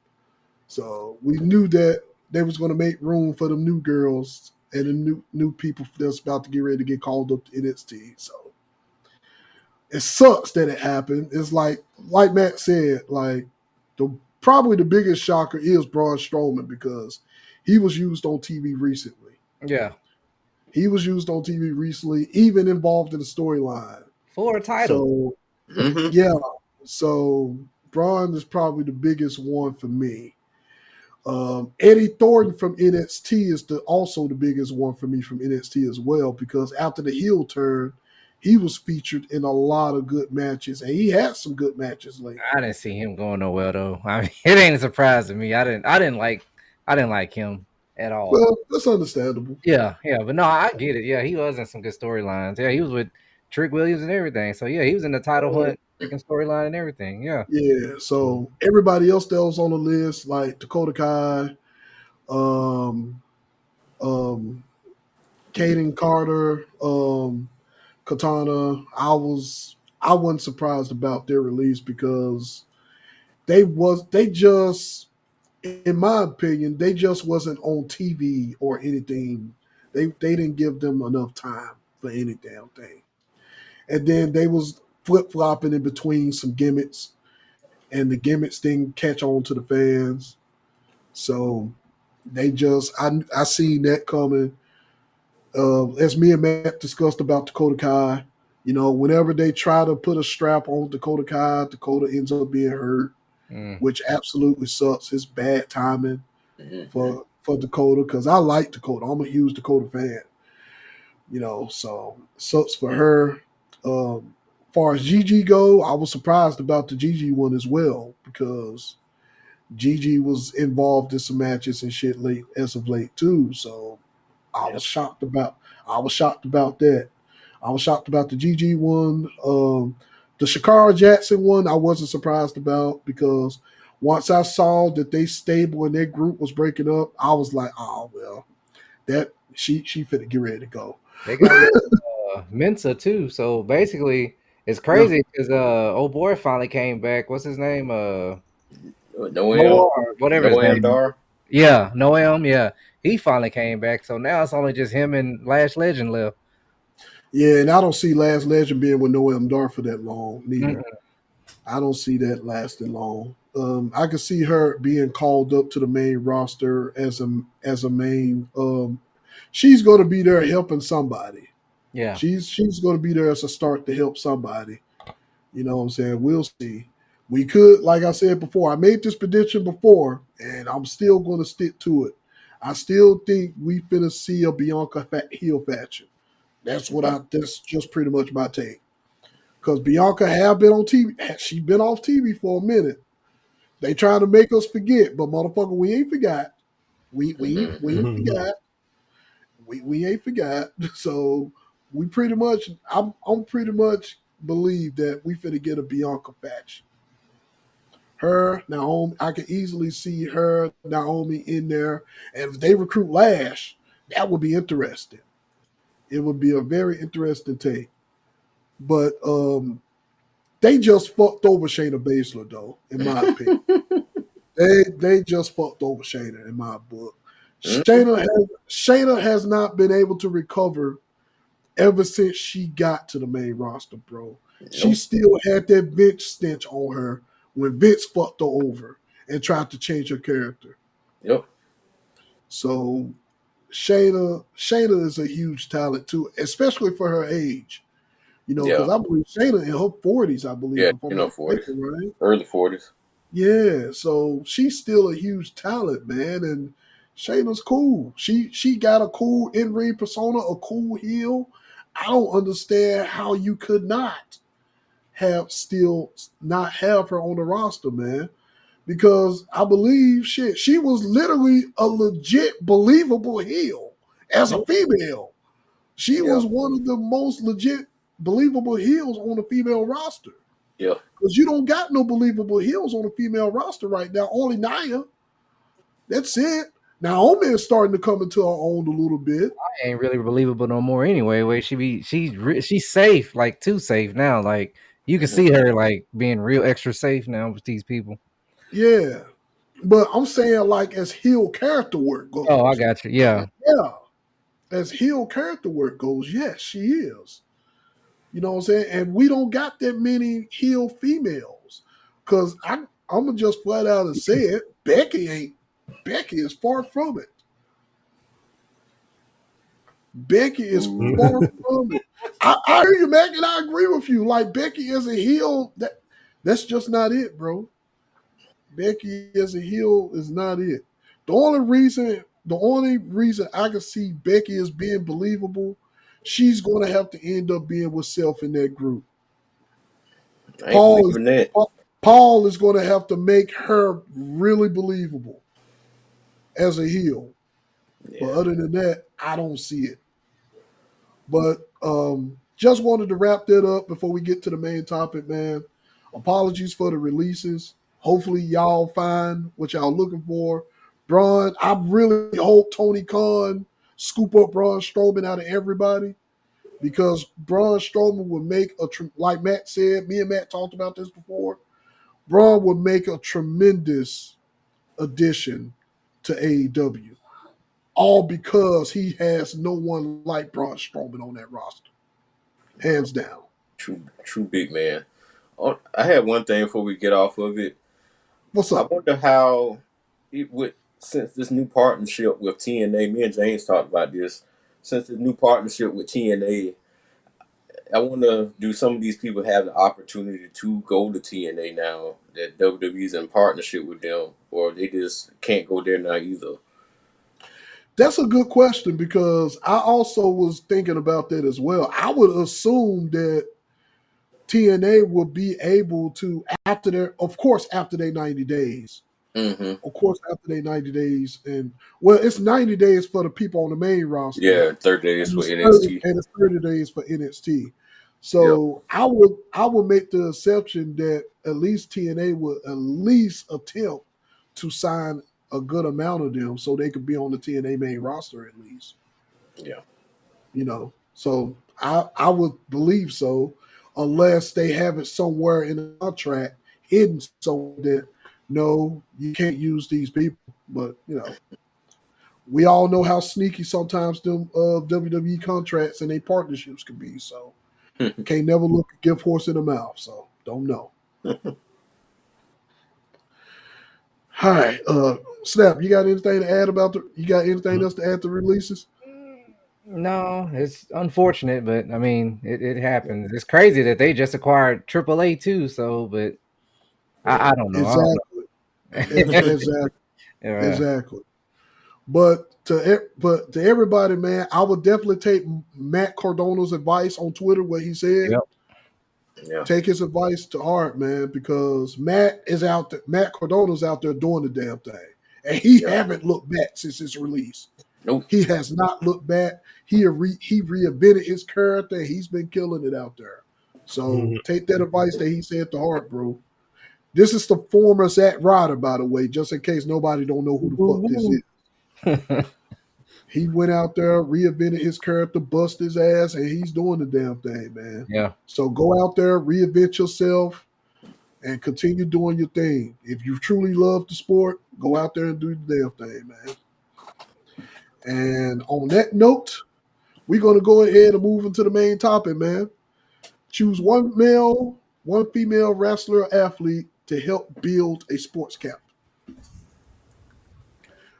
Speaker 2: So we knew that they was going to make room for the new girls and the new people that's about to get ready to get called up to NXT. So it sucks that it happened. It's like Matt said, like probably the biggest shocker is Braun Strowman because he was used on TV recently.
Speaker 5: Yeah.
Speaker 2: He was used on TV recently, even involved in the storyline.
Speaker 5: For a title.
Speaker 2: So
Speaker 4: mm-hmm.
Speaker 2: yeah, so Braun is probably the biggest one for me. Eddie Thornton from NXT is also the biggest one for me from NXT as well because after the heel turn, he was featured in a lot of good matches, and he had some good matches lately.
Speaker 5: I didn't see him going nowhere though. I mean, it ain't a surprise to me. I didn't like him at all.
Speaker 2: Well, that's understandable.
Speaker 5: Yeah, but no, I get it. Yeah, he was in some good storylines. Yeah, he was with Trick Williams and everything. So yeah, he was in the title hunt freaking storyline and everything. Yeah.
Speaker 2: Yeah, so everybody else that was on the list, like Dakota Kai, um, um, Kaden Carter, Katana, I wasn't surprised about their release because they just, in my opinion, they just wasn't on TV or anything. They didn't give them enough time for any damn thing. And then they was flip flopping in between some gimmicks, and the gimmicks didn't catch on to the fans. So they just I seen that coming. As me and Matt discussed about Dakota Kai, whenever they try to put a strap on Dakota Kai, Dakota ends up being hurt,
Speaker 5: Mm.
Speaker 2: which absolutely sucks. It's bad timing
Speaker 4: Mm-hmm.
Speaker 2: for Dakota because I like Dakota. I'm a huge Dakota fan. So sucks for her. Far as Gigi go, I was surprised about the Gigi one as well because Gigi was involved in some matches and shit late as of late too. So I was
Speaker 5: Yep.
Speaker 2: shocked about that. I was shocked about the GG one. The Shakara Jackson one, I wasn't surprised about because once I saw that they stable and their group was breaking up, I was like, oh well, that she finna get ready to go.
Speaker 5: They got rid of Mensa too. So basically, it's
Speaker 2: Yeah,
Speaker 5: crazy because old boy finally came back. What's his name?
Speaker 4: Noam,
Speaker 5: Noah or whatever his
Speaker 4: Noam
Speaker 5: name is.
Speaker 4: Dar.
Speaker 5: Yeah, Noam. Yeah, he finally came back. So now it's only just him and Lash Legend left.
Speaker 2: yeah, and I don't see Last Legend being with Noam Dar for that long neither.
Speaker 5: Mm-mm.
Speaker 2: I don't see that lasting long. I could see her being called up to the main roster as a main. She's going to be there helping somebody.
Speaker 5: Yeah,
Speaker 2: She's going to be there as a start to help somebody. You know what I'm saying? We'll see. We could, like I said before, I made this prediction before, and I'm still going to stick to it. I still think we finna see a Bianca heel faction. That's just pretty much my take. because Bianca have been on TV. She been off TV for a minute. They trying to make us forget, but motherfucker, we ain't forgot. We ain't forgot. We ain't forgot. So we pretty much, I'm pretty much believe that we finna get a Bianca faction. Her, Naomi, I can easily see her, Naomi in there. And if they recruit Lash, that would be interesting. It would be a very interesting take. But they just fucked over Shayna Baszler, though, in my opinion. They just fucked over Shayna, in my book. Shayna has not been able to recover ever since she got to the main roster, bro. She still had that Vince stench on her when Vince fucked her over and tried to change her character.
Speaker 4: Yep.
Speaker 2: So Shayna is a huge talent too, especially for her age. You know, because I believe Shayna in her 40s, I believe.
Speaker 4: Yeah,
Speaker 2: if I'm
Speaker 4: in her
Speaker 2: not
Speaker 4: 40s.
Speaker 2: mistaken, right?
Speaker 4: Early 40s.
Speaker 2: Yeah, so she's still a huge talent, man, and Shayna's cool. She got a cool in-ring persona, a cool heel. I don't understand how you could not have her on the roster, man. Because I believe she was literally a legit believable heel as a female. She was one of the most legit believable heels on the female roster.
Speaker 4: Yeah.
Speaker 2: Because you don't got no believable heels on the female roster right now. Only Nia. That's it. Naomi is starting to come into her own a little bit.
Speaker 5: I ain't really believable no more anyway. Where she's safe, like too safe now. Like you can see her like being real extra safe now with these people.
Speaker 2: Yeah. But I'm saying like as heel character work goes.
Speaker 5: Oh, I got you. Yeah.
Speaker 2: Yeah. As heel character work goes, yes, she is. You know what I'm saying? And we don't got that many heel females. Because I'm going to just flat out and say it. Becky is far from it. Becky is far from it. I hear you, Mac, and I agree with you. Like Becky as a heel, that's just not it, bro. Becky as a heel is not it. The only reason I can see Becky as being believable, she's going to have to end up being with Self in that group. Paul is going to have to make her really believable as a heel. Yeah. But other than that, I don't see it. But just wanted to wrap that up before we get to the main topic, man. Apologies for the releases. Hopefully y'all find what y'all looking for. Braun, I really hope Tony Khan scoop up Braun Strowman out of everybody, because Braun Strowman would make like Matt said, me and Matt talked about this before, Braun would make a tremendous addition to AEW. All because he has no one like Braun Strowman on that roster. Hands down.
Speaker 4: True big man. Oh, I had one thing before we get off of it.
Speaker 2: What's up?
Speaker 4: I wonder how it would, since this new partnership with TNA, me and James talked about this, since the new partnership with TNA, I wonder, do some of these people have the opportunity to go to TNA now that WWE's in partnership with them, or they just can't go there now either?
Speaker 2: That's a good question, because I also was thinking about that as well. I would assume that TNA will be able to, after their 90 days.
Speaker 4: Mm-hmm.
Speaker 2: Of course, after their 90 days. And, well, it's 90 days for the people on the main roster.
Speaker 4: Yeah, 30 days for NXT.
Speaker 2: And it's 30 days for NXT. So yep. I would make the exception that at least TNA would at least attempt to sign a good amount of them so they could be on the TNA main roster at least.
Speaker 4: Yeah.
Speaker 2: You know, so I would believe so, unless they have it somewhere in the contract hidden so that, no, you can't use these people. But, you know, we all know how sneaky sometimes them WWE contracts and their partnerships can be. So can't never look a gift horse in the mouth. So don't know. All right, Snap, you got anything to add anything else to add to releases?
Speaker 5: No, it's unfortunate, but I mean, it happens. It's crazy that they just acquired AAA too. So, but I don't know.
Speaker 2: Exactly. Exactly. But to everybody, man, I would definitely take Matt Cardona's advice on Twitter, what he said.
Speaker 5: Yep.
Speaker 4: Yeah.
Speaker 2: Take his advice to heart, man, because Matt is out there. Matt Cardona's out there doing the damn thing, and he
Speaker 4: Yeah.
Speaker 2: haven't looked back since his release.
Speaker 4: Nope.
Speaker 2: He has not looked back. He reinvented his character. He's been killing it out there. So take that advice that he said to heart, bro. This is the former Zack Ryder, by the way, just in case nobody don't know who the fuck this is. He went out there, reinvented his character, bust his ass, and he's doing the damn thing, man.
Speaker 5: Yeah.
Speaker 2: So go out there, reinvent yourself, and continue doing your thing. If you truly love the sport, go out there and do the damn thing, man. And on that note, we're going to go ahead and move into the main topic, man. Choose one male, one female wrestler athlete to help build a sports camp.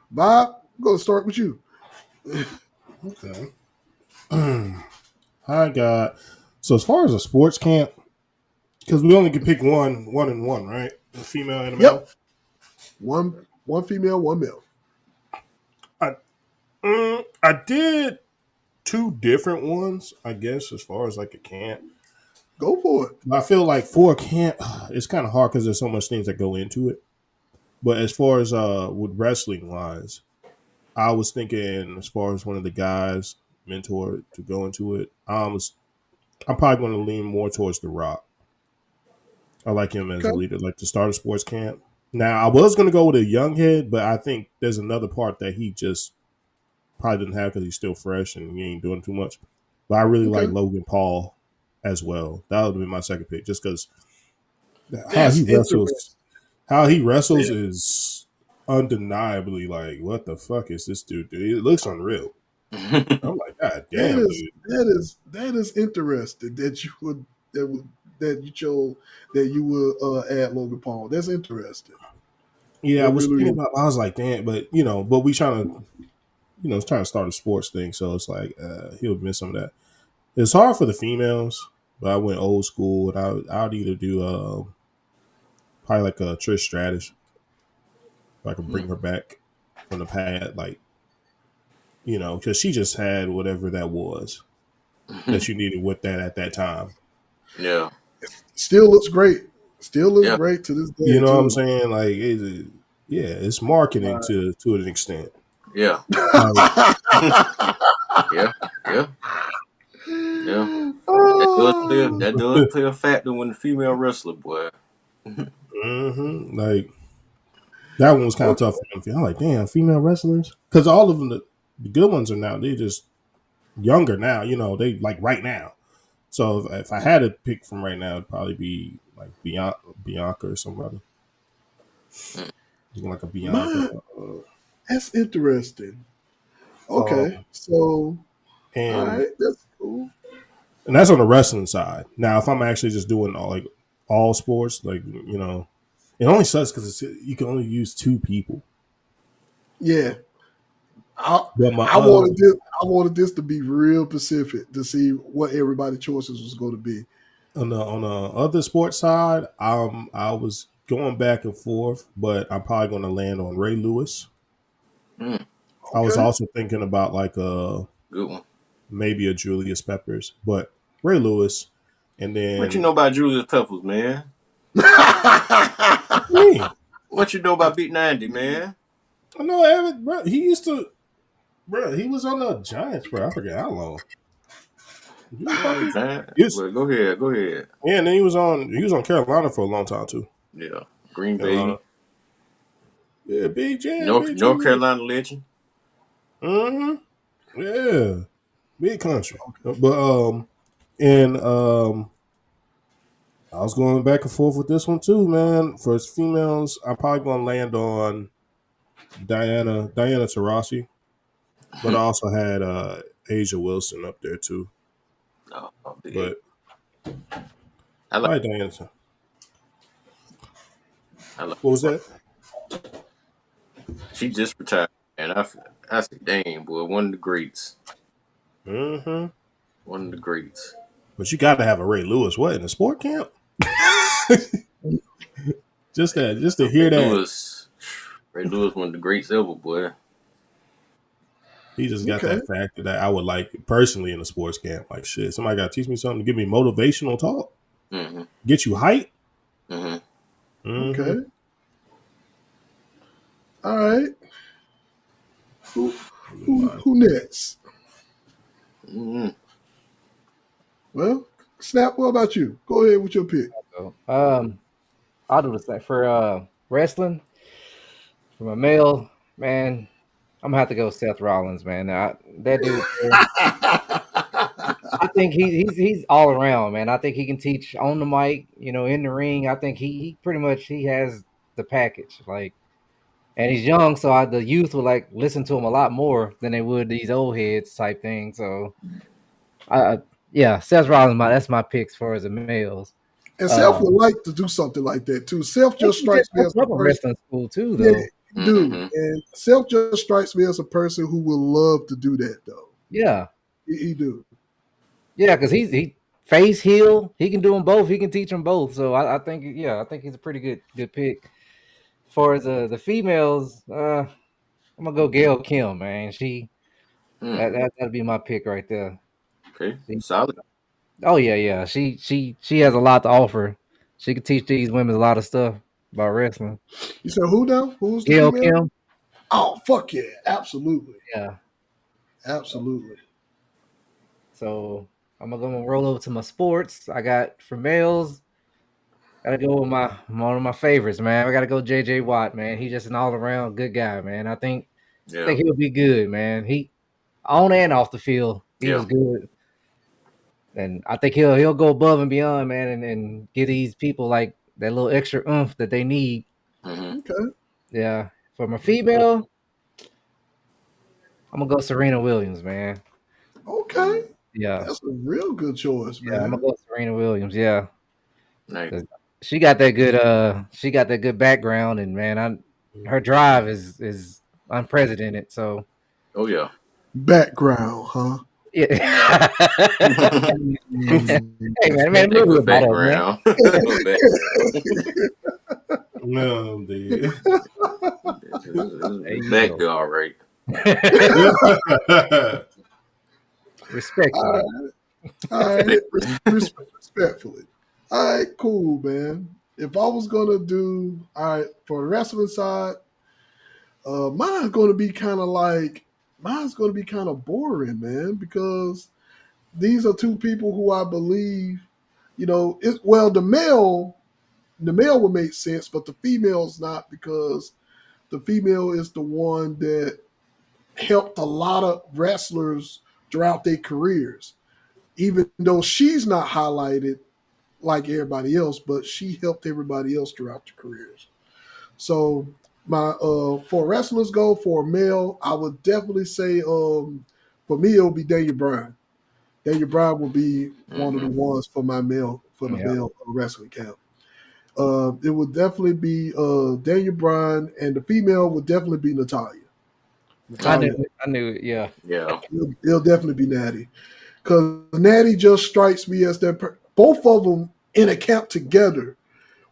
Speaker 2: Bob, I'm going to start with you.
Speaker 3: Okay. I got so as far as a sports camp, because we only can pick one and one, right? A female and a male.
Speaker 2: Yep. One female, one male.
Speaker 3: I did two different ones, I guess, as far as like a camp.
Speaker 2: Go for it.
Speaker 3: I feel like for a camp, it's kind of hard because there's so much things that go into it. But as far as with wrestling wise, I was thinking as far as one of the guys mentor to go into it, I'm probably going to lean more towards The Rock. I like him as a leader, like to start a sports camp. Now, I was going to go with a young head, but I think there's another part that he just probably didn't have because he's still fresh and he ain't doing too much. But I really like Logan Paul as well. That would be my second pick, just because how he wrestles is undeniably like, what the fuck is this dude? It looks unreal. I'm like, God damn,
Speaker 2: that is interesting that you would add Logan Paul. That's interesting.
Speaker 3: Yeah, I was thinking about. I was like, damn, but we trying to start a sports thing, so it's like he'll miss some of that. It's hard for the females, but I went old school, and I'd either do probably like a Trish Stratus, if I can bring her back from the pad, like because she just had whatever that was that you needed with that at that time.
Speaker 4: Yeah,
Speaker 2: still looks great. Still looks great to this day.
Speaker 3: You know what I'm saying? Like, it's marketing to an extent.
Speaker 4: Yeah. Yeah. That does play a factor when the female wrestler, boy.
Speaker 3: Like, that one was kind of tough for me. I'm like, damn, female wrestlers? Because all of them, the good ones are now, they're just younger now. They like right now. So if I had to pick from right now, it'd probably be like Bianca or somebody. Like a Bianca.
Speaker 2: That's interesting. Okay, so all right, that's cool.
Speaker 3: And that's on the wrestling side. Now, if I'm actually just doing all sports, like it only sucks because you can only use two people.
Speaker 2: Yeah, I wanted this to be real specific to see what everybody's choices was going to be.
Speaker 3: On the other sports side, I was going back and forth, but I'm probably going to land on Ray Lewis.
Speaker 4: Okay.
Speaker 3: I was also thinking about like
Speaker 4: good one,
Speaker 3: maybe a Julius Peppers, but Ray Lewis, and then
Speaker 4: what you know about Julius Peppers, man? What you know about Beat 90, man?
Speaker 3: I know Evan, bro. He used to, bro. He was on the Giants, bro. I forget how long.
Speaker 4: Go ahead.
Speaker 3: Yeah, and then he was on Carolina for a long time too.
Speaker 4: Yeah, Green Bay.
Speaker 3: Yeah, Big Jam.
Speaker 4: North Carolina legend.
Speaker 3: Yeah, big country. But and I was going back and forth with this one too, man. For females, I'm probably going to land on Diana Taurasi, but I also had Asia Wilson up there too.
Speaker 4: Oh,
Speaker 3: but
Speaker 4: I like
Speaker 3: Diana. What was that?
Speaker 4: She just retired, and I said, "Dang, boy, one of the greats."
Speaker 3: Mm-hmm.
Speaker 4: One of the greats.
Speaker 3: But you got to have a Ray Lewis. What in a sport camp? just to hear that.
Speaker 4: Ray Lewis, one of the greats ever, boy.
Speaker 3: He just got that factor that I would like personally in a sports camp. Like, shit, somebody got to teach me something to give me motivational talk.
Speaker 4: Mm-hmm.
Speaker 3: Get you height.
Speaker 4: Mm-hmm.
Speaker 3: Mm-hmm.
Speaker 2: Okay. All right. Who next?
Speaker 4: Mm-hmm.
Speaker 2: Well, Snap, what about you? Go ahead with your pick.
Speaker 5: So, I'll do the same for wrestling. For my male, man, I'm gonna have to go Seth Rollins, man. That dude, I think he's all around, man. I think he can teach on the mic, in the ring. I think he pretty much he has the package, like, and he's young, so the youth will like listen to him a lot more than they would these old heads type thing. So, yeah, Seth Rollins, that's my picks for as the males.
Speaker 2: And Seth would
Speaker 5: Um,
Speaker 2: like to do something like that too. Seth
Speaker 5: I think
Speaker 2: just
Speaker 5: he just
Speaker 2: strikes me as
Speaker 5: opened
Speaker 2: a
Speaker 5: up a
Speaker 2: person.
Speaker 5: wrestling school too,
Speaker 2: Yeah,
Speaker 5: though.
Speaker 2: you do. And Seth just strikes me as a person who would love to do that though.
Speaker 5: Yeah,
Speaker 2: He do.
Speaker 5: yeah, because he face heel, he can do them both. He can teach them both. So I think I think he's a pretty good pick. As far as the females, I'm gonna go Gail Kim, man. That'd be my pick right there.
Speaker 4: Okay.
Speaker 5: She,
Speaker 4: Solid.
Speaker 5: oh yeah. She has a lot to offer. She could teach these women a lot of stuff about wrestling.
Speaker 2: You said who now? Who's the
Speaker 5: Gail
Speaker 2: female?
Speaker 5: Kim,
Speaker 2: Oh fuck yeah, absolutely,
Speaker 5: yeah.
Speaker 2: absolutely.
Speaker 5: So I'm gonna roll over to my sports. I got for males. Gotta go with one of my favorites, man. I gotta go JJ Watt, man. He's just an all around good guy, man.
Speaker 4: Yeah.
Speaker 5: Think he'll be good, man. He on and off the field, he
Speaker 4: Yeah.
Speaker 5: was good. And I think he'll go above and beyond, man, and give these people like that little extra oomph that they need.
Speaker 4: Mm-hmm.
Speaker 2: Okay,
Speaker 5: Yeah. For my female, I'm gonna go Serena Williams, man.
Speaker 2: okay.
Speaker 5: Yeah.
Speaker 2: That's a real good choice,
Speaker 5: Yeah, I'm gonna
Speaker 2: man.
Speaker 5: go Serena Williams, yeah.
Speaker 4: Nice.
Speaker 5: 'Cause she got that good background and man, her drive is unprecedented. So
Speaker 4: Oh yeah.
Speaker 2: Background, huh?
Speaker 5: yeah.
Speaker 2: Mm.
Speaker 5: Hey man,
Speaker 4: That
Speaker 5: movie
Speaker 4: good
Speaker 5: about us, man.
Speaker 4: background. Good background.
Speaker 3: No, dude.
Speaker 5: There
Speaker 4: It's
Speaker 5: you
Speaker 4: back
Speaker 5: go.
Speaker 4: there all right.
Speaker 5: Respectfully.
Speaker 2: All right, respectfully. All right, cool, man. If I was gonna do all right for the wrestling side, mine's gonna be kind of boring, man, because these are two people who I believe, the male would make sense, but the female's not because the female is the one that helped a lot of wrestlers throughout their careers. Even though she's not highlighted like everybody else, but she helped everybody else throughout their careers. So my for wrestlers go for a male, I would definitely say for me it'll be Daniel Bryan. Daniel Bryan will be one of the
Speaker 4: Mm-hmm.
Speaker 2: ones for my male for the
Speaker 5: Yeah.
Speaker 2: male wrestling camp. It would definitely be Daniel Bryan, and the female would definitely be Natalia.
Speaker 5: I
Speaker 2: Natalia,
Speaker 5: knew it, yeah.
Speaker 4: Yeah.
Speaker 2: it'll definitely be Natty, because Natty just strikes me as that. Both of them in a camp together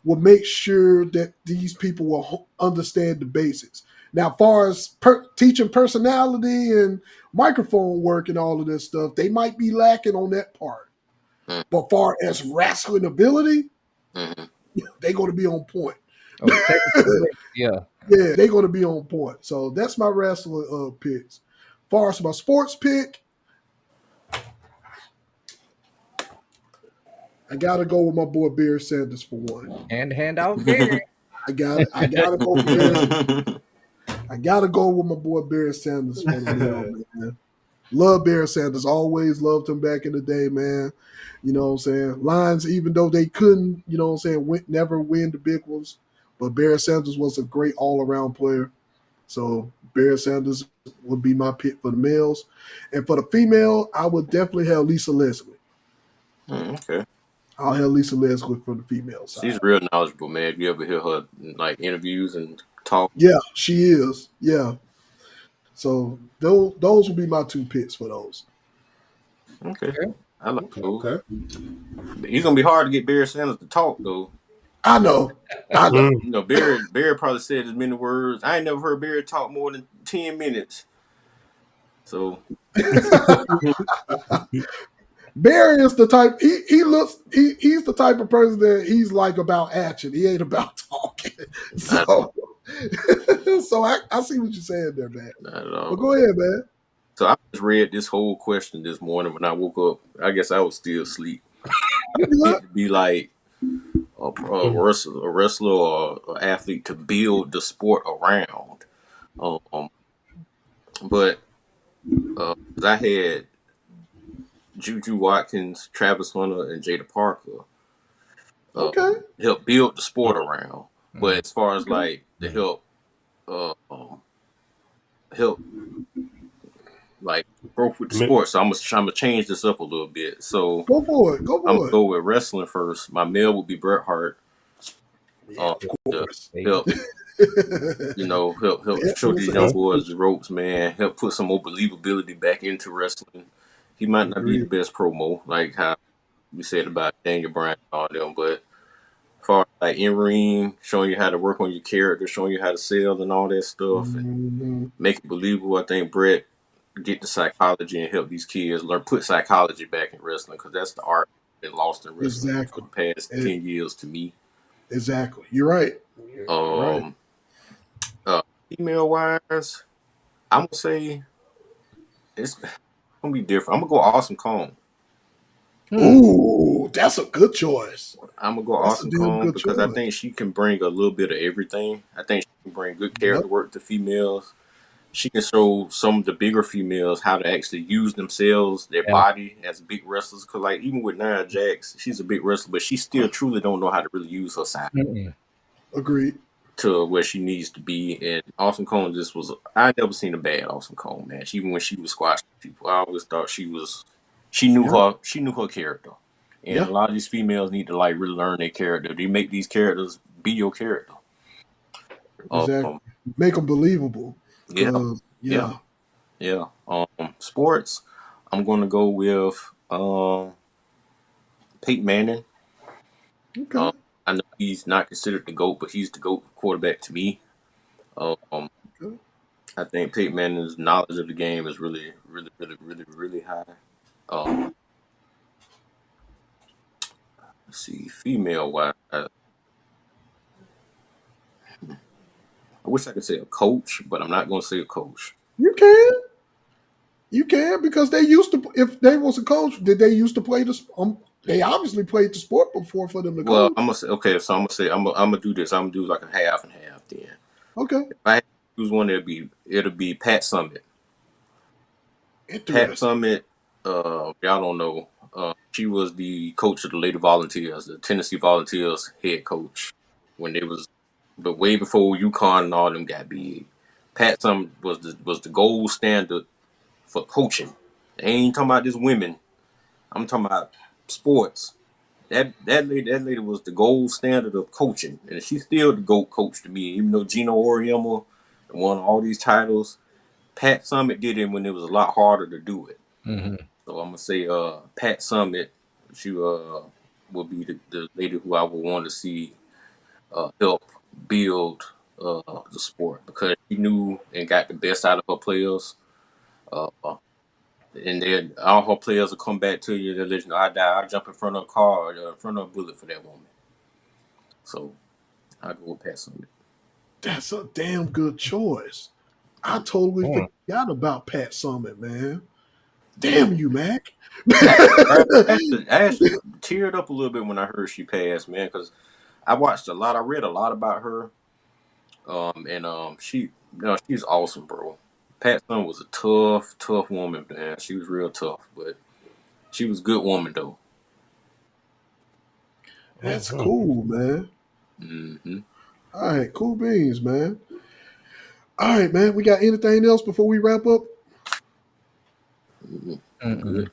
Speaker 2: will make sure that these people will understand the basics. Now, far as teaching personality and microphone work and all of this stuff, they might be lacking on that part. But far as wrestling ability,
Speaker 4: Mm-hmm.
Speaker 2: they're going to be on point.
Speaker 5: Oh, technically, yeah.
Speaker 2: Yeah, they're going to be on point. So that's my wrestling picks. Far as my sports pick, I got to go with my boy Barry Sanders for one.
Speaker 5: And hand out Barry.
Speaker 2: I got it. I got to go for Barry. I got to go with my boy Barry Sanders for the male, man. Love Barry Sanders. Always loved him back in the day, man. You know what I'm saying? Lions, even though they couldn't, never win the big ones, but Barry Sanders was a great all-around player. So Barry Sanders would be my pick for the males. And for the female, I would definitely have Lisa Leslie.
Speaker 4: Okay.
Speaker 2: I'll have Lisa Leslie for the female side.
Speaker 4: She's real knowledgeable, man. If you ever hear her like interviews and talk.
Speaker 2: Yeah, she is. Yeah. So those would be my two picks for those.
Speaker 4: Okay. I like those.
Speaker 3: Okay.
Speaker 4: He's gonna be hard to get Barry Sanders to talk though.
Speaker 2: I know.
Speaker 4: You know, Barry probably said as many words. I ain't never heard Barry talk more than 10 minutes. So
Speaker 2: Barry is the type. He's the type of person that he's like about action. He ain't about talking. So, so I see what you're saying there, man.
Speaker 4: Not at
Speaker 2: But
Speaker 4: all.
Speaker 2: go ahead, man.
Speaker 4: So I just read this whole question this morning when I woke up. I guess I was still asleep.
Speaker 2: You good?
Speaker 4: It'd be like a wrestler or an athlete to build the sport around. Um, but 'cause I had Juju Watkins, Travis Hunter, and Jada Parker
Speaker 2: Okay.
Speaker 4: help build the sport around. But as far as
Speaker 2: Okay.
Speaker 4: like the help like growth with the sport, so I'm gonna change this up a little bit. So
Speaker 2: Go for it. Go
Speaker 4: I'm gonna
Speaker 2: for it.
Speaker 4: go with wrestling first. My male would be Bret Hart.
Speaker 2: Yeah, of
Speaker 4: To
Speaker 2: course.
Speaker 4: help help
Speaker 2: Yeah,
Speaker 4: show
Speaker 2: it's
Speaker 4: these
Speaker 2: a-
Speaker 4: young
Speaker 2: it's
Speaker 4: boys the ropes, man. Help put some more believability back into wrestling. He might not be the
Speaker 2: agreed.
Speaker 4: best promo, like how we said about Daniel Bryan and all them, but as far as like in ring, showing you how to work on your character, showing you how to sell and all that stuff, and
Speaker 2: Mhm.
Speaker 4: make it believable. I think Brett get the psychology and help these kids learn put psychology back in wrestling because that's the art that's been lost in wrestling for
Speaker 2: Exactly.
Speaker 4: the past 10 years to me.
Speaker 2: Exactly. You're right. You're right.
Speaker 4: Um, Female wise, I'm gonna say it's gonna be different. I'm gonna go Awesome Kong.
Speaker 2: Ooh, that's a good choice.
Speaker 4: I'm gonna go
Speaker 2: That's a
Speaker 4: Awesome
Speaker 2: damn
Speaker 4: Kong
Speaker 2: good
Speaker 4: because I
Speaker 2: choice.
Speaker 4: think she can bring a little bit of everything. I think she can bring good
Speaker 2: Yep.
Speaker 4: character work to females. She can show some of the bigger females how to actually use themselves, their
Speaker 5: Yeah.
Speaker 4: body as big wrestlers. Cause like even with Nia Jax, she's a big wrestler, but she still truly don't know how to really use her side
Speaker 2: Agreed.
Speaker 4: to where she needs to be. And Awesome Kong just was. I never seen a bad Awesome Kong match. Even when she was squashing people, I always thought she was. She knew
Speaker 2: Yep.
Speaker 4: her. She knew her character. And
Speaker 2: Yeah.
Speaker 4: a lot of these females need to like really learn their character. They make these characters be your character.
Speaker 2: Exactly.
Speaker 4: Um,
Speaker 2: Make them believable.
Speaker 4: yeah,
Speaker 2: Cause
Speaker 4: yeah,
Speaker 2: yeah.
Speaker 4: yeah. Sports. I'm gonna go with Peyton Manning.
Speaker 2: Okay.
Speaker 4: I know he's not considered the GOAT, but he's the GOAT quarterback to me. Um,
Speaker 2: Okay.
Speaker 4: I think Peyton Manning's knowledge of the game is really, really, really, really, really high. Um, let's see, female wise, I wish I could say a coach, but I'm not going to say a coach.
Speaker 2: You can. You can because they used to. If they was a coach, did they used to play this? They obviously played the sport before for them to
Speaker 4: Well, I'm
Speaker 2: coach.
Speaker 4: gonna say okay, so I'm gonna say I'm gonna do this. I'm gonna do like a half and half. Then
Speaker 2: Okay.
Speaker 4: if I had to choose one, it'll be Pat Summit. Pat
Speaker 2: Interesting.
Speaker 4: Summit, y'all don't know. She was the coach of the Lady Volunteers, the Tennessee Volunteers head coach when they was, but way before UConn and all them got big. Pat Summit was the gold standard for coaching. I ain't talking about just women. I'm talking about sports. That lady was the gold standard of coaching, and she's still the GOAT coach to me. Even though Gino Auriemma won all these titles, Pat Summit did it when it was a lot harder to do it.
Speaker 5: Mm-hmm.
Speaker 4: So I'm gonna say Pat Summit. She will be the lady who I would want to see help build the sport because she knew and got the best out of her players. Uh, and then all her players will come back to you. They'll let you know I die. I jump in front of a car or in front of a bullet for that woman. So I go with Pat Summit.
Speaker 2: That's a damn good choice. I totally forgot about Pat Summit, man. Damn you, Mac.
Speaker 4: I actually teared up a little bit when I heard she passed, man, because I watched a lot. I read a lot about her. And she's awesome, bro. Pat Sun was a tough, tough woman, man. She was real tough, but she was a good woman though.
Speaker 2: That's cool, man.
Speaker 4: Mm-hmm.
Speaker 2: All right, cool beans, man. All right, man. We got anything else before we wrap up?
Speaker 4: I'm good.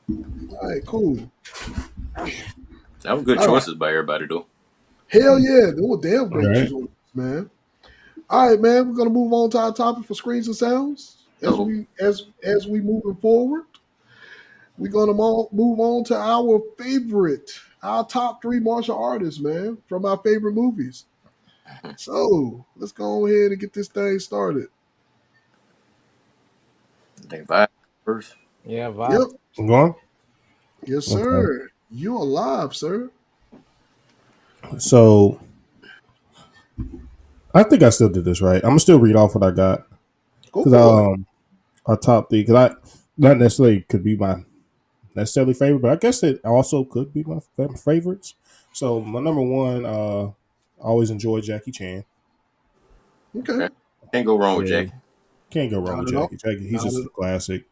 Speaker 2: All right, cool.
Speaker 4: That was good
Speaker 2: All right.
Speaker 4: choices by everybody though.
Speaker 2: Hell yeah, they were damn
Speaker 3: All
Speaker 2: great
Speaker 3: right.
Speaker 2: choices, man. All right, man. We're gonna move on to our topic for screens and sounds as
Speaker 4: Uh-oh.
Speaker 2: we moving forward. We're gonna move on to our top three martial artists, man, from our favorite movies. So let's go ahead and get this thing started.
Speaker 4: I think Vi first.
Speaker 5: Yeah, vibe.
Speaker 2: Yep.
Speaker 3: I'm going.
Speaker 2: Yes,
Speaker 3: Okay.
Speaker 2: sir. You're alive, sir.
Speaker 3: So I think I still did this right. I'm gonna still read off what I got
Speaker 2: Go
Speaker 3: because
Speaker 2: for it.
Speaker 3: our top three because I not necessarily could be my necessarily favorite, but I guess it also could be my favorites. So my number one, I always enjoy Jackie Chan.
Speaker 2: Okay.
Speaker 4: Okay. Can't go wrong with
Speaker 3: Yeah,
Speaker 4: Jackie.
Speaker 3: can't go wrong
Speaker 2: Not
Speaker 3: with
Speaker 2: at all.
Speaker 3: Jackie. Jackie, he's
Speaker 2: Not
Speaker 3: just
Speaker 2: at,
Speaker 3: a classic.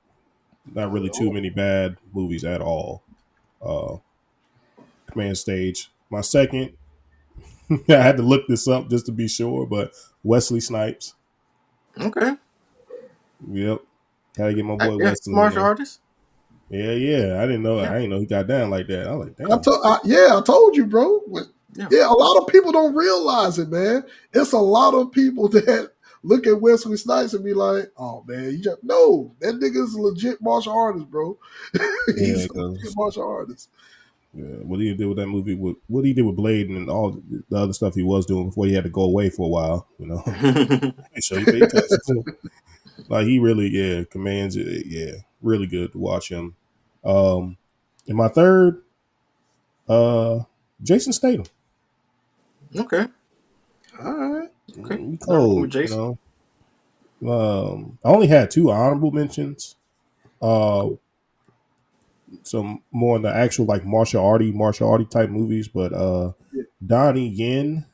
Speaker 3: Not
Speaker 2: not
Speaker 3: really
Speaker 2: at
Speaker 3: too
Speaker 2: all.
Speaker 3: many bad movies at all. Uh, Command Stage. My second, I had to look this up just to be sure, but Wesley Snipes.
Speaker 4: Okay.
Speaker 3: Yep, gotta get my boy
Speaker 4: Yeah,
Speaker 3: Wesley in
Speaker 4: martial
Speaker 3: there.
Speaker 4: artist.
Speaker 3: Yeah, yeah. I didn't know.
Speaker 4: Yeah.
Speaker 3: I didn't know he got down like that. I was like, damn.
Speaker 2: Yeah, I told you, bro.
Speaker 4: Yeah.
Speaker 2: Yeah, a lot of people don't realize it, man. It's a lot of people that look at Wesley Snipes and be like, "Oh man, you just no, that nigga is a legit martial artist, bro.
Speaker 3: Yeah,
Speaker 2: He's a legit
Speaker 3: because
Speaker 2: martial artist."
Speaker 3: what he did with that movie, what he did with Blade and all the other stuff he was doing before he had to go away for a while, make sure you pay attention to. Like he really, yeah, commands it. Yeah, really good to watch him. And my third, Jason Statham.
Speaker 4: Okay.
Speaker 2: All right.
Speaker 4: Okay.
Speaker 3: He
Speaker 4: Nothing wrong with
Speaker 3: cold,
Speaker 4: Jason.
Speaker 3: I only had two honorable mentions. Uh, some more in the actual like martial arty type movies, but
Speaker 2: Yeah.
Speaker 3: Donnie Yen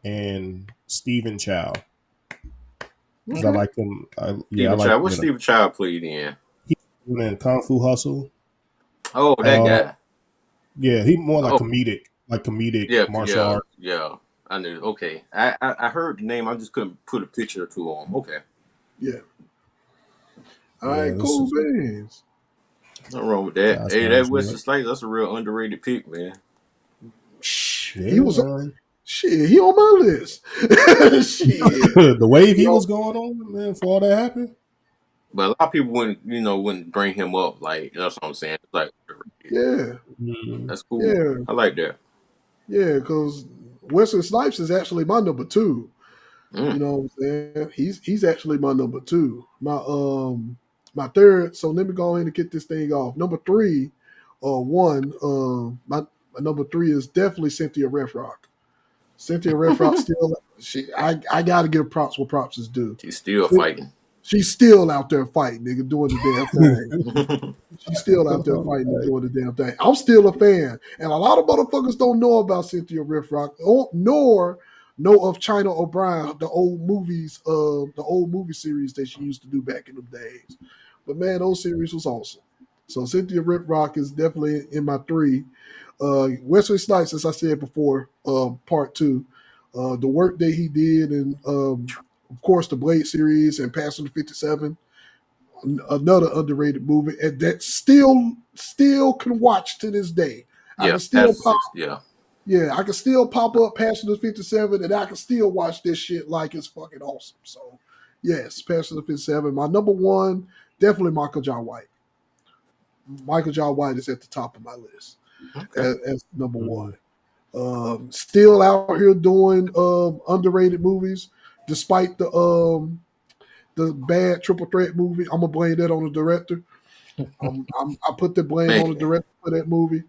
Speaker 3: and Stephen Chow because I
Speaker 2: Okay.
Speaker 3: like them. I
Speaker 4: Stephen
Speaker 3: like
Speaker 4: Child.
Speaker 3: them
Speaker 4: What Stephen Child played in?
Speaker 3: he in Kung Fu Hustle.
Speaker 4: Oh, that
Speaker 3: Uh,
Speaker 4: guy.
Speaker 3: yeah, he more
Speaker 4: Oh,
Speaker 3: like comedic
Speaker 4: yeah,
Speaker 3: martial
Speaker 4: yeah,
Speaker 3: art.
Speaker 4: yeah. I knew. Okay. I heard the name. I just couldn't put a picture to him. Okay.
Speaker 2: Yeah. All
Speaker 3: Yeah,
Speaker 2: right.
Speaker 3: this
Speaker 2: Cool
Speaker 3: is
Speaker 2: beans.
Speaker 4: Nothing wrong with that.
Speaker 3: that's
Speaker 4: Hey,
Speaker 3: what I
Speaker 4: that
Speaker 3: enjoy.
Speaker 4: Wesley Snipes, that's a real underrated pick, man.
Speaker 2: He
Speaker 3: Yeah,
Speaker 2: was shit. He on my list. Shit.
Speaker 3: the wave he
Speaker 2: Yo,
Speaker 3: was going on, man, for all that happened.
Speaker 4: But a lot of people wouldn't bring him up. Like that's what I'm saying. It's like underrated.
Speaker 2: yeah.
Speaker 3: Mm,
Speaker 4: That's cool.
Speaker 2: Yeah.
Speaker 4: I like that.
Speaker 2: Yeah. Because Wesley Snipes is actually my number two. You
Speaker 4: Mm.
Speaker 2: know what I'm saying? He's actually my number two. My third. So let me go ahead and get this thing off. Number three, my number three is definitely Cynthia Rothrock. Cynthia Rothrock still I gotta give props where props is due.
Speaker 4: He's still fighting.
Speaker 2: She's still out there fighting, nigga, doing the damn thing.
Speaker 4: Yeah,
Speaker 2: She's still out there fighting and doing the damn thing. I'm still a fan. And a lot of motherfuckers don't know about Cynthia Rothrock, nor know of China O'Brien, the old movie series that she used to do back in the days. But man, those series was awesome. So Cynthia Rothrock is definitely in my three. Wesley Snipes, as I said before, part two. The work that he did, and of course the Blade series and Passenger 57, another underrated movie, and that still can watch to this day. I can still
Speaker 4: past the
Speaker 2: pop,
Speaker 4: six. Yeah.
Speaker 2: yeah, I can still pop up Passenger 57, and I can still watch this shit like it's fucking awesome. So, yes, Passenger 57. My number one, definitely Michael John White. Michael John White is at the top of my list
Speaker 4: Okay.
Speaker 2: as number one.
Speaker 3: mm.
Speaker 2: Still out here doing underrated movies, despite the bad triple threat movie. I'm gonna blame that on the director. I put the blame on the
Speaker 4: Man.
Speaker 2: director for that movie.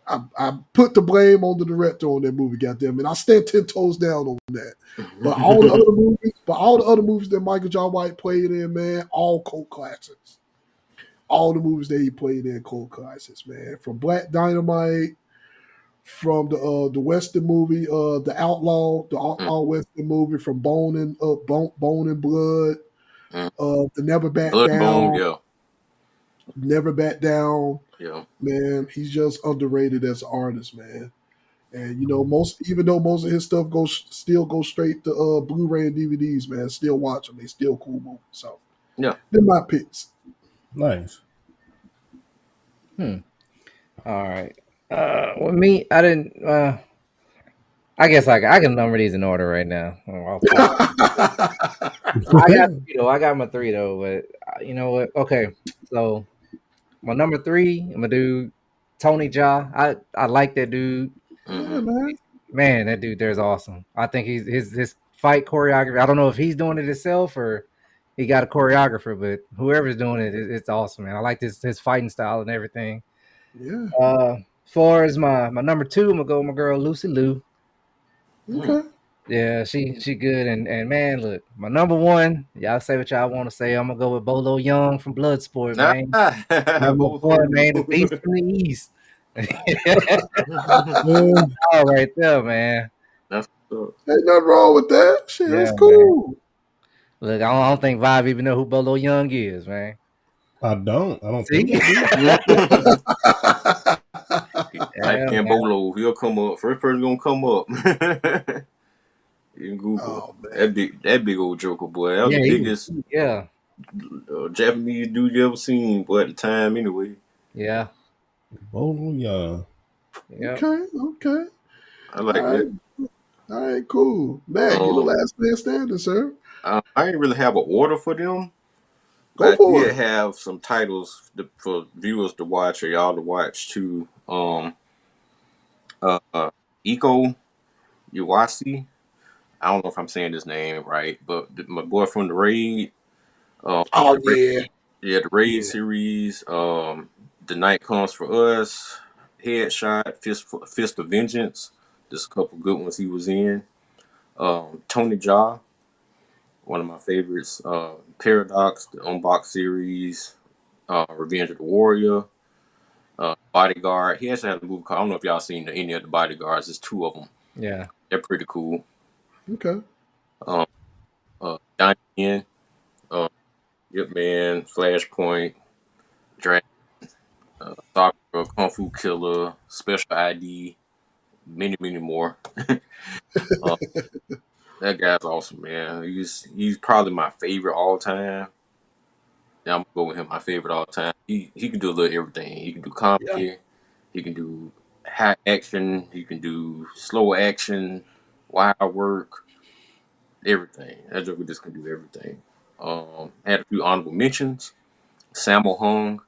Speaker 2: I put the blame on the director on that movie. Goddamn it! I stand 10 toes down on that. But all the other movies that Michael John White played in, man, all cult classics. All the movies that he played in, cult classics, man. From Black Dynamite, from the Western movie, the Outlaw, the
Speaker 4: Mm,
Speaker 2: Outlaw Western movie, from Bone and Blood,
Speaker 4: mm.
Speaker 2: the
Speaker 4: Blood and Bone. Yeah.
Speaker 2: Never Back Down.
Speaker 4: Yeah.
Speaker 2: Man, he's just underrated as an artist, man. And even though most of his stuff still goes straight to Blu-ray and DVDs, man, still watch them. They still cool movies. So
Speaker 4: Yeah.
Speaker 2: they're my picks.
Speaker 3: Nice.
Speaker 5: All right. With me, I didn't. I guess I can number these in order right now. Off top. I got three though. I got my three though, but you know what? Okay, so my number three, I'm gonna do Tony Jaa. I like that dude.
Speaker 2: Yeah,
Speaker 4: Hmm.
Speaker 2: man.
Speaker 5: Man, that dude there's awesome. I think his fight choreography. I don't know if he's doing it himself or he got a choreographer, but whoever's doing it, it's awesome, man. I like his fighting style and everything.
Speaker 2: Yeah.
Speaker 5: As far as my number 2, I'm gonna go with my girl Lucy Liu.
Speaker 2: Okay.
Speaker 5: Yeah, she good, and man, look, my number 1. Y'all say what y'all want to say. I'm gonna go with Bolo Young from Bloodsport,
Speaker 4: Nah,
Speaker 5: man. Number 1, man, the Beast from the East.
Speaker 3: Man,
Speaker 5: All right there, man.
Speaker 4: That's what's up.
Speaker 2: Ain't nothing wrong with that. Shit,
Speaker 5: Yeah,
Speaker 2: that's
Speaker 5: man.
Speaker 2: cool.
Speaker 5: Look, I don't think Vibe even know who Bolo Young is, man.
Speaker 3: I don't think
Speaker 5: See?
Speaker 3: I do.
Speaker 4: Type
Speaker 5: Yeah,
Speaker 4: in
Speaker 5: man.
Speaker 4: Bolo, he'll come up. First person gonna come up. In Google.
Speaker 2: Oh man.
Speaker 4: That big old Joker boy. That was
Speaker 5: Yeah,
Speaker 4: the biggest
Speaker 5: yeah,
Speaker 4: Japanese dude you ever seen, boy, at the time anyway.
Speaker 5: yeah,
Speaker 3: Bolo Young.
Speaker 5: yeah.
Speaker 2: Okay, okay.
Speaker 4: I
Speaker 2: All
Speaker 4: like
Speaker 2: right.
Speaker 4: that.
Speaker 2: All right, cool. Matt, you the
Speaker 4: Um,
Speaker 2: last man standing, sir.
Speaker 4: I didn't really have an order for them,
Speaker 2: Go
Speaker 4: but I
Speaker 2: for
Speaker 4: did
Speaker 2: it.
Speaker 4: have some titles for viewers to watch or y'all to watch too. Uh, Iko Uwasi. I don't know if I'm saying his name right, but my boy from the Raid.
Speaker 2: Oh
Speaker 4: The Raid,
Speaker 2: yeah.
Speaker 4: yeah, the Raid
Speaker 2: Yeah.
Speaker 4: series. The Night Comes for Us. Headshot. Fist of Vengeance. Just a couple good ones he was in. Tony Jaa, one of my favorites. Paradox, the Unbox series. Revenge of the Warrior. Bodyguard. He actually has a movie called, I don't know if y'all seen any of the Bodyguards. There's 2 of them.
Speaker 5: Yeah.
Speaker 4: They're pretty cool.
Speaker 2: Okay.
Speaker 4: Um, Donnie Yen, uh, Yip Man, Flashpoint, Dragon, Sakura, Kung Fu Killer, Special ID, many more. uh, that guy's awesome, man. He's probably my favorite all time. Yeah, I'm gonna go with him, my favorite all time. He can do a little everything. He can do
Speaker 2: Yeah.
Speaker 4: comedy. He can do high action. He can do slow action, wire work, everything. That Joker just can do everything. Had a few honorable mentions. Sammo Hung,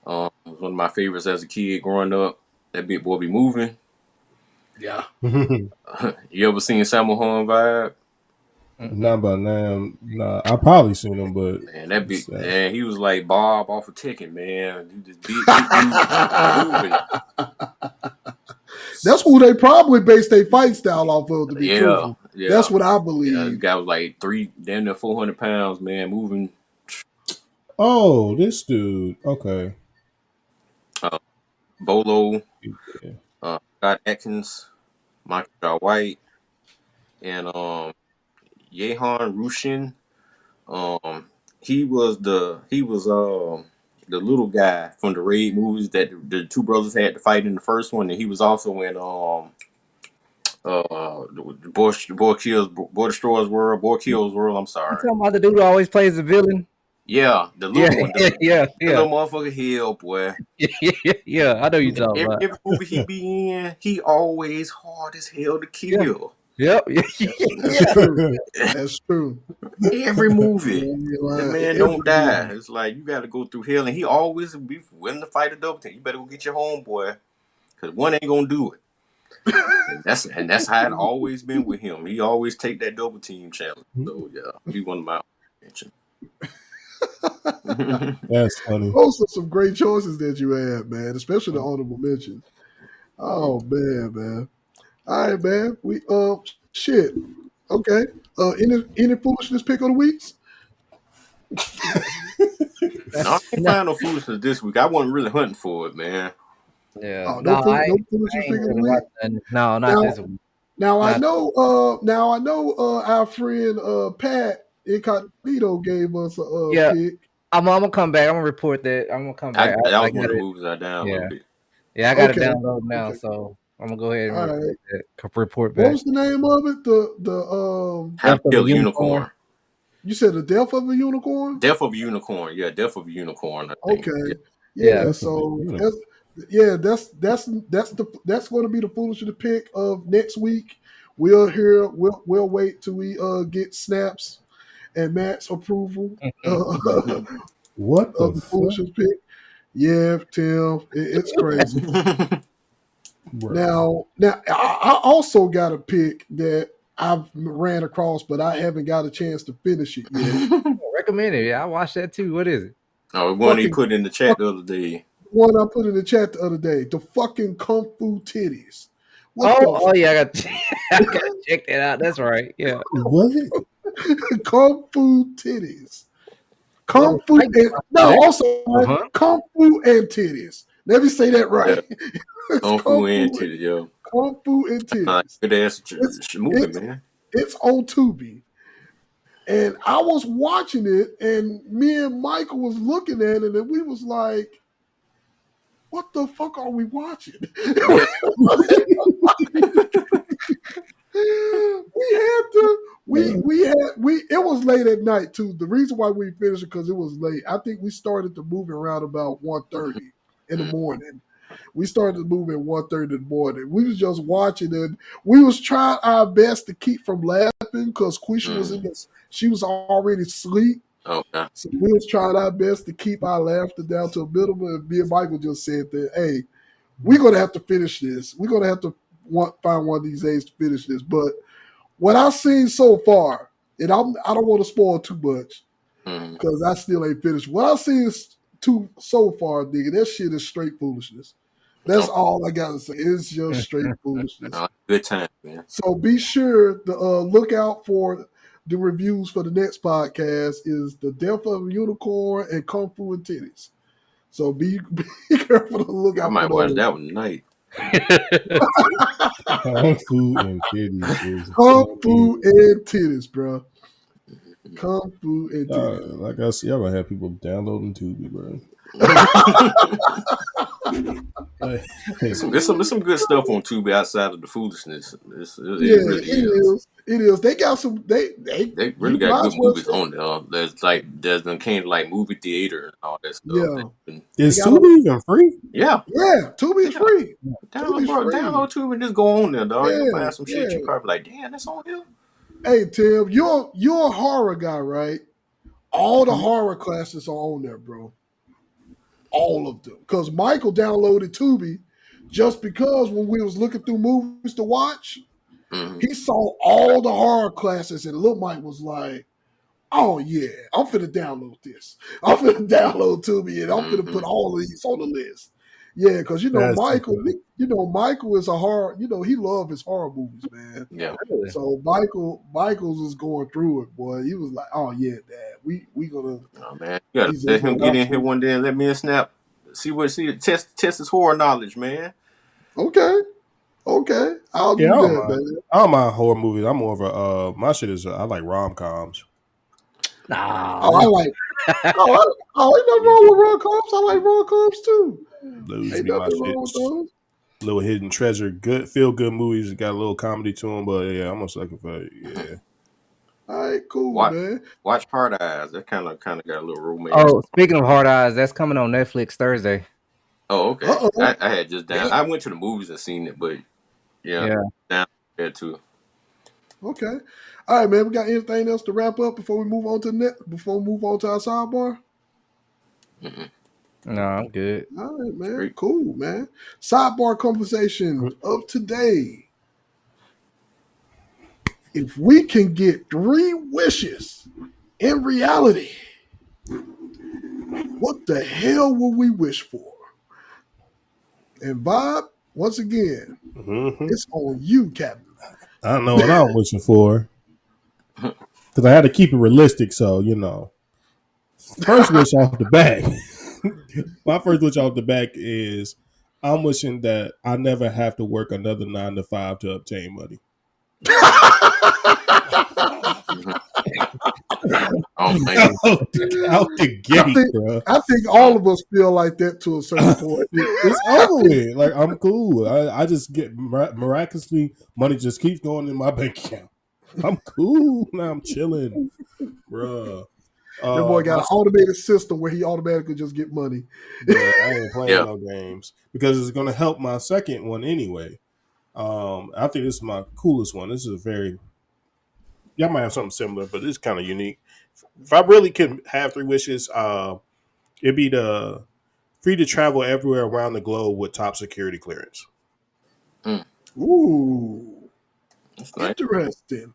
Speaker 4: was one of my favorites as a kid growing up. That big boy be moving.
Speaker 2: Yeah.
Speaker 4: You ever seen Sammo Hung vibe?
Speaker 3: Not
Speaker 5: Mm-mm.
Speaker 3: about now. Nah, I probably seen him, but
Speaker 4: Man, that
Speaker 3: it's,
Speaker 4: big man, he was like Bob off of Tekken, man. He just big dude moving.
Speaker 2: That's who they probably based their fight style off of, to be
Speaker 4: Yeah,
Speaker 2: truthful.
Speaker 4: yeah.
Speaker 2: That's what I
Speaker 4: Yeah, this
Speaker 2: believe.
Speaker 4: guy was like damn near 400 pounds, man, moving.
Speaker 3: oh, this dude. Okay.
Speaker 4: Uh, Bolo,
Speaker 3: Yeah.
Speaker 4: Scott Atkins, Michael Jai White, and Yehan Rushin. Um, he was the little guy from the Raid movies that the 2 brothers had to fight in the first one, and he was also in the Boy Kills Boy Destroys World, Boy Kills World. I'm
Speaker 5: You
Speaker 4: sorry.
Speaker 5: talking about the dude who always plays the villain?
Speaker 4: Yeah, the
Speaker 5: Yeah,
Speaker 4: little one,
Speaker 5: yeah, yeah,
Speaker 4: the
Speaker 5: yeah,
Speaker 4: little motherfucker hell boy.
Speaker 5: yeah. I know you talking about.
Speaker 4: Every movie he be in, he always hard as hell to
Speaker 5: Yeah,
Speaker 4: kill.
Speaker 5: yep,
Speaker 2: That's
Speaker 5: yeah,
Speaker 2: true. That's true.
Speaker 4: Every movie. The man don't
Speaker 2: Every
Speaker 4: die.
Speaker 2: movie.
Speaker 4: It's like you got to go through hell, and he always be willing to fight a double team. You better go get your homeboy, cause one ain't gonna do it. And that's how it always been with him. He always take that double team challenge. So yeah, he one of my mention.
Speaker 3: That's funny.
Speaker 2: Those are some great choices that you had, man, especially the honorable mentions. Oh man, man. All right, man. We shit. Okay. Any foolishness pick of the weeks?
Speaker 4: No, I ain't
Speaker 5: no,
Speaker 4: find no foolishness this week. I wasn't really hunting for it, man.
Speaker 5: yeah.
Speaker 2: Oh,
Speaker 5: No,
Speaker 2: no
Speaker 5: I
Speaker 2: foolishness
Speaker 5: ain't
Speaker 2: pick of the
Speaker 5: really
Speaker 2: week.
Speaker 5: watched nothing. No, not
Speaker 2: Now
Speaker 5: this week.
Speaker 2: now I
Speaker 5: Not.
Speaker 2: know our friend Pat Incognito gave us a
Speaker 5: Yeah,
Speaker 2: pick.
Speaker 5: I'm gonna come back. I'm gonna report that. I'm gonna come back.
Speaker 4: That
Speaker 5: I
Speaker 4: was one
Speaker 5: got
Speaker 4: of the
Speaker 5: it.
Speaker 4: movies I
Speaker 5: Yeah,
Speaker 4: downloaded.
Speaker 5: yeah. I got it
Speaker 2: Okay.
Speaker 5: downloaded now,
Speaker 2: Okay.
Speaker 5: so I'm gonna go ahead and
Speaker 2: All right.
Speaker 5: report that. Report
Speaker 2: What
Speaker 5: back.
Speaker 2: was the name of it? The
Speaker 4: How to
Speaker 5: Death of a
Speaker 4: Kill a
Speaker 5: Unicorn.
Speaker 4: Unicorn.
Speaker 2: you said the death of a unicorn?
Speaker 4: Death of a Unicorn. Yeah, Death of a Unicorn, I think. Yeah.
Speaker 2: Okay.
Speaker 5: Yeah,
Speaker 2: Yeah,
Speaker 3: That's a big
Speaker 2: so
Speaker 3: unit.
Speaker 2: that's going to be the foolish to pick of next week. We'll wait till we get snaps and Matt's approval of
Speaker 3: What the
Speaker 2: the
Speaker 3: fuck,
Speaker 2: foolish pick. Yeah, Tim, it's crazy.
Speaker 3: bro?
Speaker 2: Now I also got a pick that I've ran across, but I haven't got a chance to finish it yet.
Speaker 5: recommend it. Yeah, I watched that too. What is it?
Speaker 4: Oh, one he
Speaker 2: Fucking
Speaker 4: put in the chat the other day.
Speaker 2: one I put in the chat the other day. The fucking Kung Fu titties. What
Speaker 5: Oh yeah, I got to check that out. That's right. Yeah.
Speaker 3: Was it?
Speaker 2: the Kung Fu titties?
Speaker 5: Well,
Speaker 2: Kung Fu
Speaker 5: Mike-
Speaker 2: and no, also
Speaker 5: Uh-huh.
Speaker 2: Kung Fu and titties. Let me say that right. It's
Speaker 4: Kung Fu and titty, yo.
Speaker 2: Kung Fu and titties.
Speaker 4: Good ass movie,
Speaker 2: It's,
Speaker 4: man.
Speaker 2: it's on Tubi. And I was watching it, and me and Michael was looking at it, and we was like, what the fuck are we watching?
Speaker 4: Yeah.
Speaker 2: It was late at night too. The reason why we finished it because it was late. I think we started the movie around about 1:30 in the morning. We started the movie at 1:30 in the morning. We was just watching it. We was trying our best to keep from laughing because Quisha was she was already asleep.
Speaker 4: Okay.
Speaker 2: So we was trying our best to keep our laughter down to a minimum. And me and Michael just said that, hey, we're gonna have to finish this. We're gonna have to find one of these days to finish this. But what I've seen so far, and I don't want to spoil too much because I still ain't finished. What I've seen so far, nigga, that shit is straight foolishness. That's all I gotta say. It's just straight foolishness.
Speaker 4: Good time, man.
Speaker 2: So be sure to look out for the reviews for the next podcast. Is The Death of a Unicorn and Kung Fu and Titties. So be careful to look out.
Speaker 4: I might watch that one tonight.
Speaker 3: Kung Fu and titties.
Speaker 2: Kung Fu and Titties, bro. Kung Fu and titties.
Speaker 3: Like I see, I'm gonna have people downloading Tubi, bro.
Speaker 4: There's some good stuff on Tubi outside of the foolishness. It really
Speaker 2: is. It is. They got some. They
Speaker 4: really got good movies on there. There's them kind of like movie theater and all that stuff.
Speaker 2: Yeah.
Speaker 3: Is Tubi even free?
Speaker 4: Yeah.
Speaker 2: Yeah. Tubi is free.
Speaker 4: Download Tubi and just go on there, dog. You'll find some shit you probably like, damn, that's on here.
Speaker 2: Hey Tim, you're a horror guy, right? All the horror classes are on there, bro. All of them. Because Michael downloaded Tubi just because when we was looking through movies to watch, he saw all the horror classes and Lil Mike was like, oh yeah, I'm finna download this. I'm finna download Tubi and I'm finna put all of these on the list. Yeah, because Michael is a horror, he loves his horror movies, man.
Speaker 4: Yeah.
Speaker 2: So Michael's was going through it, boy. He was like, oh yeah, Dad, we gonna
Speaker 4: man. You gotta let him get in here one day and let me and Snap test his horror knowledge, man.
Speaker 2: Okay. I'll do that, man.
Speaker 3: I don't mind horror movies. I'm more of a my shit is I like rom-coms.
Speaker 5: Nah.
Speaker 2: Oh, I like. ain't nothing wrong with rom-coms. I like rom-coms too.
Speaker 3: Ain't nothing wrong with those. Little hidden treasure, good feel good movies. Got a little comedy to them, but yeah, I'm a sucker for it. Yeah.
Speaker 2: All right, cool, man.
Speaker 4: Watch Hard Eyes. That kind of got a little romance.
Speaker 5: Oh, speaking of Hard Eyes, that's coming on Netflix Thursday.
Speaker 4: Oh, okay. I had just down. I went to the movies and seen it, but down there too.
Speaker 2: Okay. All right, man. We got anything else to wrap up before we move on to our sidebar?
Speaker 5: No, I'm good.
Speaker 2: All right, man. Great. Cool, man. Sidebar conversation of today. If we can get 3 wishes in reality, what the hell will we wish for? And Bob, once again, it's on you, Captain.
Speaker 3: I don't know what I'm wishing for because I had to keep it realistic. So first wish off the back. My first wish off the back is I'm wishing that I never have to work another 9 to 5 to obtain money.
Speaker 4: Out
Speaker 3: the gate, bro.
Speaker 2: I think all of us feel like that to a certain point.
Speaker 3: It's over with. Like, I'm cool. I just get miraculously money just keeps going in my bank account. I'm cool. Now I'm chilling, bro.
Speaker 2: That boy got an automated system where he automatically just get money.
Speaker 3: Yeah, I ain't playing no games because it's gonna help my second one anyway. I think this is my coolest one. This is y'all might have something similar, but it's kind of unique. If I really could have 3 wishes, it'd be the free to travel everywhere around the globe with top security clearance.
Speaker 2: Ooh, that's interesting.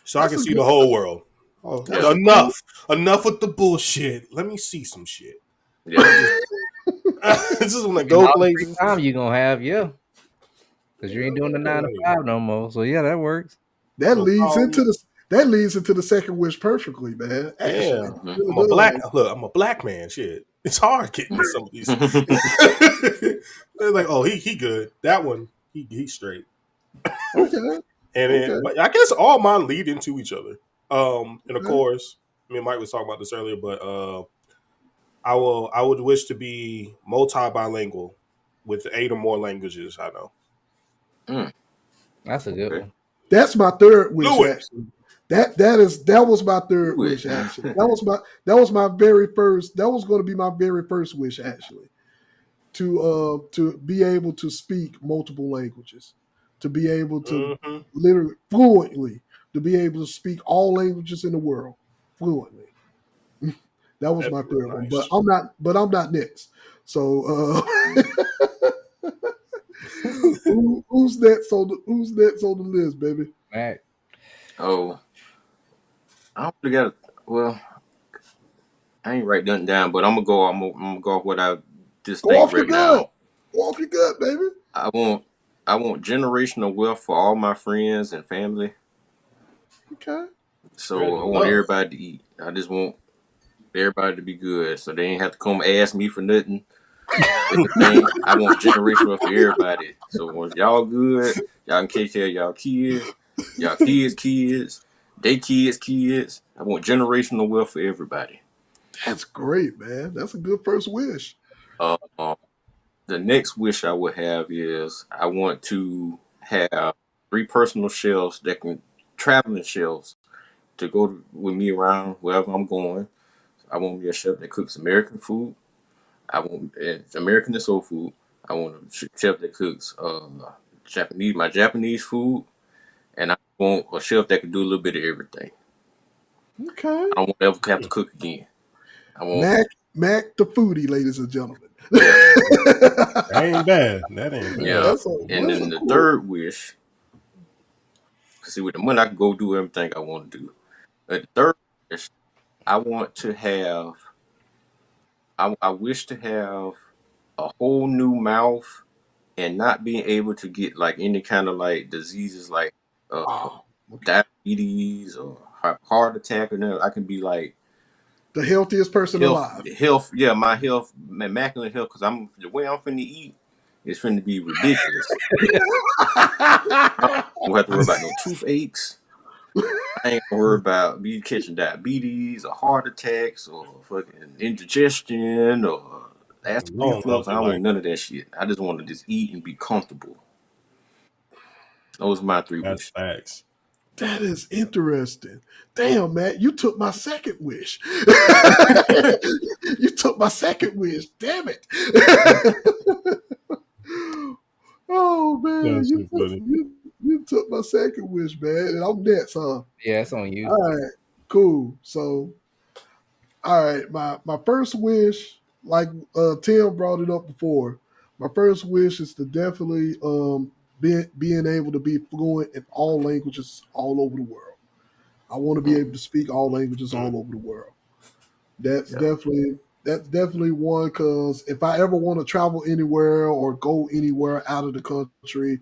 Speaker 3: So I can see the whole world. Enough with the bullshit. Let me see some shit.
Speaker 4: Yeah.
Speaker 3: Just want to
Speaker 5: And
Speaker 3: go
Speaker 5: all the free
Speaker 3: places.
Speaker 5: time you gonna have, yeah, because you ain't doing the 9 to 5 no more. So yeah, that works.
Speaker 2: That
Speaker 3: No
Speaker 2: leads into
Speaker 3: problem.
Speaker 2: the second wish perfectly, man. Actually,
Speaker 3: Yeah,
Speaker 2: it really
Speaker 3: I'm a black.
Speaker 2: does.
Speaker 3: Look, I'm a black man. Shit, it's hard getting some of these. They're like, oh, he good. That one, he's straight.
Speaker 2: Okay,
Speaker 3: And then,
Speaker 2: okay,
Speaker 3: but I guess all mine lead into each other. And of
Speaker 2: okay.
Speaker 3: course, me and Mike was talking about this earlier, but I would wish to be multi bilingual with 8 or more languages I know.
Speaker 5: That's a good
Speaker 4: Okay.
Speaker 5: one.
Speaker 2: That's my third wish,
Speaker 3: Do it.
Speaker 2: actually. That was my third
Speaker 4: Do
Speaker 2: wish,
Speaker 4: it.
Speaker 2: actually. That was my very first. That was going to be my very first wish, actually. To be able to speak multiple languages, to be able to
Speaker 3: Mm-hmm.
Speaker 2: literally fluently, to be able to speak all languages in the world fluently. That was
Speaker 3: That'd
Speaker 2: my
Speaker 3: be real
Speaker 2: third one, but
Speaker 3: nice.
Speaker 2: I'm not next. So who's next on the list, baby?
Speaker 5: Mac.
Speaker 4: Oh, I don't really got. Well, I ain't write nothing down, but I'm gonna go. I'm gonna go off what I just
Speaker 2: Go
Speaker 4: think
Speaker 2: off your
Speaker 4: right
Speaker 2: gut.
Speaker 4: now.
Speaker 2: Go off your gut, baby.
Speaker 4: I want. I want generational wealth for all my friends and family.
Speaker 2: Okay.
Speaker 4: So
Speaker 3: Spreading
Speaker 4: I
Speaker 3: the
Speaker 4: want
Speaker 3: love.
Speaker 4: everybody to eat. I just want everybody to be good, so they ain't have to come ask me for nothing. Everything. I want generational wealth for everybody. So once y'all good, y'all can take care of y'all kids, they kids. I want generational wealth for everybody.
Speaker 2: That's great, man. That's a good first wish.
Speaker 4: Uh, um, the next wish I would have is I want to have 3 personal shelves that can traveling shelves to go with me around wherever I'm going. I want me a chef that cooks American food. I want American and soul food. I want a chef that cooks Japanese food, and I want a chef that can do a little bit of everything.
Speaker 2: Okay.
Speaker 4: I don't want to ever have to cook again. I want
Speaker 2: Mac the foodie, ladies and gentlemen.
Speaker 4: yeah,
Speaker 3: That ain't bad. That ain't
Speaker 2: Yeah,
Speaker 4: yeah.
Speaker 3: bad.
Speaker 4: And
Speaker 2: that's a
Speaker 4: then the
Speaker 2: cool.
Speaker 4: third wish, cause see with the money I can go do everything I want to do. But the third wish, I want to have. I wish to have a whole new mouth and not being able to get like any kind of like diseases like uh,
Speaker 2: Oh, okay.
Speaker 4: diabetes or heart attack or nothing. I can be like
Speaker 2: The healthiest person alive.
Speaker 4: yeah, my health, immaculate health, because I'm the way I'm finna eat is finna be ridiculous. I don't have to worry about no toothaches. I ain't gonna worry about me catching diabetes or heart attacks or fucking indigestion or acid
Speaker 3: Long
Speaker 4: reflux. I
Speaker 3: healthy
Speaker 4: don't
Speaker 3: life.
Speaker 4: want none of that shit. I just want to just eat and be comfortable. Those are my 3
Speaker 3: That's
Speaker 4: wishes.
Speaker 3: facts.
Speaker 2: That is interesting. Damn, Matt, you took my second wish. You took my second wish. Damn it. Oh man,
Speaker 3: That's so funny.
Speaker 2: you took my second wish, man, and I'm next, huh?
Speaker 5: Yeah, it's on you.
Speaker 2: All right, cool. So, all right, my first wish, like Tim brought it up before. My first wish is to definitely being able to be fluent in all languages all over the world. I want to be able to speak all languages all over the world. That's
Speaker 4: Yeah.
Speaker 2: definitely that's definitely one, because if I ever want to travel anywhere or go anywhere out of the country,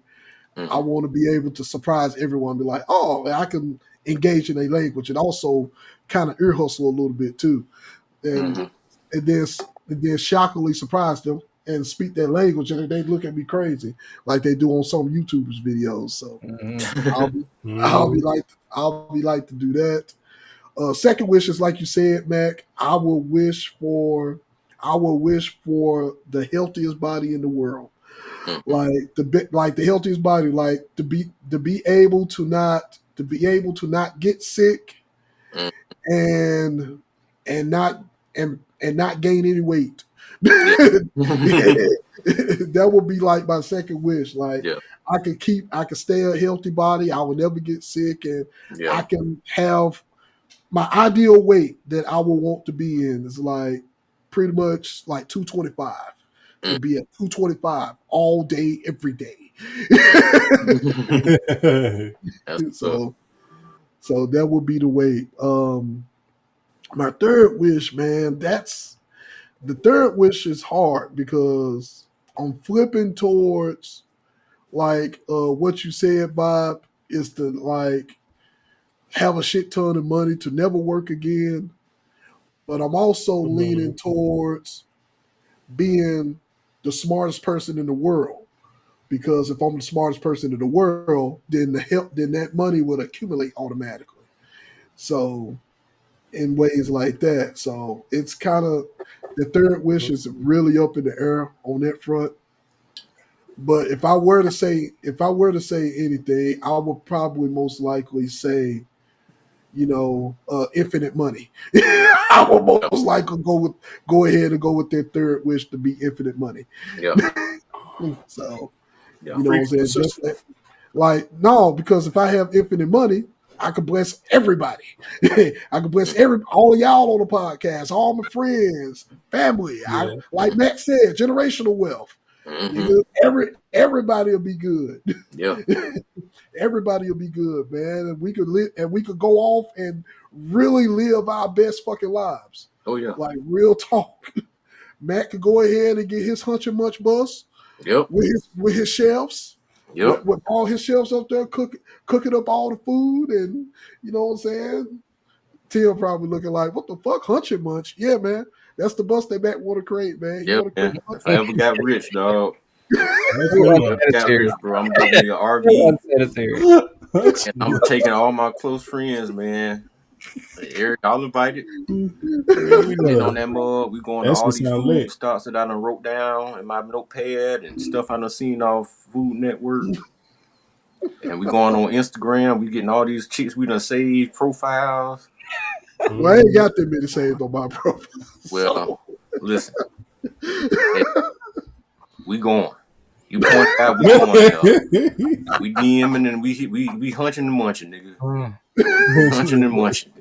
Speaker 2: I
Speaker 4: Mm-hmm.
Speaker 2: want to be able to surprise everyone, be like, oh, I can engage in a language, and also kind of ear hustle a little bit too, and
Speaker 4: Mm-hmm.
Speaker 2: and then and then shockingly surprise them and speak their language, and they look at me crazy like they do on some YouTubers videos. So
Speaker 5: Hmm.
Speaker 2: I'll be
Speaker 3: Mm.
Speaker 2: I'll be like to do that. Second wish is like you said, Mac. I will wish for the healthiest body in the world,
Speaker 4: Mm-hmm.
Speaker 2: like the healthiest body, like to be able to not get sick and and not and not gain any weight.
Speaker 4: Yeah.
Speaker 2: That would be like my second wish. Like
Speaker 4: Yeah.
Speaker 2: I could stay a healthy body. I will never get sick, and I
Speaker 4: Yeah.
Speaker 2: can have my ideal weight that I would want to be in is like pretty much like 225,
Speaker 4: Mm.
Speaker 2: and be at 225 all day, every day.
Speaker 4: That's up.
Speaker 2: so so that would be the weight. My third wish, man, The third wish is hard because I'm flipping towards like what you said, Bob, is to like have a shit ton of money to never work again. But I'm also leaning towards being the smartest person in the world. Because if I'm the smartest person in the world, then then that money would accumulate automatically. So in ways like that. So it's kind of the third wish is really up in the air on that front. But if I were to say anything, I would probably most likely say, infinite money. I would most likely go ahead and go with that third wish to be infinite money.
Speaker 4: Yeah.
Speaker 2: So
Speaker 4: Yeah.
Speaker 2: you know what I'm saying? No, because if I have infinite money, I could bless everybody. I could bless all of y'all on the podcast, all my friends, family.
Speaker 3: Yeah.
Speaker 2: Like Matt said, generational wealth.
Speaker 4: Mm-hmm.
Speaker 2: Everybody will be good.
Speaker 4: Yeah.
Speaker 2: Everybody will be good, man. And we could go off and really live our best fucking lives.
Speaker 4: Oh yeah.
Speaker 2: Like real talk. Matt could go ahead and get his Hunch and Munch bus.
Speaker 4: Yep.
Speaker 2: With his shelves.
Speaker 4: Yep.
Speaker 2: With all his shelves up there, cooking up all the food, and you know what I'm saying? Tim probably looking like, what the fuck, Hunch and Munch? Yeah, man. That's the bus they Matt want to create, man.
Speaker 4: Yeah, man. If I ever got rich, dog. Got rich, bro. I'm gonna give me an RV. And I'm taking all my close friends, man. Eric, y'all invited. Getting on that mug. We going to all these food stops that I done wrote down in my notepad and stuff I done seen off Food Network. And we going on Instagram. We getting all these chicks we done saved profiles.
Speaker 2: Well, I ain't got that many saved on my profile.
Speaker 4: Well, listen. Hey, we going. You point out, we going now. We DMing and we hunching and munching, nigga. Hunching and munching.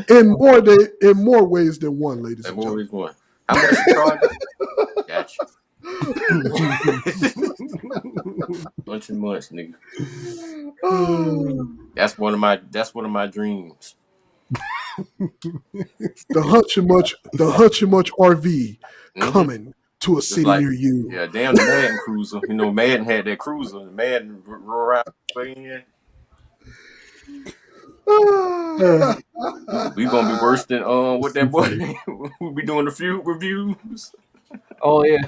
Speaker 2: In more ways than one, ladies and gentlemen.
Speaker 4: One. How much you charge? Gotcha. Munch and munch, nigga. That's one of my dreams.
Speaker 2: The Hunch and Munch RV coming to a city near you.
Speaker 4: Yeah, damn the Madden cruiser. You know, Madden had that cruiser. Madden roll around. We gonna be worse than what that boy. We'll be doing a few reviews.
Speaker 5: Oh yeah.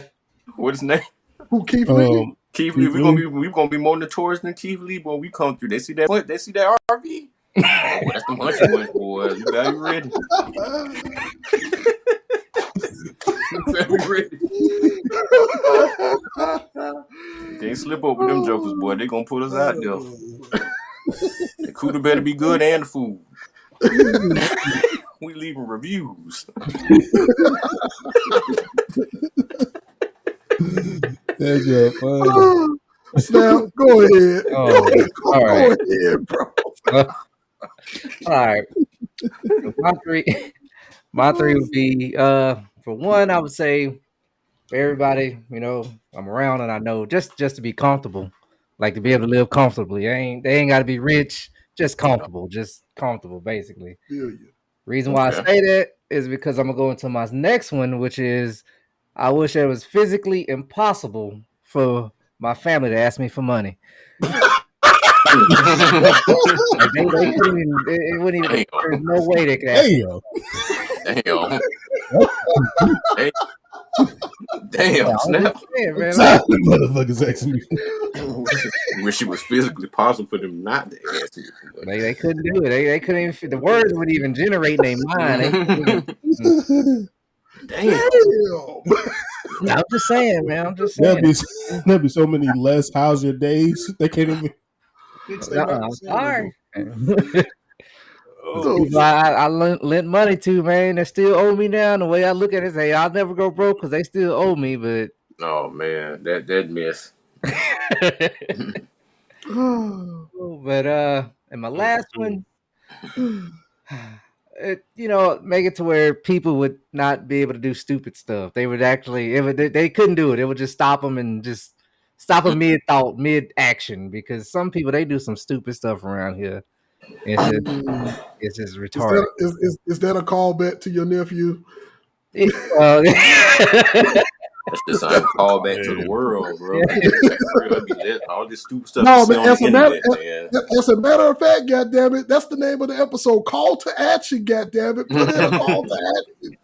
Speaker 4: What's his name?
Speaker 2: Who Keith Lee?
Speaker 4: Keith Lee. We gonna be more notorious than Keith Lee when we come through. They see that RV. Oh, that's the Munch and Munch, boy. You better be ready. You better be ready. You can't slip up with them jokers, boy. They gonna put us out there. The cooler better be good and the food. We leaving reviews.
Speaker 3: That's your fun.
Speaker 2: Snap, go ahead.
Speaker 5: All right.
Speaker 2: Go ahead, bro.
Speaker 5: All right. My three would be for one, I would say for everybody, I'm around and I know just to be comfortable, like to be able to live comfortably. They ain't gotta be rich, just comfortable, basically.
Speaker 2: Yeah.
Speaker 5: Reason why I say that is because I'm gonna go into my next one, which is I wish it was physically impossible for my family to ask me for money. They couldn't even, it wouldn't even. There's no way they could ask.
Speaker 4: Damn, snap.
Speaker 3: Motherfuckers asking me.
Speaker 4: Wish it was physically possible for them not to ask you.
Speaker 5: They couldn't do it. They couldn't even. The words would even generate in their mind.
Speaker 4: Damn.
Speaker 5: I'm just saying, man. I'm just saying.
Speaker 3: There'd be so many less house your days. They can't even.
Speaker 5: I'm sorry. I lent money to, man. They still owe me now. And the way I look at it, say I'll never go broke because they still owe me. But
Speaker 4: oh man, that miss.
Speaker 5: But and my last one, make it to where people would not be able to do stupid stuff. They would actually, they couldn't do it. It would just stop them and just stop them mid-thought, mid-action, because some people, they do some stupid stuff around here. It's just
Speaker 2: Mm.
Speaker 5: it's just
Speaker 2: Is
Speaker 5: retarded.
Speaker 2: is that a callback to your nephew?
Speaker 5: Uh,
Speaker 4: That's just
Speaker 2: Is
Speaker 4: a
Speaker 2: that
Speaker 4: call back to the world, bro.
Speaker 5: yeah.
Speaker 4: Like, for real, I be lit. All this stupid stuff you
Speaker 2: no,
Speaker 4: see
Speaker 2: man.
Speaker 4: on the internet, man.
Speaker 2: As a matter of fact, goddamn it, that's the name of the episode. Call to action, goddamn it. Put in a call to action.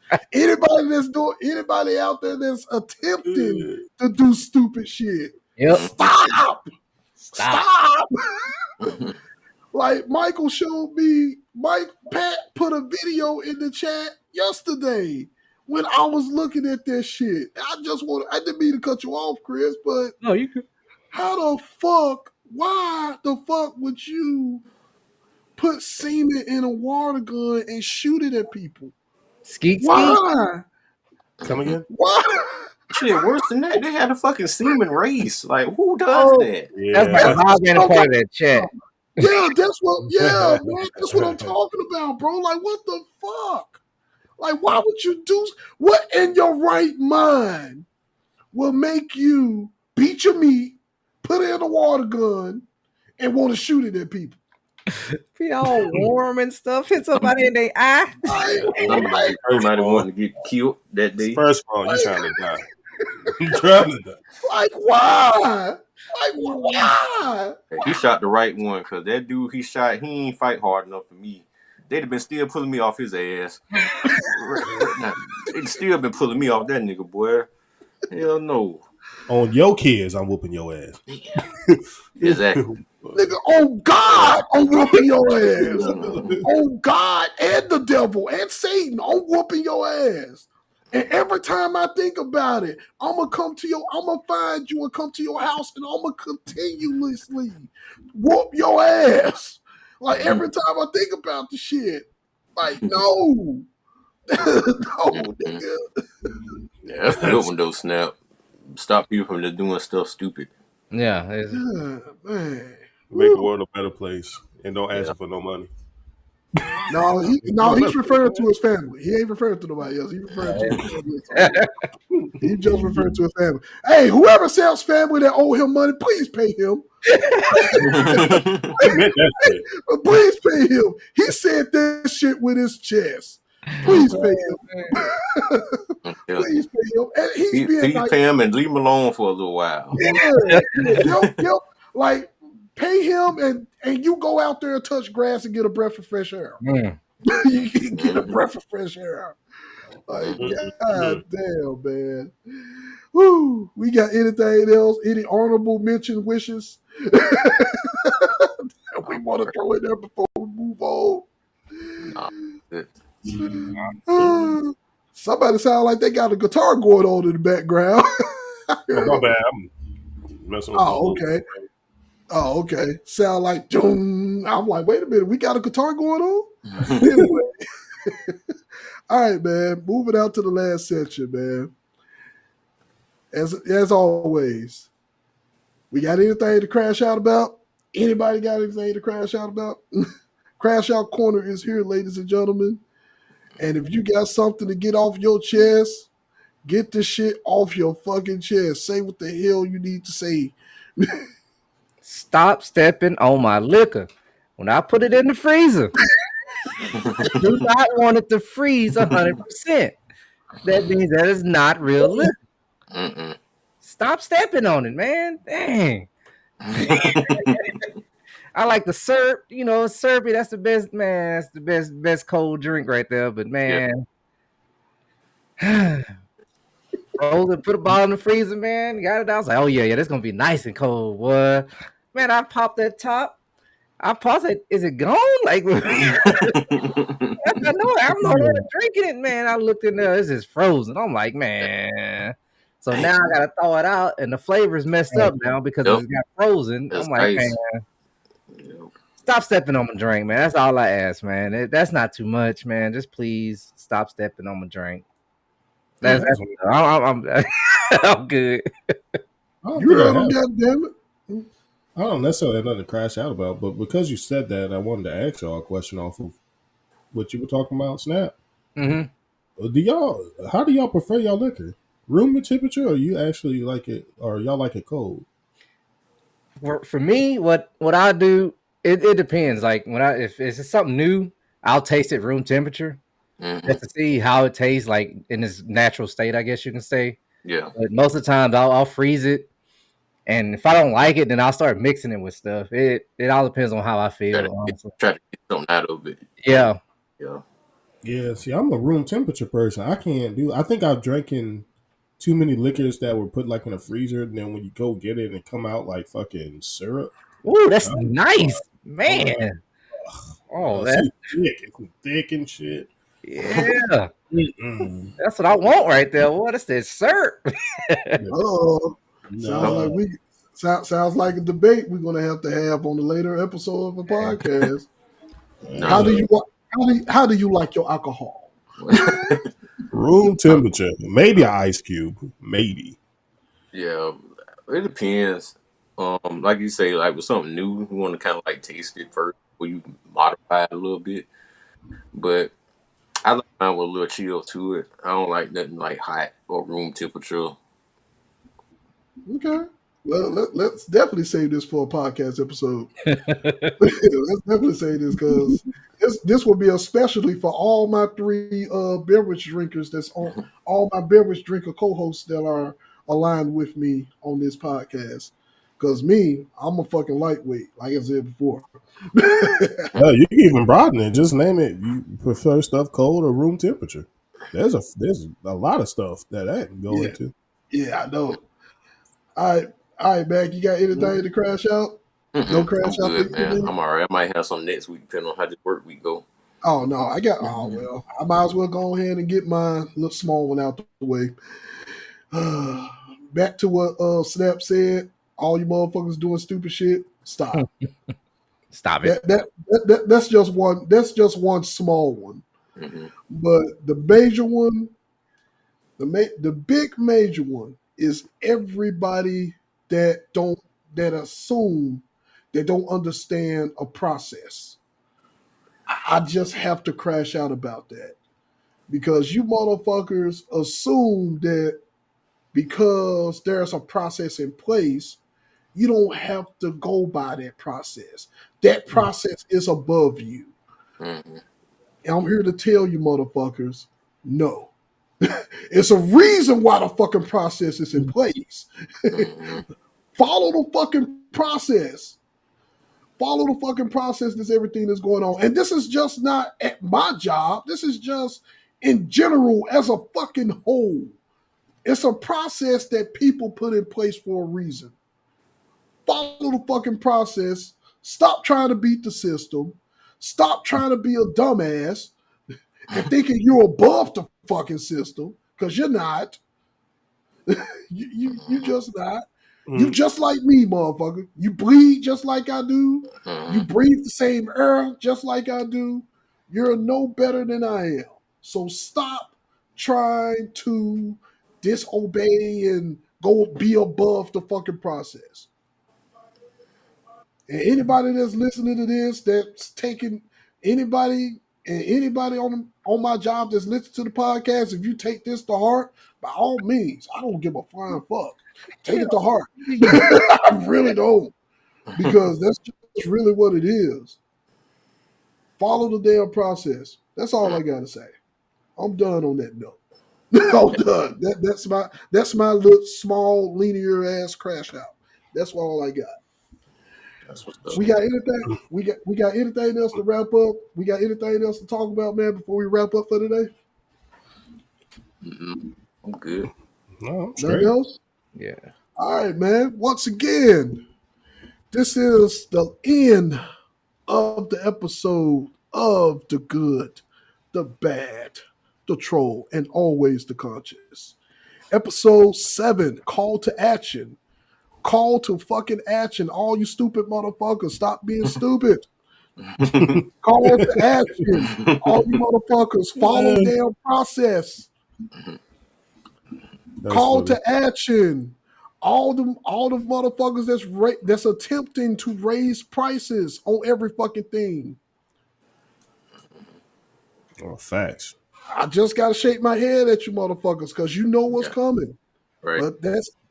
Speaker 2: Anybody out there that's attempting to do stupid shit,
Speaker 5: Yep.
Speaker 2: stop.
Speaker 5: Stop.
Speaker 2: Like Michael showed me, Pat put a video in the chat yesterday when I was looking at this shit. I didn't mean to cut you off, Chris, but
Speaker 5: No, you could.
Speaker 2: why the fuck would you put semen in a water gun and shoot it at people?
Speaker 5: Skeet.
Speaker 2: Why?
Speaker 3: Come again?
Speaker 2: Why?
Speaker 4: Shit, worse than that, they had a fucking semen race. Like, who does
Speaker 5: Oh,
Speaker 4: that?
Speaker 5: that's my
Speaker 3: Yeah.
Speaker 5: dog ain't a part of that chat.
Speaker 2: Yeah, that's what I'm talking about, bro. Like, what the fuck? Like, why would you do what in your right mind will make you beat your meat, put it in a water gun, and want to shoot it at people?
Speaker 5: Be all warm and stuff. Hit somebody in their eye.
Speaker 4: Somebody wanting to get killed that day.
Speaker 3: First of all, you trying to die. You trying to die.
Speaker 2: Like, why? Like, why?
Speaker 4: He shot the right one, because that dude he shot, he ain't fight hard enough for me. They'd have been still pulling me off his ass. They'd still been pulling me off that nigga, boy. Hell no.
Speaker 3: On your kids, I'm whooping your ass.
Speaker 4: Exactly.
Speaker 2: Nigga, oh God, I'm whooping your ass. Oh God, and the devil and Satan, I'm whooping your ass. And every time I think about it, I'm gonna find you and come to your house, and I'm gonna continuously whoop your ass. Like every time I think about the shit, like no, nigga.
Speaker 4: Yeah, that's a good one though, Snap. Stop people from just doing stuff stupid.
Speaker 5: Yeah.
Speaker 2: Man.
Speaker 3: Make the world a better place and don't ask for no money.
Speaker 2: No, he's referring to his family. He ain't referring to nobody else. He's referring to his family. He just referred to his family. Hey, whoever sells family that owe him money, please pay him. Please pay him. He said this shit with his chest. Please pay him. Please pay him. And he's being
Speaker 4: like, pay him and leave him alone for a little while.
Speaker 2: Yeah. Like, pay him and you go out there and touch grass and get a breath of fresh air. You can get a breath of fresh air. Like, God damn, man. Woo. We got anything else? Any honorable mention wishes? We want to throw in there before we move on. Somebody sound like they got a guitar going on in the background.
Speaker 3: My bad. I'm messing with
Speaker 2: okay. Sound like doom. I'm like, wait a minute, we got a guitar going on? Anyway. All right, man. Moving out to the last section, man. As always, we got anything to crash out about? Anybody got anything to crash out about? Crash Out Corner is here, ladies and gentlemen. And if you got something to get off your chest, get the shit off your fucking chest. Say what the hell you need to say.
Speaker 5: Stop stepping on my liquor. When I put it in the freezer, I do not want it to freeze 100%. That means that is not real liquor. Stop stepping on it, man. Dang. I like the syrup, syrupy. That's the best, man. That's the best cold drink right there. But man, frozen, put a bottle in the freezer, man. Got it. I was like, oh yeah, that's gonna be nice and cold, boy. Man, I popped that top. I paused it. Is it gone? Like, I'm not drinking it, man. I looked in there. It's just frozen. I'm like, man. So now I gotta throw it out, and the flavor's messed up now because it got frozen. That's I'm like, nice. Man. Stop stepping on my drink, man. That's all I ask, man. That's not too much, man. Just please stop stepping on my drink. I'm good.
Speaker 2: You heard him, goddammit.
Speaker 3: I don't necessarily have nothing to crash out about, but because you said that, I wanted to ask y'all a question off of what you were talking about, Snap.
Speaker 5: Mm-hmm.
Speaker 3: How do y'all prefer y'all liquor? Room temperature, or you actually like it, or y'all like it cold?
Speaker 5: For me, what I do, It depends. Like if it's something new, I'll taste it room temperature just to see how it tastes, like in its natural state, I guess you can say.
Speaker 4: Yeah.
Speaker 5: But most of the times I'll freeze it, and if I don't like it, then I'll start mixing it with stuff. It all depends on how I feel, honestly.
Speaker 4: Try to get something out of it.
Speaker 5: Yeah.
Speaker 4: Yeah.
Speaker 3: Yeah, see, I'm a room temperature person. I can't do. I think I've drinking too many liquors that were put like in a freezer, and then when you go get it, it come out like fucking syrup.
Speaker 5: Ooh, that's
Speaker 3: I'm
Speaker 5: nice,
Speaker 3: like,
Speaker 5: man. Oh,
Speaker 3: it's
Speaker 5: that
Speaker 3: too thick. It's too thick and shit.
Speaker 5: yeah.
Speaker 3: Mm-mm.
Speaker 5: That's what I want right there. What is this syrup?
Speaker 2: Oh,
Speaker 3: No.
Speaker 2: sounds like a debate we're gonna have on a later episode of a podcast.
Speaker 4: No.
Speaker 2: How do you like your alcohol?
Speaker 3: Room temperature, maybe an ice cube, maybe.
Speaker 4: Yeah, it depends. Like you say, like with something new, you want to kind of like taste it first before you modify it a little bit. But I like mine with a little chill to it. I don't like nothing like hot or room temperature.
Speaker 2: Okay. Well, let's definitely save this for a podcast episode. Let's definitely say this because this will be especially for all my three beverage drinkers. That's on all my beverage drinker co-hosts that are aligned with me on this podcast. Because me, I'm a fucking lightweight, like I said before.
Speaker 3: Yeah, you can even broaden it. Just name it. You prefer stuff cold or room temperature. There's a lot of stuff that can go into.
Speaker 2: Yeah, I know. All right, Mac. You got anything to crash out? No crash
Speaker 4: I'm
Speaker 2: out.
Speaker 4: good, man. I'm all right. I might have some next week, depending on how this work week go.
Speaker 2: Oh no, I got. Oh well, I might as well go ahead and get my little small one out the way. Back to what Snap said. All you motherfuckers doing stupid shit. Stop.
Speaker 5: Stop it.
Speaker 2: That's just one. That's just one small one.
Speaker 4: Mm-hmm.
Speaker 2: But the major one, the big major one is everybody that assume they don't understand a process. I just have to crash out about that because you motherfuckers assume that because there's a process in place, you don't have to go by that process. That process is above you.
Speaker 4: Mm-hmm.
Speaker 2: And I'm here to tell you motherfuckers, no. It's a reason why the fucking process is in place.
Speaker 4: Mm-hmm.
Speaker 2: Follow the fucking process. Follow the fucking process. That's everything that's going on. And this is just not at my job. This is just in general as a fucking whole. It's a process that people put in place for a reason. Follow the fucking process. Stop trying to beat the system. Stop trying to be a dumbass and thinking you're above the fucking system because you're not. you just not. You just like me, motherfucker. You bleed just like I do. You breathe the same air just like I do. You're no better than I am. So stop trying to disobey and go be above the fucking process. And anybody that's listening to this, that's taking anybody on my job that's listening to the podcast, if you take this to heart, by all means, I don't give a flying fuck. Take it to heart. I really don't. Because that's just really what it is. Follow the damn process. That's all I gotta say. I'm done on that note. I'm done. That's my little small linear ass crash out. That's all I got.
Speaker 4: That's what's up.
Speaker 2: We got anything? We got anything else to wrap up? We got anything else to talk about, man, before we wrap up for today?
Speaker 4: I'm good.
Speaker 3: No, I'm
Speaker 2: Nothing else?
Speaker 5: Yeah.
Speaker 2: All right, man. Once again, this is the end of the episode of The Good, The Bad, The Troll, and Always the Conscious. Episode 7, Call to Action. Call to fucking action. All you stupid motherfuckers, stop being stupid. Call to action. All you motherfuckers, follow the damn process. Call to action. All the motherfuckers that's attempting to raise prices on every fucking thing.
Speaker 3: Oh, facts.
Speaker 2: I just gotta shake my head at you motherfuckers because you know what's coming.
Speaker 4: Right.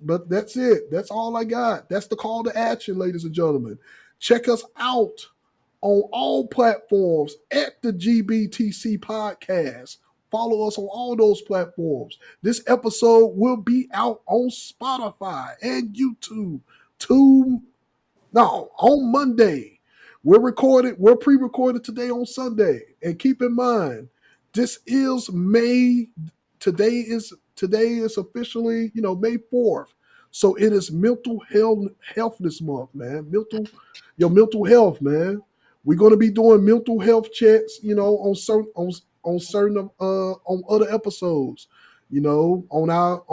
Speaker 2: But that's it. That's all I got. That's the call to action, ladies and gentlemen. Check us out on all platforms at the GBTC podcast. Follow us on all those platforms. This episode will be out on Spotify and YouTube on Monday. We're pre-recorded today on Sunday. And keep in mind, this is May. Today is officially, May 4th. So it is mental health this month, man. Your mental health, man. We're gonna be doing mental health checks, on certain on other episodes, on our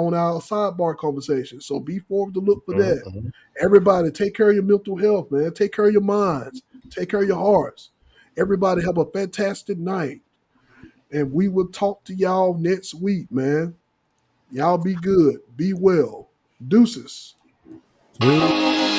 Speaker 2: sidebar conversation. So be forward to look for that.
Speaker 3: Mhm.
Speaker 2: Everybody, take care of your mental health, man. Take care of your minds. Take care of your hearts. Everybody have a fantastic night. And we will talk to y'all next week, man. Y'all be good. Be well. Deuces.
Speaker 3: Sweet.